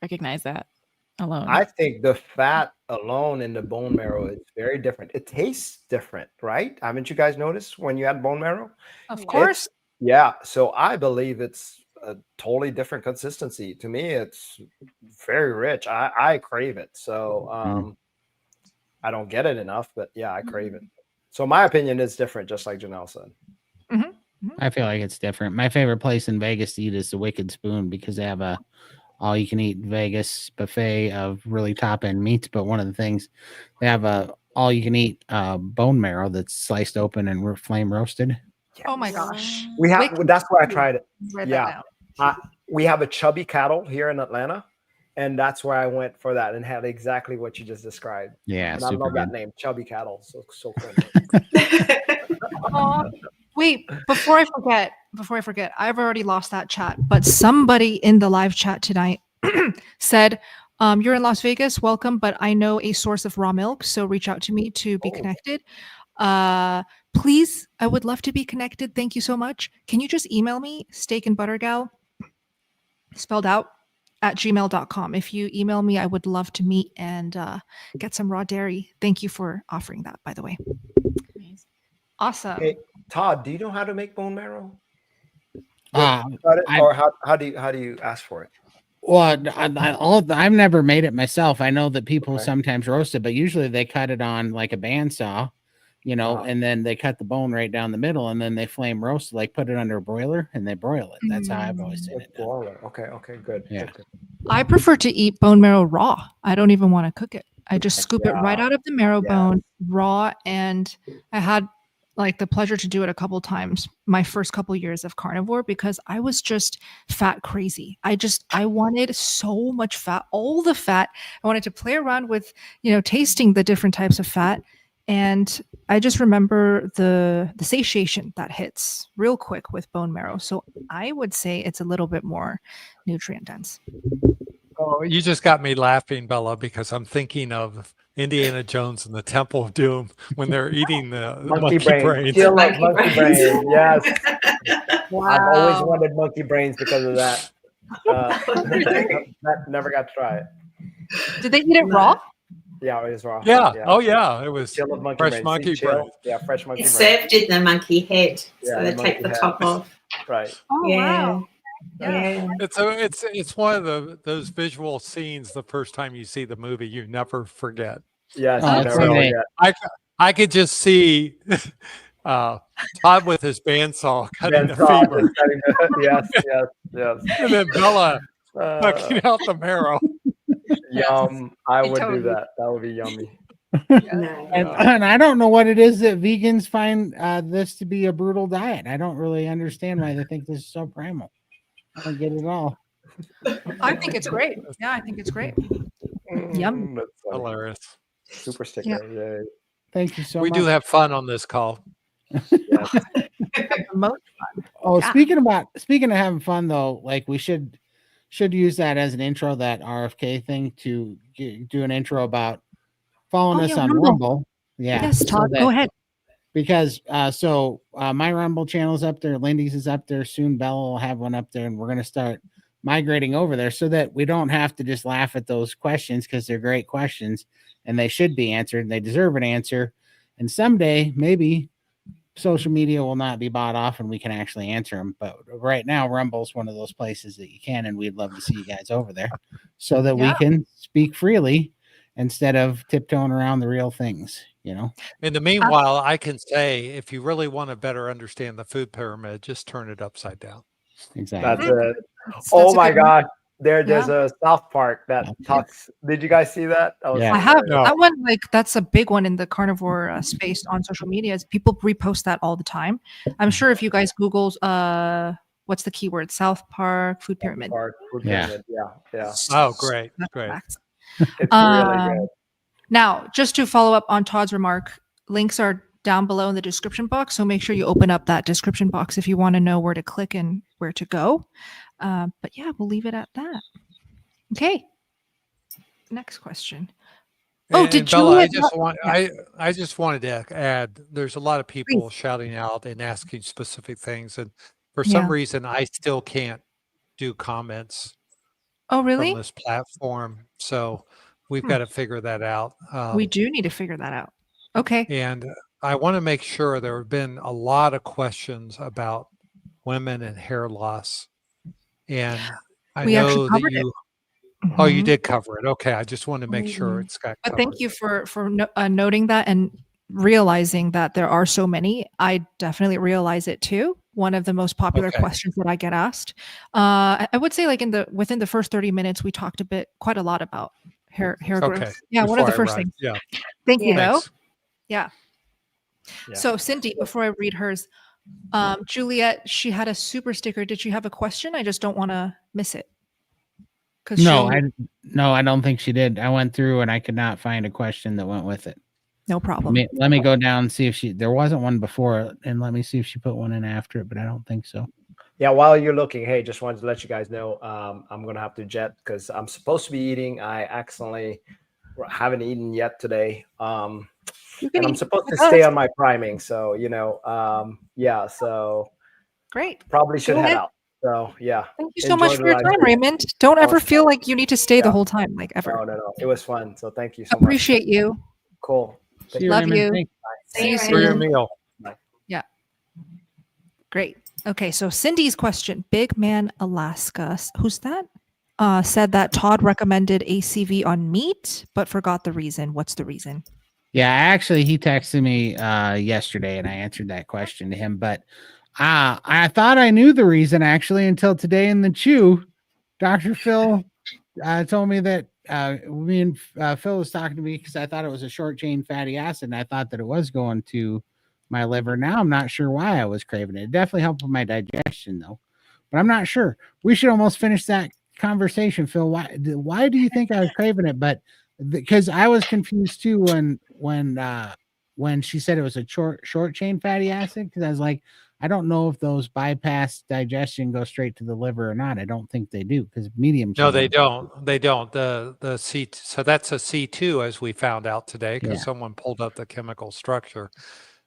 recognize that alone. I think the fat alone in the bone marrow is very different. It tastes different, right? Haven't you guys noticed when you add bone marrow? Of course. Yeah. So I believe it's a totally different consistency. To me, it's very rich. I crave it. So I don't get it enough, but yeah, I crave it. So my opinion is different, just like Janelle said. I feel like it's different. My favorite place in Vegas to eat is the Wicked Spoon because they have a all-you-can-eat Vegas buffet of really top-end meats. But one of the things, they have a all-you-can-eat bone marrow that's sliced open and flame roasted. Oh my gosh. That's where I tried it. Write that Yeah. We have a chubby cattle here in Atlanta. And that's where I went for that and had exactly what you just described. Yeah, and I love that name, Chubby Cattle. So cool. Wait, before I forget, I've already lost that chat, but somebody in the live chat tonight said, you're in Las Vegas, welcome, but I know a source of raw milk, so reach out to me to be connected. Please, I would love to be connected. Thank you so much. Can you just email me, steakandbuttergal, spelled out, @gmail.com. If you email me, I would love to meet and get some raw dairy. Thank you for offering that, by the way. Awesome. Hey, Todd, do you know how to make bone marrow? Or how do you ask for it? Well, I've never made it myself. I know that people sometimes roast it, but usually they cut it on like a bandsaw, and then they cut the bone right down the middle, and then they flame roast it, like put it under a broiler, and they broil it. That's how I've always seen it. Okay, good. Yeah. Good. I prefer to eat bone marrow raw. I don't even want to cook it. I just scoop it right out of the marrow bone raw, and I had like the pleasure to do it a couple times my first couple years of carnivore because I was just fat crazy. I wanted so much fat, all the fat. I wanted to play around with, tasting the different types of fat. And I just remember the satiation that hits real quick with bone marrow. So I would say it's a little bit more nutrient dense. Oh, you just got me laughing, Bella, because I'm thinking of Indiana Jones and the Temple of Doom when they're eating the monkey brains. Still love Monkey monkey brains. brains. Yes. Wow. I've always wanted monkey brains because of that. That never got to try it. Did they eat it raw? Yeah, it was raw. Yeah. Oh, yeah. It was Chill of monkey fresh brains. monkey See, chill. brains. Yeah, fresh monkey It's brains. served in the monkey head, Yeah, so they the take monkey the head. top off. Right. Oh, Yeah. wow. Yeah. It's one of those visual scenes. The first time you see the movie, you never forget. Yes. Oh, you that's never right. forget. I could just see Todd with his bandsaw cutting the That's all. femur, Just cutting yes. and then Bella Uh, sucking out the marrow. Yum. I would Totally. do that. That would be yummy. No. And I don't know what it is that vegans find this to be a brutal diet. I don't really understand why they think this is so primal. I don't get it all. I think it's great. Yeah, I think it's great. Yum. That's funny. Hilarious. Super sticker. Yeah. Thank you so We much. do have fun on this call. Yes. Oh, Yeah. speaking of having fun though, like we should use that as an intro, that RFK thing, to do an intro about following Oh, us yeah, on Rumble. Rumble. Yeah. Yes, so Todd, that- go ahead. Because my Rumble channel's up there, Lindy's is up there, soon Bella will have one up there, and we're gonna start migrating over there so that we don't have to just laugh at those questions, because they're great questions and they should be answered and they deserve an answer. And someday maybe social media will not be bought off and we can actually answer them. But right now, Rumble's one of those places that you can, and we'd love to see you guys over there so that we Yeah. can speak freely instead of tiptoeing around the real things, In the meanwhile, I can say if you really want to better understand the food pyramid, just turn it upside down. Exactly. That's it. That's Oh a my good one. God. There's a South Park that talks. Did you guys see that? That was Yeah. I have No. that one. Like that's a big one in the carnivore space on social media. Is people repost that all the time. I'm sure if you guys Google, what's the keyword? South Park food pyramid. Park, food Yeah. pyramid. Yeah. Oh, great. That's Great. facts. It's really Um, good. Now, just to follow up on Todd's remark, links are down below in the description box. So make sure you open up that description box if you want to know where to click and where to go. But yeah, we'll leave it at that. Okay. Next question. Oh, And did Bella, Julia? I just wanted to add, there's a lot of people shouting out and asking specific things, and for some Yeah. reason, I still can't do comments Oh, from really? this platform. So we've got to figure that out. We do need to figure that out. Okay. And I want to make sure there have been a lot of questions about women and hair loss. And I We actually know that covered it. you, oh, you Mhm. did cover it. Okay. I just want to make sure it's got But covered. thank you for noting that and realizing that there are so many. I definitely realize it too. One of the most popular Okay. questions that I get asked. I would say like within the first 30 minutes, we talked quite a lot about hair growth. Okay. Yeah, one of the Before I first arrived. things. Yeah. Thank you, though. Thanks. Yeah. So Cindy, before I read hers, Juliet, she had a super sticker. Did she have a question? I just don't want to miss it. No, I don't think she did. I went through and I could not find a question that went with it. No problem. Let me go down and see if there wasn't one before, and let me see if she put one in after it, but I don't think so. Yeah, while you're looking, hey, just wanted to let you guys know I'm gonna have to jet because I'm supposed to be eating. I accidentally haven't eaten yet today. You can And I'm eat supposed to with stay us. on my priming, so yeah, so Great. probably should Go head ahead. out. So yeah. Thank you so much Enjoy for the your live time, stream. Raymond. Don't ever Awesome. feel like you need to stay the Yeah. whole time, like ever. No. It was fun. So thank you so much. Appreciate you. Cool. See you, Love Raymond. you. Thanks. See you Thanks. For your soon. meal. Great. Okay, so Cindy's question, Big Man Alaska, who's that? Said that Todd recommended ACV on meat, but forgot the reason. What's the reason? Yeah, actually, he texted me yesterday, and I answered that question to him. But I thought I knew the reason actually until today in the chew. Dr. Phil told me that me and Phil was talking to me because I thought it was a short chain fatty acid, and I thought that it was going to my liver. Now I'm not sure why I was craving it. It definitely helped with my digestion though, but I'm not sure. We should almost finish that conversation, Phil. Why do you think I was craving it? But because I was confused too when she said it was a short chain fatty acid, because I was like, I don't know if those bypass digestion go straight to the liver or not. I don't think they do, because medium chain. No, they don't. They don't. The C. So that's a C2, as we found out today, because someone pulled up the chemical structure,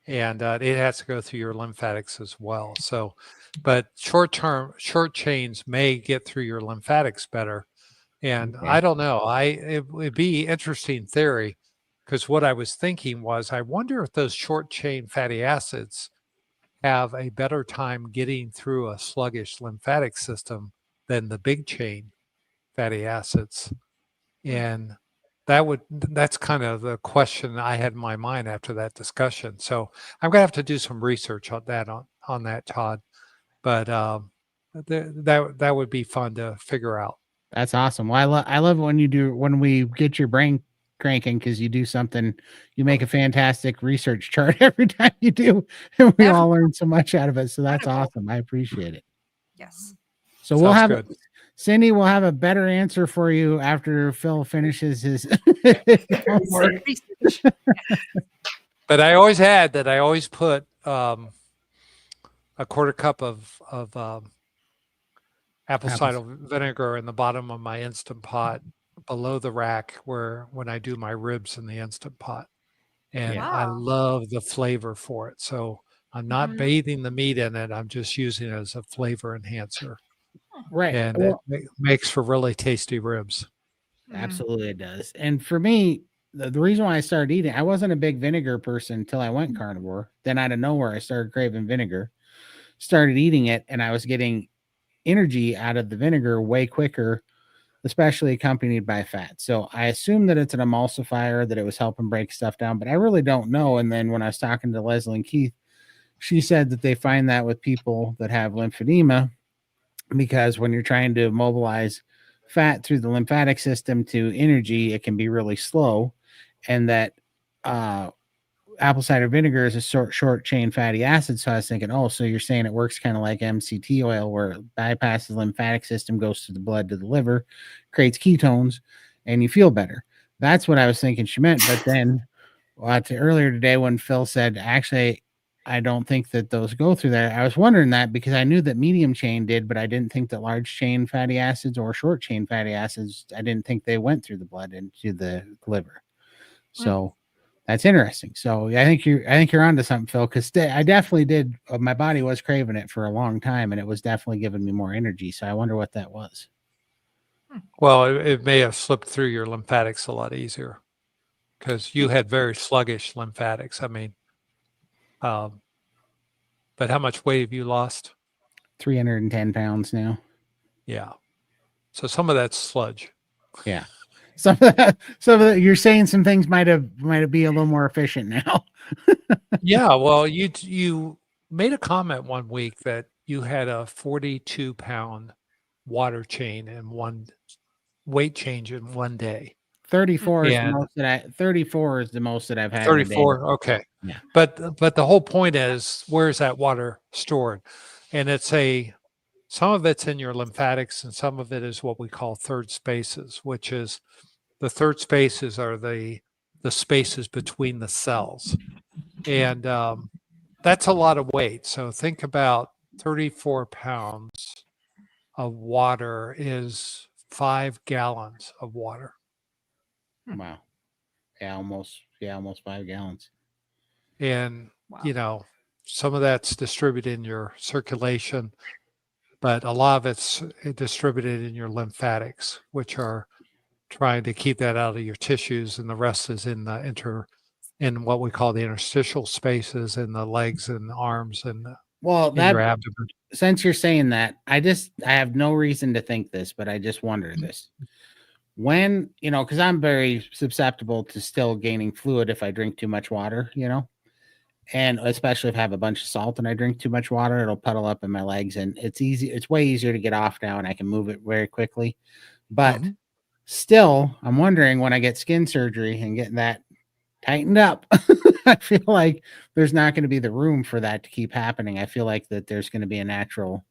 and it has to go through your lymphatics as well. So, but short chains may get through your lymphatics better. And I don't know. It would be interesting theory, because what I was thinking was, I wonder if those short chain fatty acids have a better time getting through a sluggish lymphatic system than the big chain fatty acids. And that's kind of the question I had in my mind after that discussion. So I'm gonna have to do some research on that, Todd. But that would be fun to figure out. That's awesome. Well, I love when we get your brain cranking, because you do something, you make a fantastic research chart every time you do, and we all learn so much out of it. So that's awesome. I appreciate it. Yes. So we'll have Cindy will have a better answer for you after Phil finishes his homework. But I always put a quarter cup of apple cider vinegar in the bottom of my Instant Pot below the rack when I do my ribs in the Instant Pot. And I love the flavor for it. So I'm not bathing the meat in it. I'm just using it as a flavor enhancer. Right. And it makes for really tasty ribs. Absolutely it does. And for me, the reason why I started eating, I wasn't a big vinegar person until I went carnivore. Then out of nowhere, I started craving vinegar, started eating it, and I was getting energy out of the vinegar way quicker, especially accompanied by fat. So I assume that it's an emulsifier, that it was helping break stuff down, but I really don't know. And then when I was talking to Leslie and Keith, she said that they find that with people that have lymphedema, because when you're trying to mobilize fat through the lymphatic system to energy, it can be really slow. And that apple cider vinegar is a short chain fatty acid. So I was thinking, oh, so you're saying it works kind of like MCT oil, where it bypasses the lymphatic system, goes to the blood, to the liver, creates ketones, and you feel better. That's what I was thinking she meant. But then earlier today, when Phil said, actually, I don't think that those go through there, I was wondering that, because I knew that medium chain did, but I didn't think that large chain fatty acids or short chain fatty acids, I didn't think they went through the blood into the liver. So that's interesting. So I think you're onto something, Phil, because I definitely did. My body was craving it for a long time, and it was definitely giving me more energy. So I wonder what that was. Well, it may have slipped through your lymphatics a lot easier, because you had very sluggish lymphatics. I mean, but how much weight have you lost? 310 pounds now. Yeah. So some of that's sludge. Yeah. Some of that, you're saying some things might be a little more efficient now. Yeah. Well, you made a comment one week that you had a 42-pound water chain and one weight change in one day. 34 is the most that 34 is the most that I've had. 34. Okay. Yeah. But the whole point is, where's that water stored? And some of it's in your lymphatics, and some of it is what we call third spaces, which is the third spaces are the spaces between the cells. And that's a lot of weight. So think about 34 pounds of water is 5 gallons of water. Wow. Yeah, almost 5 gallons. And, some of that's distributed in your circulation, but a lot of it's distributed in your lymphatics, which are trying to keep that out of your tissues, and the rest is in in what we call the interstitial spaces in the legs and the arms and your abdomen. Since you're saying that, I have no reason to think this, but I just wonder this. When, because I'm very susceptible to still gaining fluid if I drink too much water, and especially if I have a bunch of salt and I drink too much water, it'll puddle up in my legs, and it's way easier to get off now, and I can move it very quickly. But still, I'm wondering, when I get skin surgery and getting that tightened up, I feel like there's not going to be the room for that to keep happening. I feel like that there's going to be a natural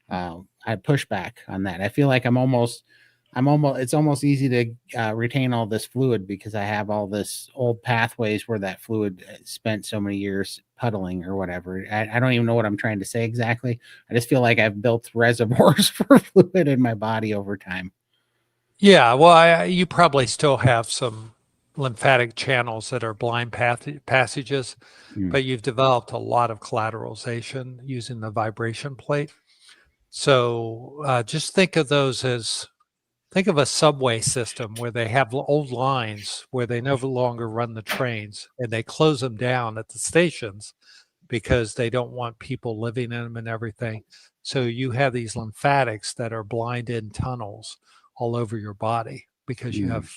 I push back on that. I feel like it's almost easy to retain all this fluid because I have all this old pathways where that fluid spent so many years puddling or whatever. I don't even know what I'm trying to say exactly. I just feel like I've built reservoirs for fluid in my body over time. Yeah, well, you probably still have some lymphatic channels that are blind passages, but you've developed a lot of collateralization using the vibration plate. So just think of those as, think of a subway system where they have old lines where they no longer run the trains and they close them down at the stations because they don't want people living in them and everything. So you have these lymphatics that are blind in tunnels all over your body because you have,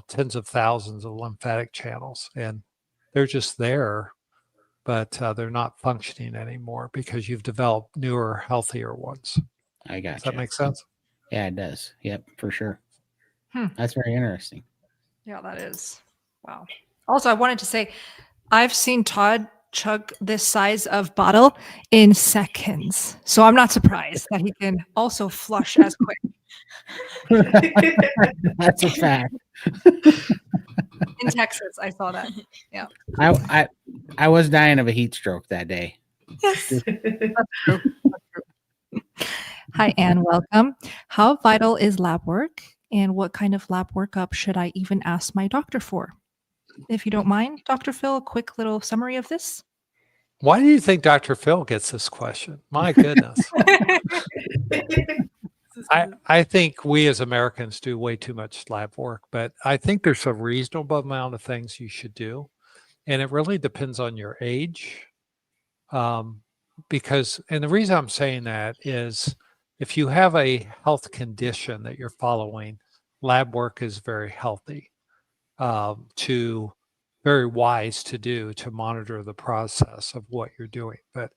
tens of thousands of lymphatic channels and they're just there, but they're not functioning anymore because you've developed newer, healthier ones. I got Does that make sense? Yeah, it does. Yep, for sure. Hmm. That's very interesting. Yeah, that is. Wow. Also, I wanted to say, I've seen Todd chug this size of bottle in seconds. So I'm not surprised that he can also flush as quick. That's a fact. In Texas, I saw that. Yeah. I was dying of a heat stroke that day. Yes. Hi, Anne. Welcome. How vital is lab work? And what kind of lab workup should I even ask my doctor for? If you don't mind, Dr. Phil, a quick little summary of this. Why do you think Dr. Phil gets this question? My goodness. I think we as Americans do way too much lab work, but I think there's a reasonable amount of things you should do. And it really depends on your age. Because, and the reason I'm saying that is if you have a health condition that you're following, lab work is very healthy, very wise to do to monitor the process of what you're doing. But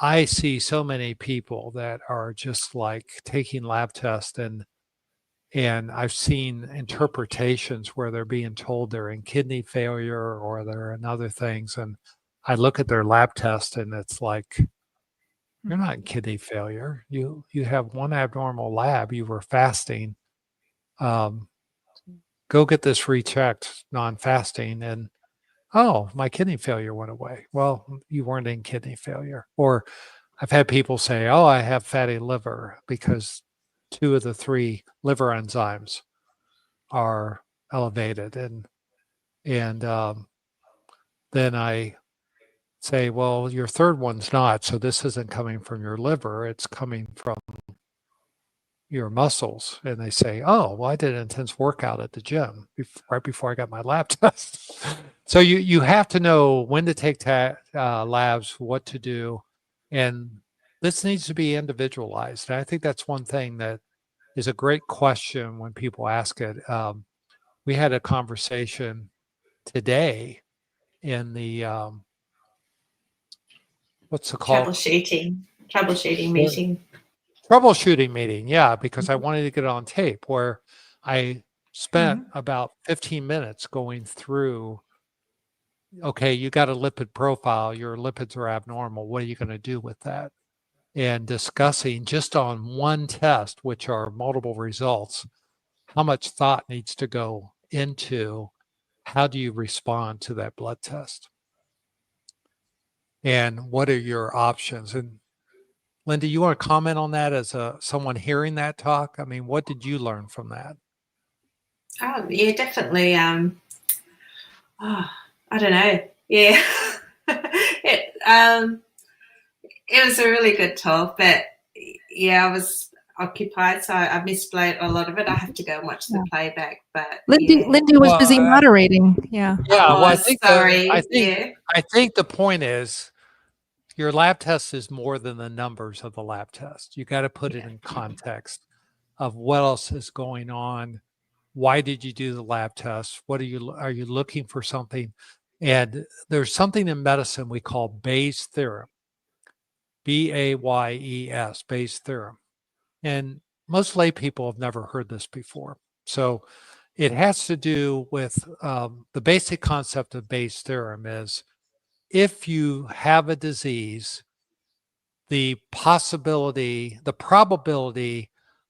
I see so many people that are just like taking lab tests and I've seen interpretations where they're being told they're in kidney failure or they're in other things. And I look at their lab test and it's like, you're not in kidney failure. You have one abnormal lab. You were fasting. Go get this rechecked non-fasting and oh, my kidney failure went away. Well, you weren't in kidney failure. Or I've had people say, oh, I have fatty liver because 2 of the 3 liver enzymes are elevated. And then I say, well, your third one's not. So this isn't coming from your liver. It's coming from your muscles. And they say, oh, well, I did an intense workout at the gym right before I got my lab test. So you have to know when to take labs, what to do. And this needs to be individualized. And I think that's one thing that is a great question when people ask it. We had a conversation today in the, what's it called? Troubleshooting meeting. Troubleshooting meeting, yeah, because I wanted to get it on tape where I spent about 15 minutes going through, okay, you got a lipid profile, your lipids are abnormal, what are you going to do with that? And discussing just on one test, which are multiple results, how much thought needs to go into how do you respond to that blood test? And what are your options? And Lindy, you want to comment on that as someone hearing that talk? I mean, what did you learn from that? Oh, yeah, definitely. I don't know. Yeah. It was a really good talk, but yeah, I was occupied, so I missed a lot of it. I have to go and watch the playback. But Lindy was busy moderating. Yeah. Yeah. Oh, Well, I think the point is your lab test is more than the numbers of the lab test. You got to put it in context of what else is going on. Why did you do the lab test? Are you looking for something? And there's something in medicine we call Bayes' theorem, Bayes, Bayes' theorem. And most lay people have never heard this before. So it has to do with the basic concept of Bayes' theorem is if you have a disease, the probability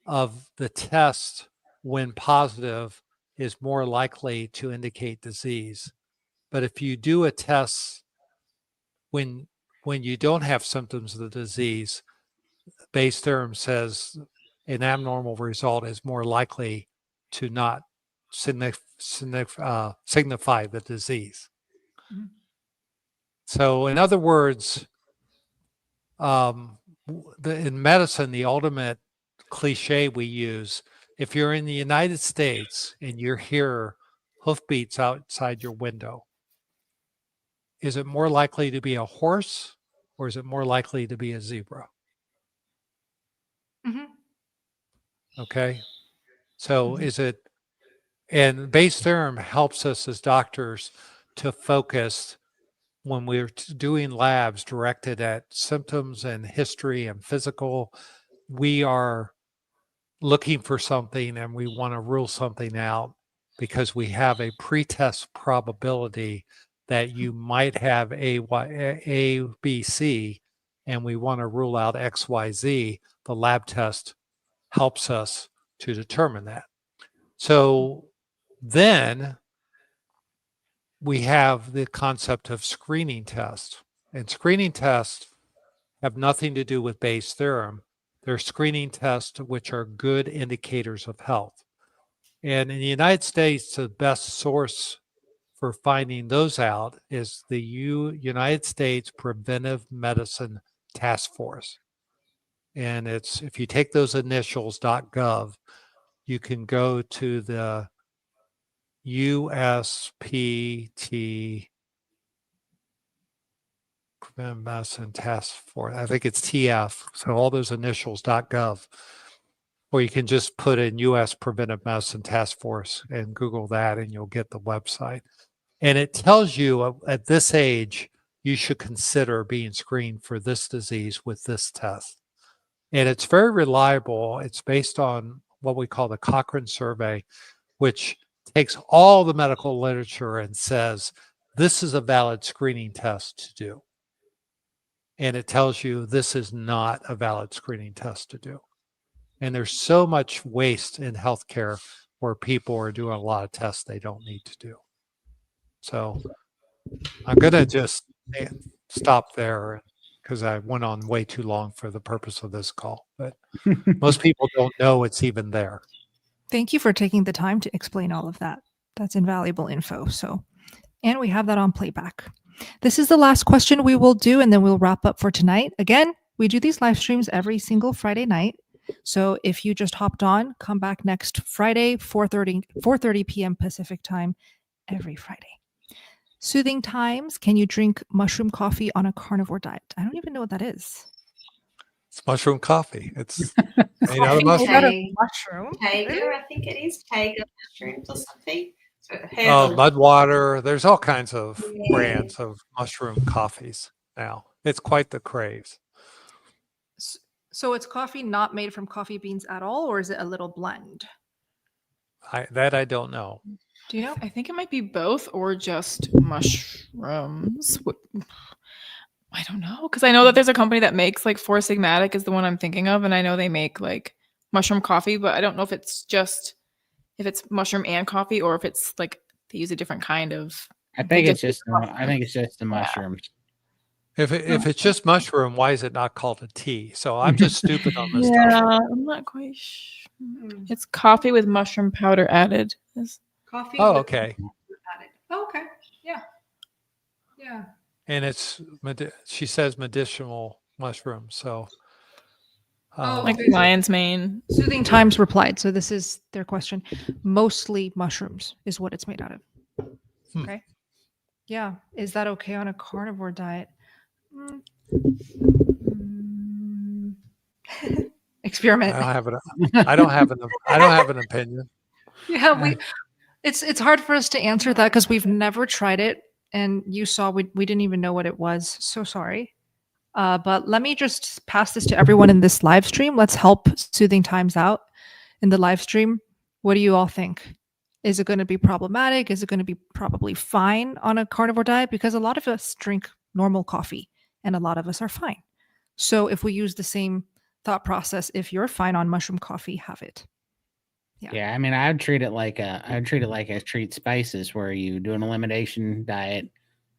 of the test when positive is more likely to indicate disease. But if you do a test when you don't have symptoms of the disease, Bayes' theorem says an abnormal result is more likely to not signify the disease. Mhm. So in other words, in medicine, the ultimate cliche we use, if you're in the United States and you hear hoofbeats outside your window, is it more likely to be a horse or is it more likely to be a zebra? Mhm. Okay. So Mhm. is it, and Bayes' theorem helps us as doctors to focus when we're doing labs directed at symptoms and history and physical, we are looking for something and we want to rule something out because we have a pretest probability that you might have A, B, C, and we want to rule out X, Y, Z. The lab test helps us to determine that. So then we have the concept of screening tests. And screening tests have nothing to do with Bayes' theorem. They're screening tests which are good indicators of health. And in the United States, the best source for finding those out is the United States Preventive Medicine Task Force. And it's, if you take those initials, .gov, you can go to the USPT Preventive Medicine Task Force. I think it's TF. So all those initials .gov, or you can just put in U.S. Preventive Medicine Task Force and Google that, and you'll get the website. And it tells you at this age, you should consider being screened for this disease with this test. And it's very reliable. It's based on what we call the Cochrane survey, which takes all the medical literature and says, this is a valid screening test to do. And it tells you this is not a valid screening test to do. And there's so much waste in healthcare where people are doing a lot of tests they don't need to do. So I'm going to just stop there because I went on way too long for the purpose of this call. But most people don't know it's even there. Thank you for taking the time to explain all of that. That's invaluable info. So, and we have that on playback. This is the last question we will do, and then we'll wrap up for tonight. Again, we do these live streams every single Friday night. So if you just hopped on, come back next Friday, 4:30 p.m. Pacific time, every Friday. Soothing times. Can you drink mushroom coffee on a carnivore diet? I don't even know what that is. It's mushroom coffee. It's made out of mushroom. Mushroom. Tiger, I think it is tiger mushrooms or something. So Oh, Mudwater. There's all kinds of Yeah. brands of mushroom coffees now. It's quite the craze. So it's coffee not made from coffee beans at all, or is it a little blend? I don't know. Do you know? I think it might be both or just mushrooms. I don't know, because I know that there's a company that makes like Four Sigmatic is the one I'm thinking of, and I know they make like mushroom coffee, but I don't know if it's mushroom and coffee or if it's like they use a different kind of. I think it's just the mushrooms. If it's just mushroom, why is it not called a tea? So I'm just stupid on this stuff. Yeah, I'm not quite sure. It's coffee with mushroom powder added. Coffee. Oh, with okay. added. Oh, okay. Yeah. Yeah. And it's, she says medicinal mushrooms. So Like lion's mane. Soothing Times replied. So this is their question. Mostly mushrooms is what it's made out of. Okay. Yeah. Is that okay on a carnivore diet? Experiment. I don't have an opinion. Yeah, it's hard for us to answer that because we've never tried it, and you saw we didn't even know what it was. So sorry. But let me just pass this to everyone in this live stream. Let's help Soothing Times out in the live stream. What do you all think? Is it going to be problematic? Is it going to be probably fine on a carnivore diet? Because a lot of us drink normal coffee and a lot of us are fine. So if we use the same thought process, if you're fine on mushroom coffee, have it. Yeah, I mean, I'd treat it like I treat spices, where you do an elimination diet,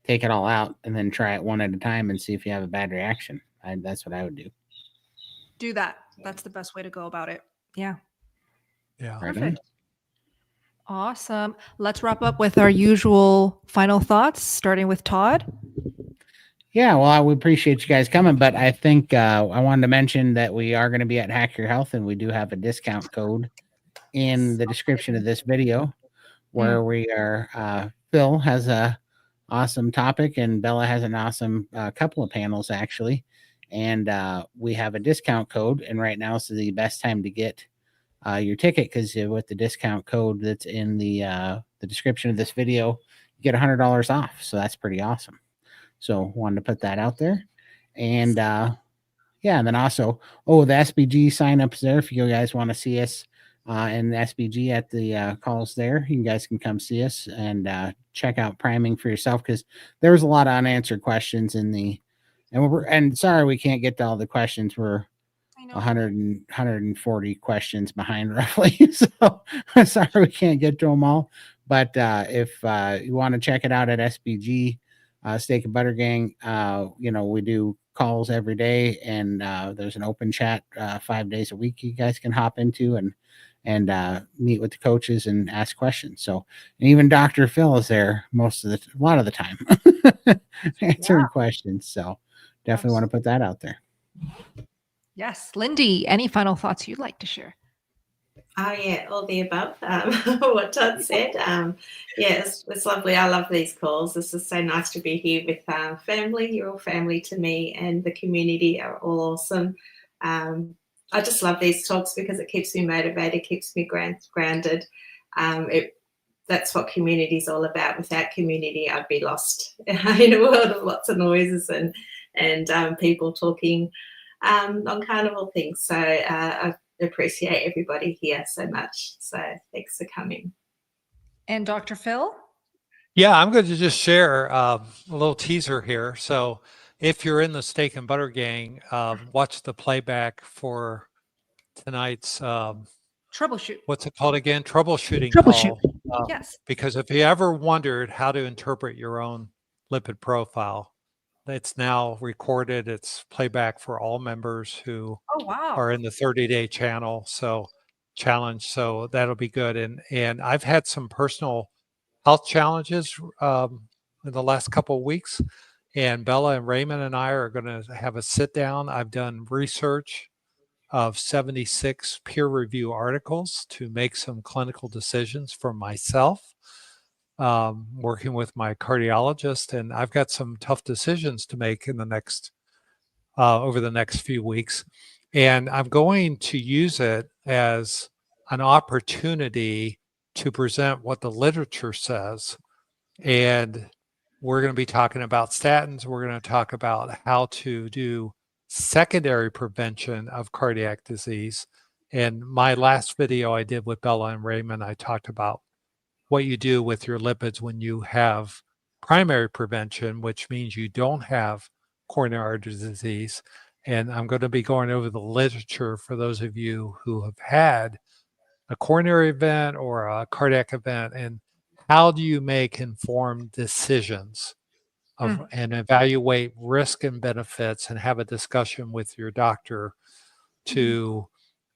take it all out, and then try it one at a time and see if you have a bad reaction. That's what I would do. Do that. That's the best way to go about it. Yeah. Yeah. Right on. Perfect. Awesome. Let's wrap up with our usual final thoughts, starting with Todd. Yeah, well, I would appreciate you guys coming, but I think I wanted to mention that we are going to be at Hack Your Health, and we do have a discount code in the description of this video, where we are. Phil has a awesome topic, and Bella has an awesome couple of panels actually, and we have a discount code, and right now is the best time to get your ticket, because with the discount code that's in the description of this video, you get $100 off. So that's pretty awesome. So wanted to put that out there. And yeah, and then also, the SBG sign ups there. If you guys want to see us in the SBG at the calls there, you guys can come see us and check out priming for yourself, because there was a lot of unanswered questions in the, and sorry we can't get to all the questions. We're 140 questions behind roughly. So sorry we can't get to them all. But if you want to check it out at SBG, Steak and Butter Gang, we do calls every day, and there's an open chat 5 days a week you guys can hop into and meet with the coaches and ask questions. So, and even Dr. Phil is there a lot of the time answering questions. So definitely want to put that out there. Yes. Lindy, any final thoughts you'd like to share? Oh, yeah, all the above, what Todd said. Yeah, it's lovely. I love these calls. This is so nice to be here with family. You're all family to me, and the community are all awesome. I just love these talks because it keeps me motivated, keeps me grounded. That's what community is all about. Without community, I'd be lost in a world of lots of noises and people talking non-carnivore things. So I appreciate everybody here so much. So thanks for coming. And Dr. Phil? Yeah, I'm going to just share a little teaser here. So if you're in the Steak and Butter Gang, watch the playback for tonight's troubleshoot. What's it called again? Troubleshooting Troubleshoot. call. Yes. Because if you ever wondered how to interpret your own lipid profile, it's now recorded. It's playback for all members who are in the 30-day challenge. So that'll be good. And I've had some personal health challenges in the last couple of weeks, and Bella and Raymond and I are going to have a sit down. I've done research of 76 peer review articles to make some clinical decisions for myself, working with my cardiologist, and I've got some tough decisions to make in the next over the next few weeks, and I'm going to use it as an opportunity to present what the literature says. And we're going to be talking about statins. We're going to talk about how to do secondary prevention of cardiac disease. And my last video I did with Bella and Raymond, I talked about what you do with your lipids when you have primary prevention, which means you don't have coronary artery disease. And I'm going to be going over the literature for those of you who have had a coronary event or a cardiac event, and how do you make informed decisions and evaluate risk and benefits and have a discussion with your doctor to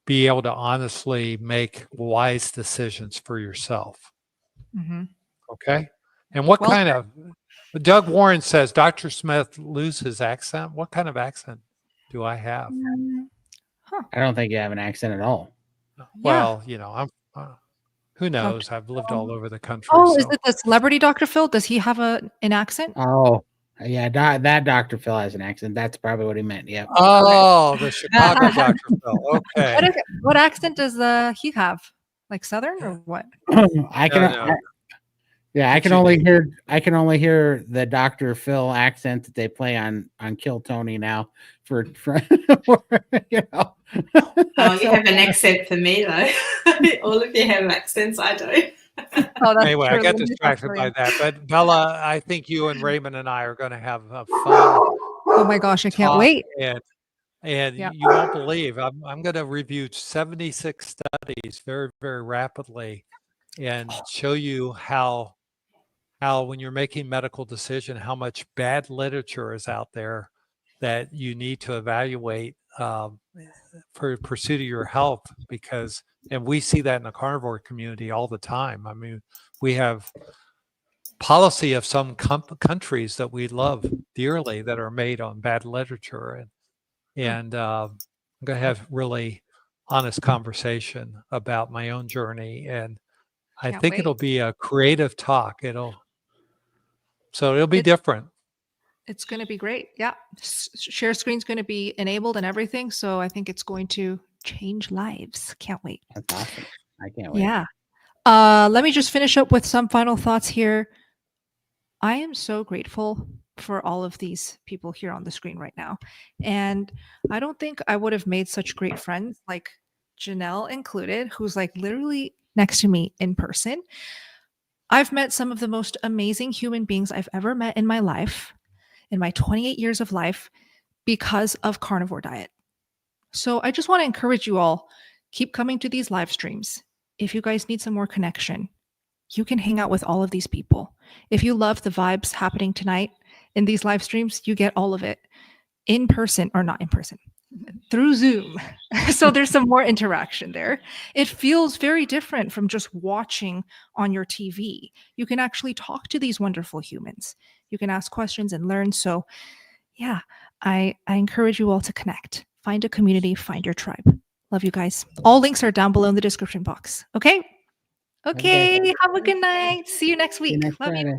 be able to honestly make wise decisions for yourself. Okay. And what kind of, Doug Warren says, Dr. Smith lose his accent. What kind of accent do I have? I don't think you have an accent at all. Well, I'm, who knows? I've lived all over the country. Oh, is it the celebrity Dr. Phil? Does he have an accent? Oh, yeah. That Dr. Phil has an accent. That's probably what he meant. Yeah. Oh, the Chicago Dr. Phil. Okay. What accent does he have? Like Southern or what? I can only hear the Dr. Phil accent that they play on Kill Tony now for you have an accent for me though. All of you have accents. I don't. Oh, that's Anyway, I true. got Lindy's distracted by Australian. that. But Bella, I think you and Raymond and I are going to have a fun Oh my gosh, I can't talk, wait. and Yeah. you won't believe I'm going to review 76 studies very, very rapidly and show you how when you're making medical decision, how much bad literature is out there that you need to evaluate for pursuit of your health, because, and we see that in the carnivore community all the time. I mean, we have policy of some countries that we love dearly that are made on bad literature, and I'm going to have really honest conversation about my own journey, and I Can't think wait. it'll be a creative talk. It'll be It's- different. It's going to be great. Yeah. Share screen's going to be enabled and everything. So I think it's going to change lives. Can't wait. That's awesome. I can't wait. Yeah. Let me just finish up with some final thoughts here. I am so grateful for all of these people here on the screen right now. And I don't think I would have made such great friends, like Janelle included, who's like literally next to me in person. I've met some of the most amazing human beings I've ever met in my life, in my 28 years of life, because of Carnivore Diet. So I just want to encourage you all, keep coming to these live streams. If you guys need some more connection, you can hang out with all of these people. If you love the vibes happening tonight in these live streams, you get all of it in person, or not in person, through Zoom. So there's some more interaction there. It feels very different from just watching on your TV. You can actually talk to these wonderful humans. You can ask questions and learn. So yeah, I encourage you all to connect. Find a community, find your tribe. Love you guys. All links are down below in the description box. Okay? Okay, have a good night. See you next See you week. next Love you. Friday.